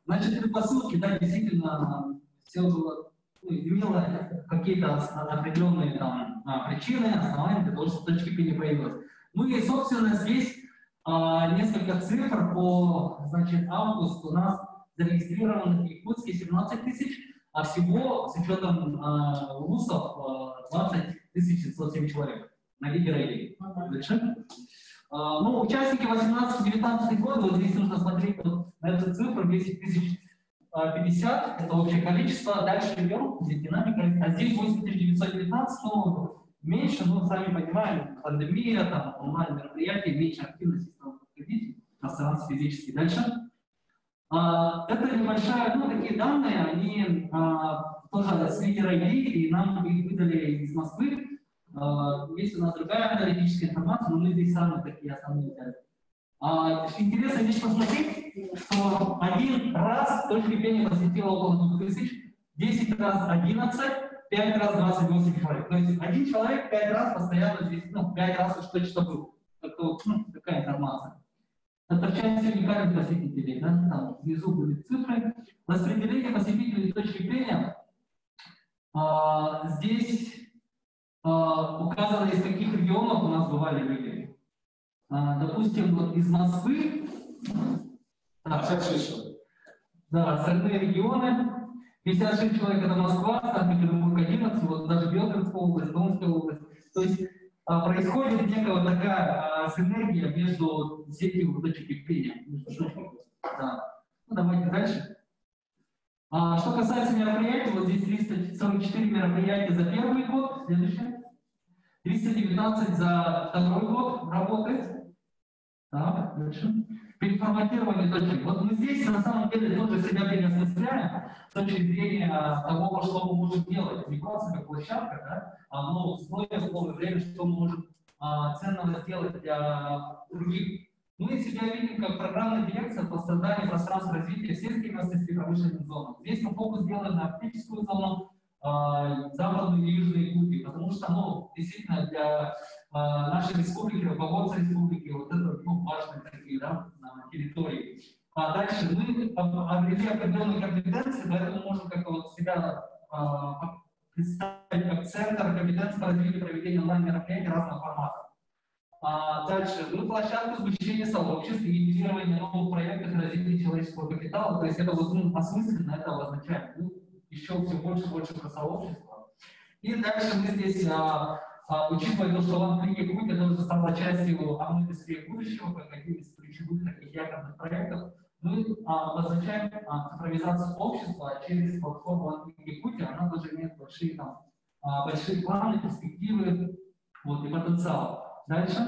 Значит, предпосылки, да, действительно, все было, имело какие-то определенные там причины, основания для того, чтобы точки P не появилось. Ну и, собственно, здесь несколько цифр по, значит, августу у нас зарегистрировано в Якутске 17 тысяч, а всего с учетом вузов 20 107 человек на лидера идей. Дальше. Ну, участники 18-19 года, вот здесь нужно смотреть вот на эту цифру, 10 050, это общее количество. Дальше идем, здесь динамика, а здесь 8919, ну, меньше, ну, сами понимаем, пандемия, там, онлайн-мероприятия, меньше активности стало подходить, пространство физически. Дальше. Это небольшая, ну, такие данные, они тоже с лидера идей, и нам их выдали из Москвы. Есть у нас другая аналитическая информация, но мы здесь самые такие основные взяли. Интересно здесь посмотреть, что один раз точка P посетила около 2000, 10 раз 11, 5 раз 28 человек. То есть один человек 5 раз постоянно здесь, ну, 5 раз уж точно был. Такая информация. Это в части уникальных посетителей, да? Там внизу были цифры. Распределение посетителей точки P. Здесь указано, из каких регионов у нас бывали люди. Допустим, вот из Москвы, да, остальные регионы, 56 человек это Москва, Санкт-Петербург 11, вот даже Белгородская область, Томская область. То есть происходит некая вот такая синергия между сетью точек P. Да. Ну, давайте дальше. Что касается мероприятий, вот здесь 344 мероприятия за первый год, следующее. 319 за второй год работает. Так, дальше. Переформатирование точек. Вот мы здесь на самом деле тоже себя переосмысляем с точки зрения того, что мы можем делать. Не просто как площадка, да, но в условиях время, что мы можем ценного сделать для других. Мы себя видим как программная дирекция по созданию пространства развития сельской местности и промышленных зон. Здесь мы фокус делаем на арктическую зону, западные и южные Якутии, потому что, ну, действительно для нашей республики, руководства республики, вот это, ну, важные такие, да, территории. А дальше мы обрели определенные компетенции, поэтому можем как-то вот себя представить как центр компетенций по развитию проведения онлайн-мероприятий разных форматов. Дальше мы площадку сгущения сообществ и инициирования новых проектов развития человеческого капитала, то есть это вот, ну, осмысленно это обозначает. Ну, еще все больше и больше про сообщество. И дальше мы здесь, учитывая то, что One Click Якутия тоже стала частью индустрии будущего, как один из ключевых таких якорных проектов, мы обозначаем цифровизацию общества через платформу Якутия. Она тоже имеет большие планы, перспективы вот, и потенциал. Дальше.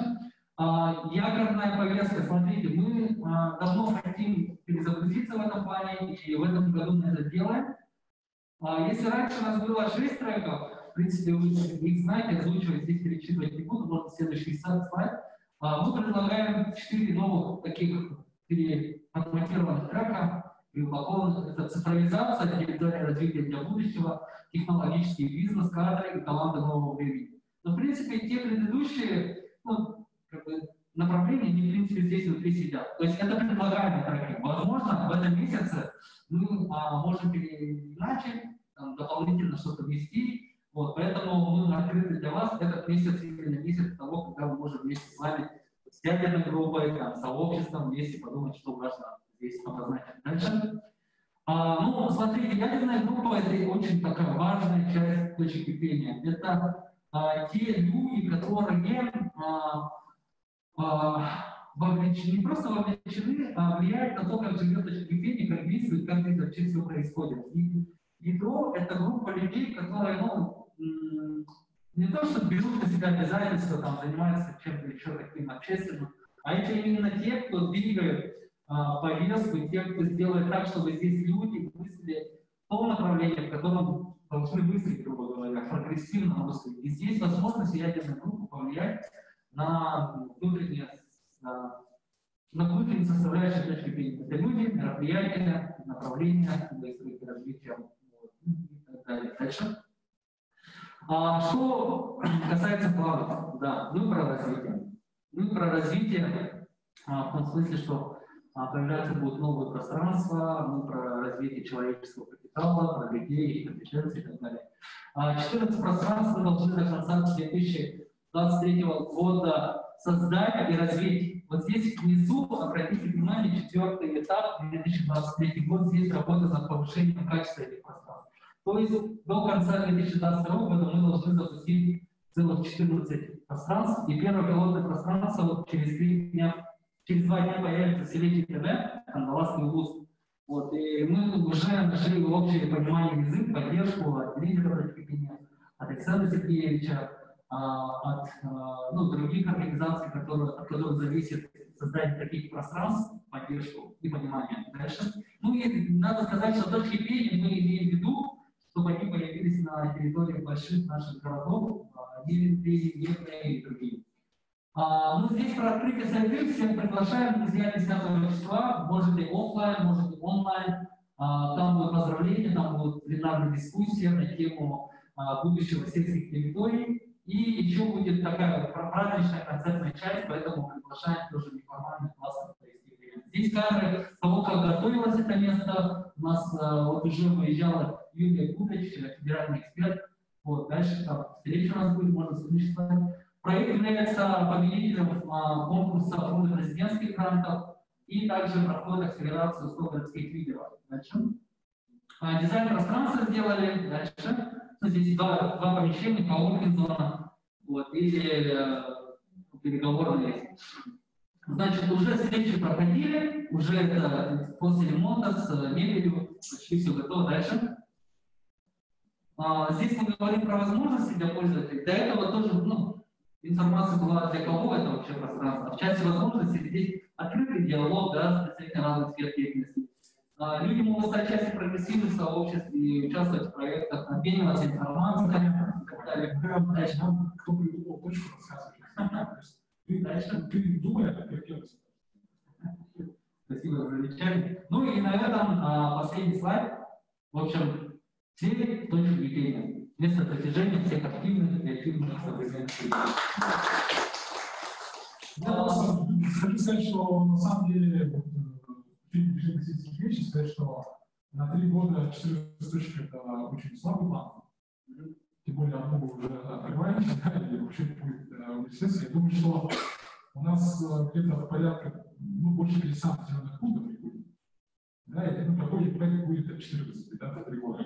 Якорная повестка. Смотрите, мы давно хотим перезагрузиться в этом плане, и в этом году мы это делаем. Если раньше у нас было 6 треков, в принципе, вы их знаете, озвучивать, здесь перечитывать не буду, можно следующий слайд. Мы предлагаем 4 новых таких переформатированных трека, переупакованных. Это цифровизация, территория развития для будущего, технологический бизнес, кадры и таланты нового времени. Но, в принципе, те предыдущие направления, они, в принципе, здесь внутри сидят. То есть это предлагаемые треки. Возможно, в этом месяце мы можем иначе дополнительно что-то ввести. Вот, поэтому мы открыты для вас. Этот месяц именно месяц того, когда мы можем вместе с вами, с ядерной группой, сообществом вместе подумать, что важно здесь обозначить. Дальше. Ну, смотрите, ядерная группа — это очень такая важная часть точки кипения. Это те люди, которые вовлечены, не просто вовлечены, а влияют на то, как живет точка кипения, как действует, как это вообще все происходит. И ядро — это группа людей, которые, не то, что берут на себя обязательства, занимаются чем-то еще таким общественным, а это именно те, кто двигает повестку, те, кто сделает так, чтобы здесь люди мыслили в том направлении, в котором должны мыслить, грубо говоря, прогрессивно мыслить. И здесь возможность ядерной группы повлиять на внутреннюю составляющую точки зрения. Это люди, мероприятия, направления, развития и так далее. Дальше. Что касается планов, да, мы про развитие. Мы про развитие в том смысле, что появляться будут новые пространства, мы про развитие человеческого капитала, про людей, компетенции и так далее. 14 пространств мы должны до конца 2023 года создать и развить. Вот здесь внизу, обратите внимание, 4-й этап, 2023 год, здесь работа над повышением качества этих пространств. То есть до конца 2022 года мы должны запустить целых 14 пространств. И первое пилотное пространство вот через 2 дня появится в селе ТВ, Кандаласский вуз. Вот, и мы уже нашли общее понимание язык, поддержку от лидеров от Александра Сергеевича, от других организаций, от которых зависит создание таких пространств, поддержку и понимание. Дальше. Ну и надо сказать, что точки кипения мы имеем в виду, чтобы они появились на территории больших наших городов, Елена, Евгения и другие. Здесь про открытие сайты всем приглашаем, друзья, 10 числа, можете офлайн, можете онлайн, там будут поздравления, там будут пленарные дискуссии на тему будущего сельских территорий, и еще будет такая праздничная концертная часть, поэтому приглашаем тоже неформальный классный провести время. Здесь камеры того, как готовилось это место, у нас вот уже выезжала Юлия Кутач, федеральный эксперт, вот, дальше там встреча у нас будет, можно слышать. Проект является победителем конкурса фонда президентских грантов и также проходит акселерацию 100 городских лидеров. Дальше. Дизайн пространства сделали. Дальше. Здесь два помещения, коуворкинг зона, вот, и переговорные. Значит, уже встречи проходили, уже это после ремонта с мебелью, почти все готово. Дальше. Здесь мы говорим про возможности для пользователей. До этого тоже, информация была для кого это вообще пространство. В части возможностей здесь открытый диалог, да, с представителями разных сфер деятельности. Люди могут стать частью прогрессивных сообществ и участвовать в проектах, обмениваться информацией и так далее. Дальше. Кто придумал точку, рассказывает. Дальше. Ты думай, а как делать. Спасибо за замечание. Ну и на этом последний слайд. В общем, цели точки кипения. Место достижения всех активных и креативных современных людей. Я хочу сказать, что на самом деле движение сельских вещей, сказать, что на 3 года 14 точек это очень слабый план. Тем более одну уже открываемся, да, и вообще будет университет. Я думаю, что у нас где-то порядка, больше 50 населенных пунктов будет. Да, и такой проект будет от 14 до 3 года.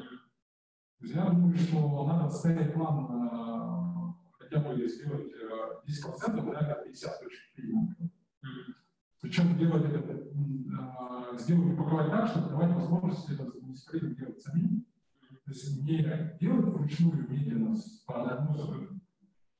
Я думаю, что надо ставить план хотя бы сделать 10%, да, 50 точек. Причем делать это сделать, упаковать так, чтобы давать возможность это администраторам делать самим. То есть не делать вручную медленно по одному,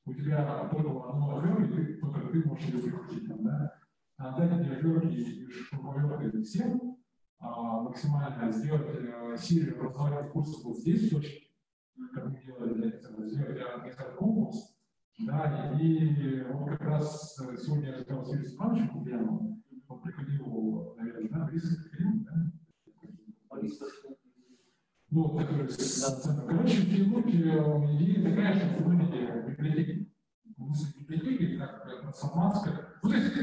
у тебя только одно ОВ, и только ты можешь ее выкрутить, да? А дать диалоги и шуруповерты всем, максимально сделать серию образовательных курсов вот здесь, в Сочи, как мы делали для этого, сделать организовать конкурс, да, и вот как раз сегодня я разговаривал с Юрием Степановичем Кубьяновым, он приходил, наверное, да, Борис приходил, да? Ну, короче, в Петербурге идея такая, что в библиотеки. Библиотеки, как трансформация, ну, то есть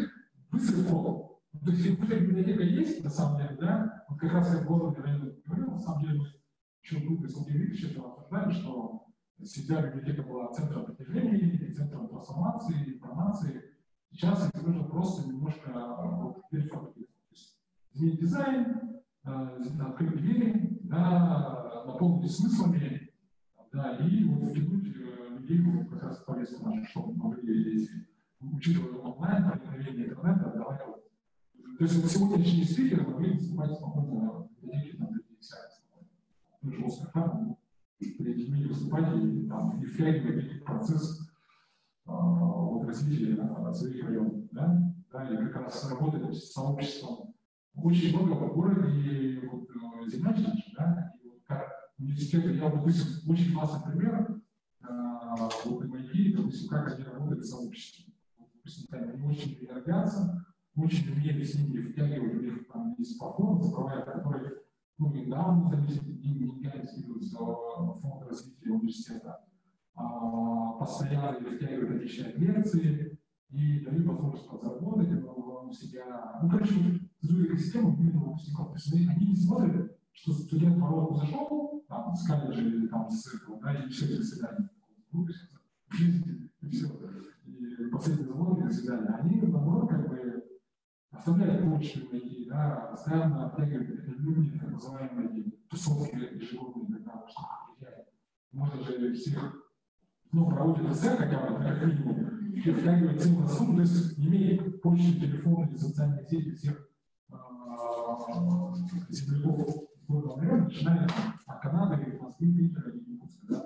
быстрый вход. То есть библиотека есть, на самом деле, да, вот как раз я в городе говорил, на самом деле, мы еще группы с Владимиром Ильичем обсуждали, что всегда библиотека была центром притяжения, центром трансформации, информации. Сейчас это нужно просто немножко переформатировать. Изменить дизайн, открыть двери, да, наполнить смыслами, да, и вот втянуть людей как раз в повестку нашу, чтобы могли, если учитывая онлайн, проникновение интернета, давать. То есть вот сегодняшние спикеры могли выступать спокойно в библиотеке, там, для жестко, при этими выступать и, там, и втягивать в процесс вот, развития своих районов, да? Да, и как раз работать с сообществом. Очень много в городе вот, землячников, да, и вот как университеты, я, допустим, очень классный пример, вот MIT, допустим, как они работают с сообществом. Допустим, они очень энергиятся, очень умеют с ними втягивать, у них там есть платформа цифровая, которая, ну, недавно зависит деньгами скидываются в фонд развития университета, постоянно втягивают отличные лекции и дают возможность подзаработать у себя. Ну, короче, экосистему именно выпускников. То есть они не смотрят, что студент по року зашел, там, с колледжа или там, с этого, да, и все до свидания. И все. И последний завод до свидания. Они, наоборот, как бы оставляют почту идеи, да, постоянно обтягивают люди, так называемые тусовки ежегодные, когда что-то приезжает. Можно же всех, ну, проводят эссе хотя бы, как минимум, и втягивают целую сумму, то есть имеет почту, телефон или социальные сети всех земляков города района, начиная от Канады, Москвы, Питера и Якутска. Да?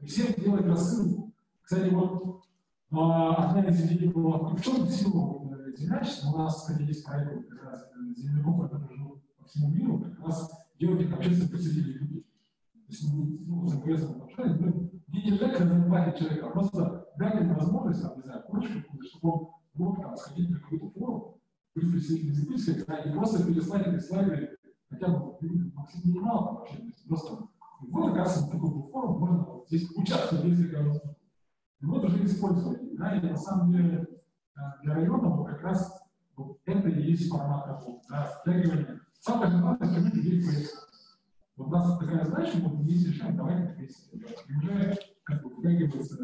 И всем делать рассылку. Кстати, вот одна из идей была, в чем сила землячества, у нас, кстати, есть проект как раз земляков, которые живут по всему миру, как раз делать их общественных посетителей людей. То есть, ну, с МКСом общались, не держать разноплатить человека, а просто дать им возможность, там, не знаю, корочку, чтобы он мог там сходить на какой-то форум, присоединить дискуссии, да, и просто переслать эти слайды, хотя бы максимум минимал там вообще, просто вот как раз такой был форум, можно вот здесь участвовать, если говорить. И вот уже использовать, да, и на самом деле для района вот как раз вот это и есть формат работы, да, втягивание. Самое главное, чтобы людей поискать. Вот у нас такая задача, вот мы здесь решаем, давайте вместе. И уже как бы втягиваются,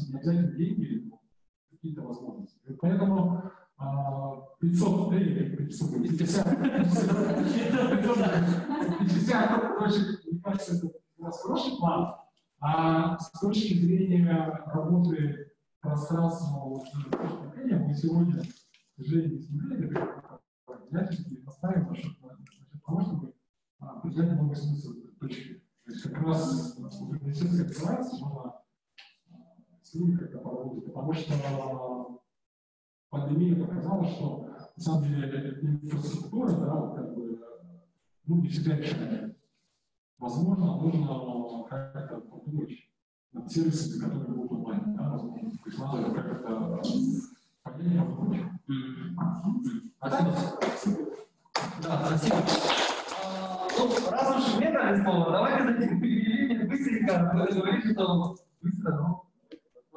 не обязательно деньги, какие-то возможности. И поэтому 50, мне кажется, это у нас хороший план, а с точки зрения работы пространственного управления мы сегодня уже не смотрели, поставим насчет того, чтобы придать много смысла точки. То есть как раз университетская образование можно с ними как-то поработать, потому что пандемия показала, что на самом деле инфраструктура, да, вот как бы, ну, не всегда решает. Возможно, нужно как-то подумать над сервисами, которые будут онлайн, да, возможно. То есть надо как-то падение подумать. Спасибо. Да, спасибо. Ну, раз уж мне дали слово, давайте дадим Елене быстренько, вы говорите, что быстро, но...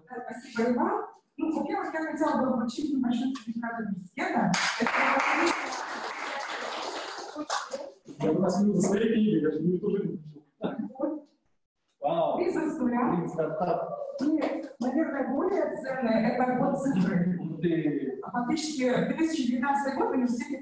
Спасибо, Иван. Ну, во-первых, я хотела бы вручить небольшой сертификат университета. Я просил за свои книги, я же не тоже. Бизнес-студент. И, наверное, более ценное – это год цифры. Фактически, 2012 год в университете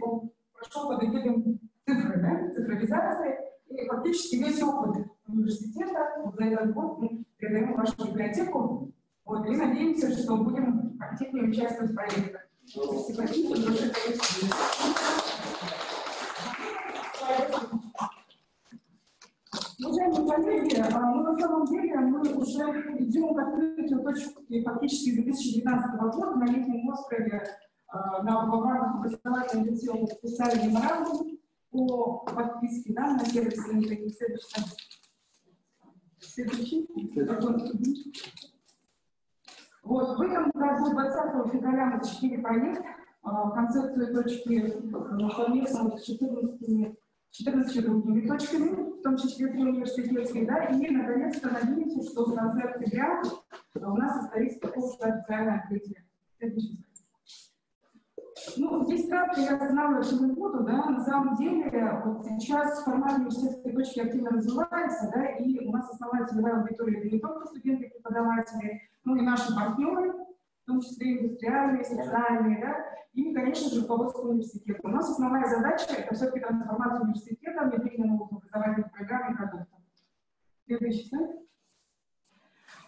прошел под эгидой цифры, да? Цифровизации. И фактически весь опыт университета вот за этот год мы передаем в вашу библиотеку. Вот, и надеемся, что будем активнее участвовать в проектах. Спасибо большое. к открытию точки фактически с 2012 года на летнем острове на глобальном образовательном лице подписали меморандум по подписке, да, на сервисные такие следующий. Вот, в этом году, 20 февраля, мы зачтили проект, концепцию точки совместно с 14 другими точками, в том числе 3 университетские, да, и наконец-то надеемся, что в конце октября у нас состоится такое уже официальное открытие. Ну, здесь кратко я останавливаюсь не буду, да, на самом деле, вот сейчас формат университетской точки активно развивается, да, и у нас основная целевая аудитория это не только студенты и преподаватели, но и наши партнеры, в том числе индустриальные, социальные, да, и, конечно же, руководство университета. У нас основная задача – это все-таки трансформация университета, внедрение новых образовательных программ и продуктов. Следующий слайд.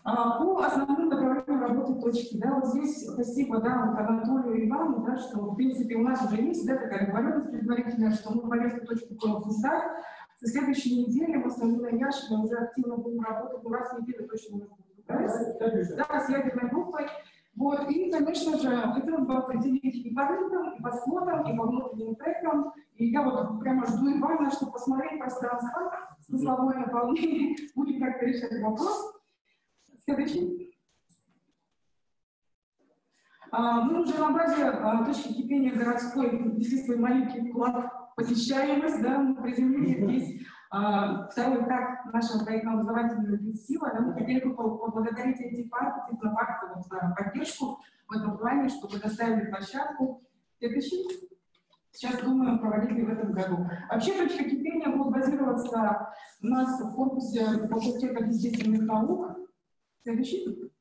По основным направлениям работы точки, да, вот здесь спасибо, да, вот Анатолию и Ивану, да, что, в принципе, у нас уже есть, да, такая договоренность предварительная, что мы повестку точки будем обсуждать. Со следующей недели мы с Андреем Яшиным уже активно будем работать, ну, раз в неделю точно у нас будет, да, с ядерной группой. Вот, и, конечно же, хотелось бы определить и по рынкам, и по слотам, и по внутренним трекам. И я вот прямо жду Ивана, чтобы посмотреть пространство, смысловое наполнение, будет как-то решать вопрос. Следующий. Мы уже на базе точки кипения городской внесли свой маленький вклад в посещаемость, да, мы приземлили здесь второй этап нашего проектно-образовательного интенсива. Да, мы хотели бы поблагодарить IT-парк, технопарк вот, за поддержку в этом плане, что предоставили площадку. Следующий. Сейчас думаем, проводить ли в этом году. Вообще точка кипения будет базироваться у нас в корпусе факультета естественных наук. Следующий.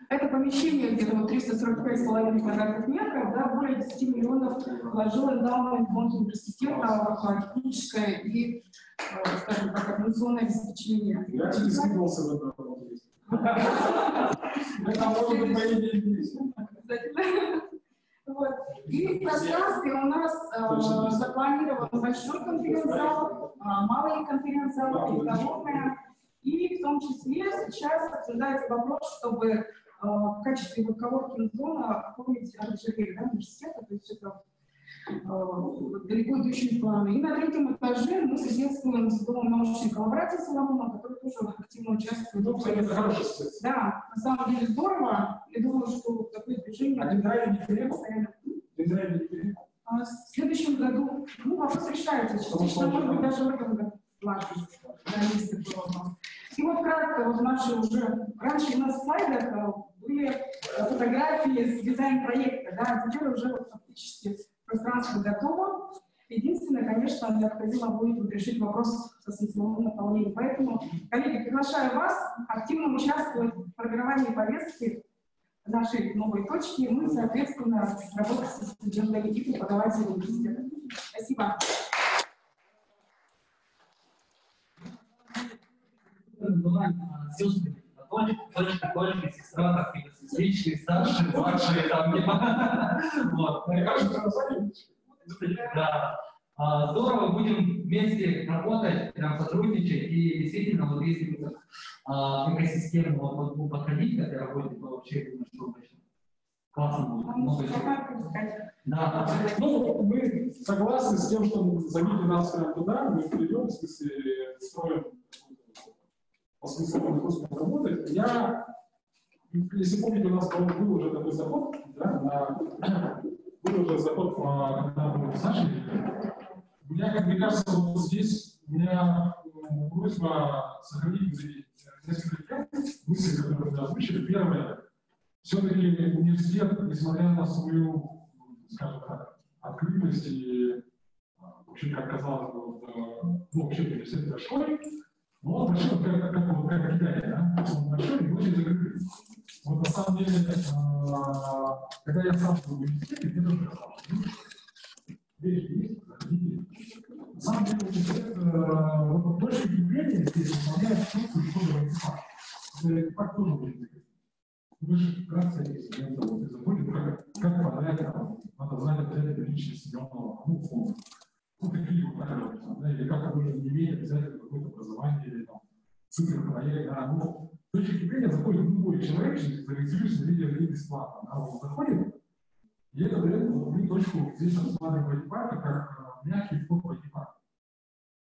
Это помещение где-то вот 345,5 квадратных метров, да, более 10 миллионов вложил эндаумент фонд университета в архитектурное и, скажем так, организационное обеспечение. Я не скидывался в этом. Это может быть мои деньги. Вот. И в пространстве у нас запланирован большой конференц-зал, малый конференц-зал, переговорная. И в том числе сейчас обсуждается вопрос, чтобы в качестве коворкинг-зоны оформить оранжерею, да, университета, то есть это далеко идущие планы. И на 3-м этаже мы соседствуем с домом научной коллаборации Соломона, который тоже активно участвует. Ну, кстати, это хорошо. Да, на самом деле здорово. Я думаю, что такое движение... А дендрарий не постоянно? Дендрарий не перед? В следующем году, ну, вопрос решается. Частично, может быть, даже в этом году. И вот кратко, вот наши уже, раньше у нас в слайдах были фотографии с дизайн-проекта, да, а теперь уже вот фактически пространство готово. Единственное, конечно, необходимо будет решить вопрос со смысловым наполнением. Поэтому, коллеги, приглашаю вас активно участвовать в формировании повестки нашей новой точки. Мы, соответственно, работаем со студентами и преподавателями университета. Спасибо. Точка, сестра, сестрички, старшие, младшие, там, вот. Да. Здорово, будем вместе работать, прям сотрудничать, и действительно, вот если экосистему вот подходить к этой работе, то вообще, думаю, что очень классно будет. Много да. Ну, мы согласны с тем, что зовите нас прямо туда, мы придем, в смысле, строим по смыслу нагрузку работать. Я, если помните, у нас был уже такой заход, да, был уже заход на Сашей. Мне кажется, вот здесь у меня просьба сохранить несколько мыслей, которые мы озвучили. Первое, все-таки университет, несмотря на свою, скажем так, открытость и вообще, как казалось бы, ну, вообще университет большой, но он большой, как Китай, да? Он большой и очень закрытый. Вот на самом деле, когда я сам был в университете, мне тоже казалось, двери есть, заходите. На самом деле, университет вот больше явления здесь выполняет функцию исходного экипажа. Экипаж тоже будет закрыт. Вы же вкратце студентов вот, заходите, как подать, надо знать обязательно личность Семенова, ну, условно. Ну, такие вот так, да, или как вы не имеете обязательно какое-то образование, или там, суперпроект, да, ну, точки крепления заходит любой человек, зарегистрируется лидер бесплатно. Да, он заходит, и это дает мы точку здесь рассматриваем вайт-парка как мягкий вход в вайт-парк.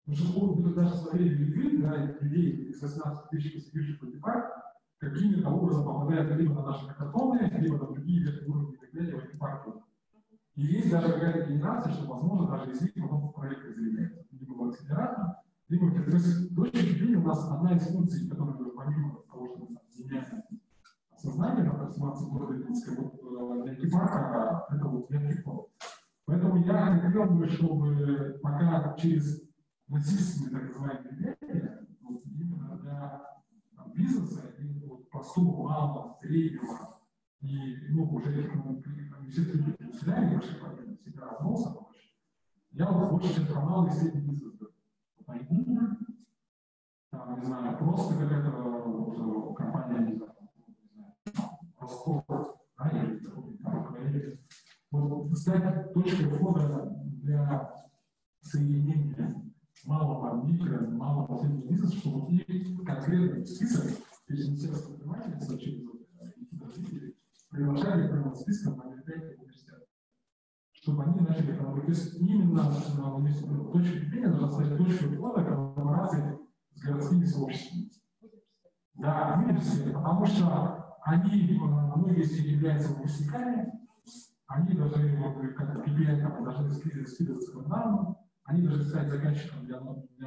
Потому что вы даже смотрели людей, да, людей из 18 тысяч посетивших вайт-парк, каким-то образом попадают либо на наши картоны, либо на другие верхние уровни и так далее вайт-парки. И есть даже какая-то генерация, что, возможно, даже из них потом в проекты заявляется. Либо в акселератор, либо в точке крепления у нас одна из функций, которая помимо того, что мы меняем сознание на трансформации города Ленинска, вот для Кипарка это вот мягкий вход. Поэтому я хотел бы, чтобы пока через насильственные так называемые мероприятия, вот именно для бизнеса и вот, простого, малого, среднего, и ну, уже все люди усиляли большие проблемы, всегда разноса больше. Я вот больше сейчас про малый и средний бизнес. Там, не знаю, просто какая-то вот, компания, не знаю, Роскоп, да, или вот стать точкой входа для соединения малого микро, малого среднего бизнеса, чтобы и конкретный список через Министерство предпринимательства, через развитие, приглашали прямо списком на мероприятия университета. Чтобы они начали работать. То есть именно точка крепления должна стать точкой входа коллаборации с городскими сообществами. Да, университеты, потому что они, многие из них являются выпускниками, они должны, как клиентам, должны скидываться к нам, они должны стать заказчиком для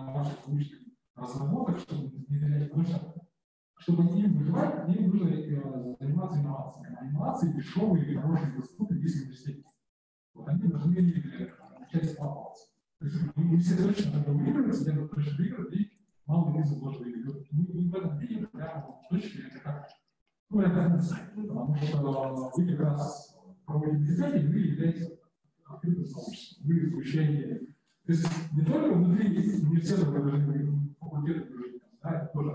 наших научных разработок, чтобы не терять, потому что, чтобы им выживать, им нужно заниматься инновациями. А инновации дешевые, хорошие, доступные есть в университете. Вот они должны начать складываться. То есть мы все точно надо выигрывать, студенты точно выигрывать, и малый бизнес должен выигрывать. Мы в этом видим, прямо в точке, это как, ну, это инсайт, потому что вы как раз проводите исследования, вы являетесь открытым сообществом, вы изучаете. То есть не только внутри университета вы должны факультеты, да, это тоже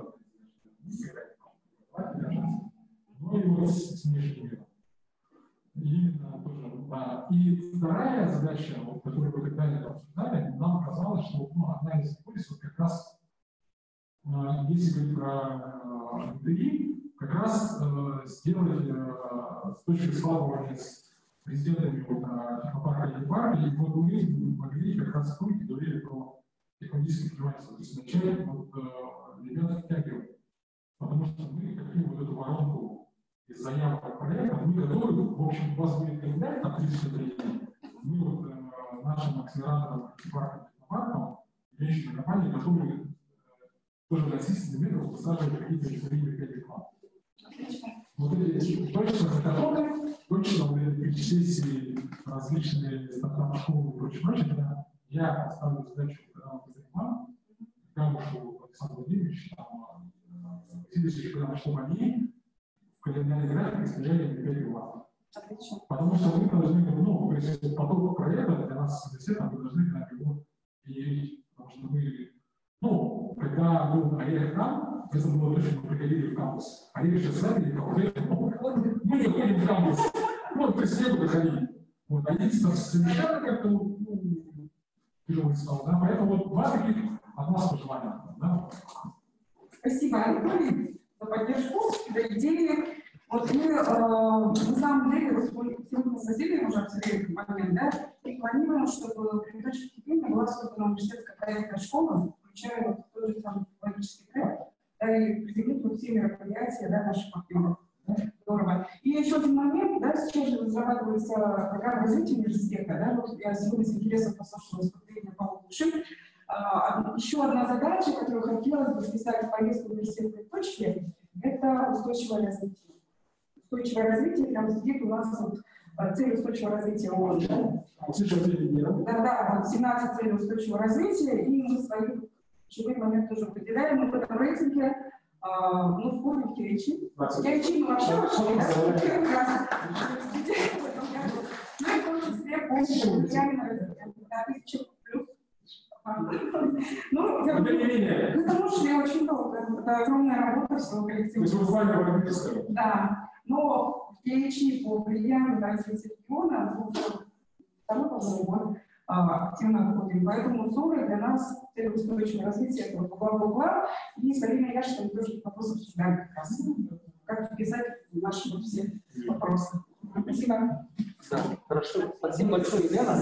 но и вот с внешним миром. Именно тоже. И вторая задача, вот, которую вы когда-то обсуждали, нам казалось, что ну, одна из гипотез вот как раз, если говорить про НТИ, как раз сделать с точки складывания с президентами технопарка Епарка, и вот мы могли как раз в говорили про технологические предпринимательства. То есть начать вот, ребят втягивать. Потому что мы хотим вот эту воронку из заявок проекта, мы готовы, в общем, у вас будет кандидат на 30 времени, мы вот нашим акселератором технопарком, венчурной компанией, готовы тоже насильственным методом высаживать какие-то истории 5 план. Вот эти точно заготовки, точно вот эти перечисления различные стартап-школы и прочее, я поставлю задачу, когда мы занимаем, Камышу Александр Владимирович, там, чтобы они в календарный график исключали 5 глав. Потому что мы должны, ну, если поток проекта для нас с университетом, мы должны на него переявить. Потому что мы, ну, когда был Олег там, это было то, что мы приходили в кампус. Олег сейчас сами, мы не ходим в кампус. Ну, то есть некуда ходить. Вот, а есть совершенно как-то, ну, тяжелый стал, да, поэтому вот два таких от нас пожелания, да. Спасибо, Анатолий, за поддержку, за идеи. Вот мы, на самом деле, сегодня с Василием уже обсудили этот момент, да, и планируем, чтобы при точке кипения была создана университетская проектная школа, включая вот тот же самый технологический проект, да, и приземлить вот все мероприятия, да, наших партнеров. Да, здорово. И еще один момент, да, сейчас же разрабатывается программа развития университета, да, вот я сегодня с интересом послушала выступление Павла Души. Еще одна задача, которую хотелось бы вписать в повестку университетской точки, это устойчивое развитие. Устойчивое развитие, прямо сидит у нас вот, цель устойчивого развития ООН. Да, вот 17 целей устойчивого развития, и мы свои ключевые моменты тоже выделяем. Мы в этом рейтинге, ну, входим в Киричи. Киричи мы вообще вошли, да? Ну и в том числе помощь на 1000 плюс. Ну, потому что я очень долго, это огромная работа всего коллектива. Да, но в Киричи по влиянию на развитие региона, второй, по-моему, год, активно входим. Поэтому ссоры для нас цель устойчивого развития — это бла-бла-бла. И с Алиной Яшиной тоже этот вопрос обсуждаем как раз. Как писать наши все вопросы. Спасибо. Да, хорошо. Спасибо большое, Елена.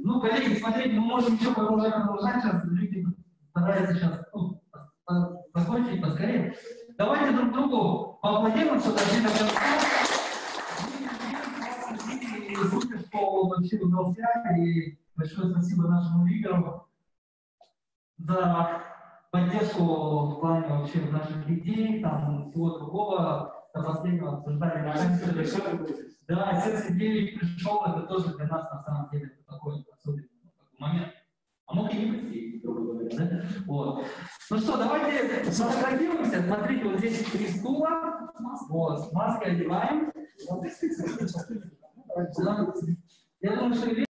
Ну, коллеги, смотрите, мы можем еще продолжать. Сейчас люди стараются сейчас закончить поскорее. Давайте друг другу поаплодируем, что дошли до конца. Супер, что вообще удался. И большое спасибо нашему лидеру за поддержку в плане вообще наших идей, там, всего другого. До последнего обсуждали наши. Да, сердце идеи пришел, это тоже для нас на самом деле такой особенный момент. А мог и не прийти, грубо говоря, да? Вот. Ну что, давайте сфотографируемся. Смотрите, вот здесь 3 стула. Вот, с маской одеваем. Я думаю, что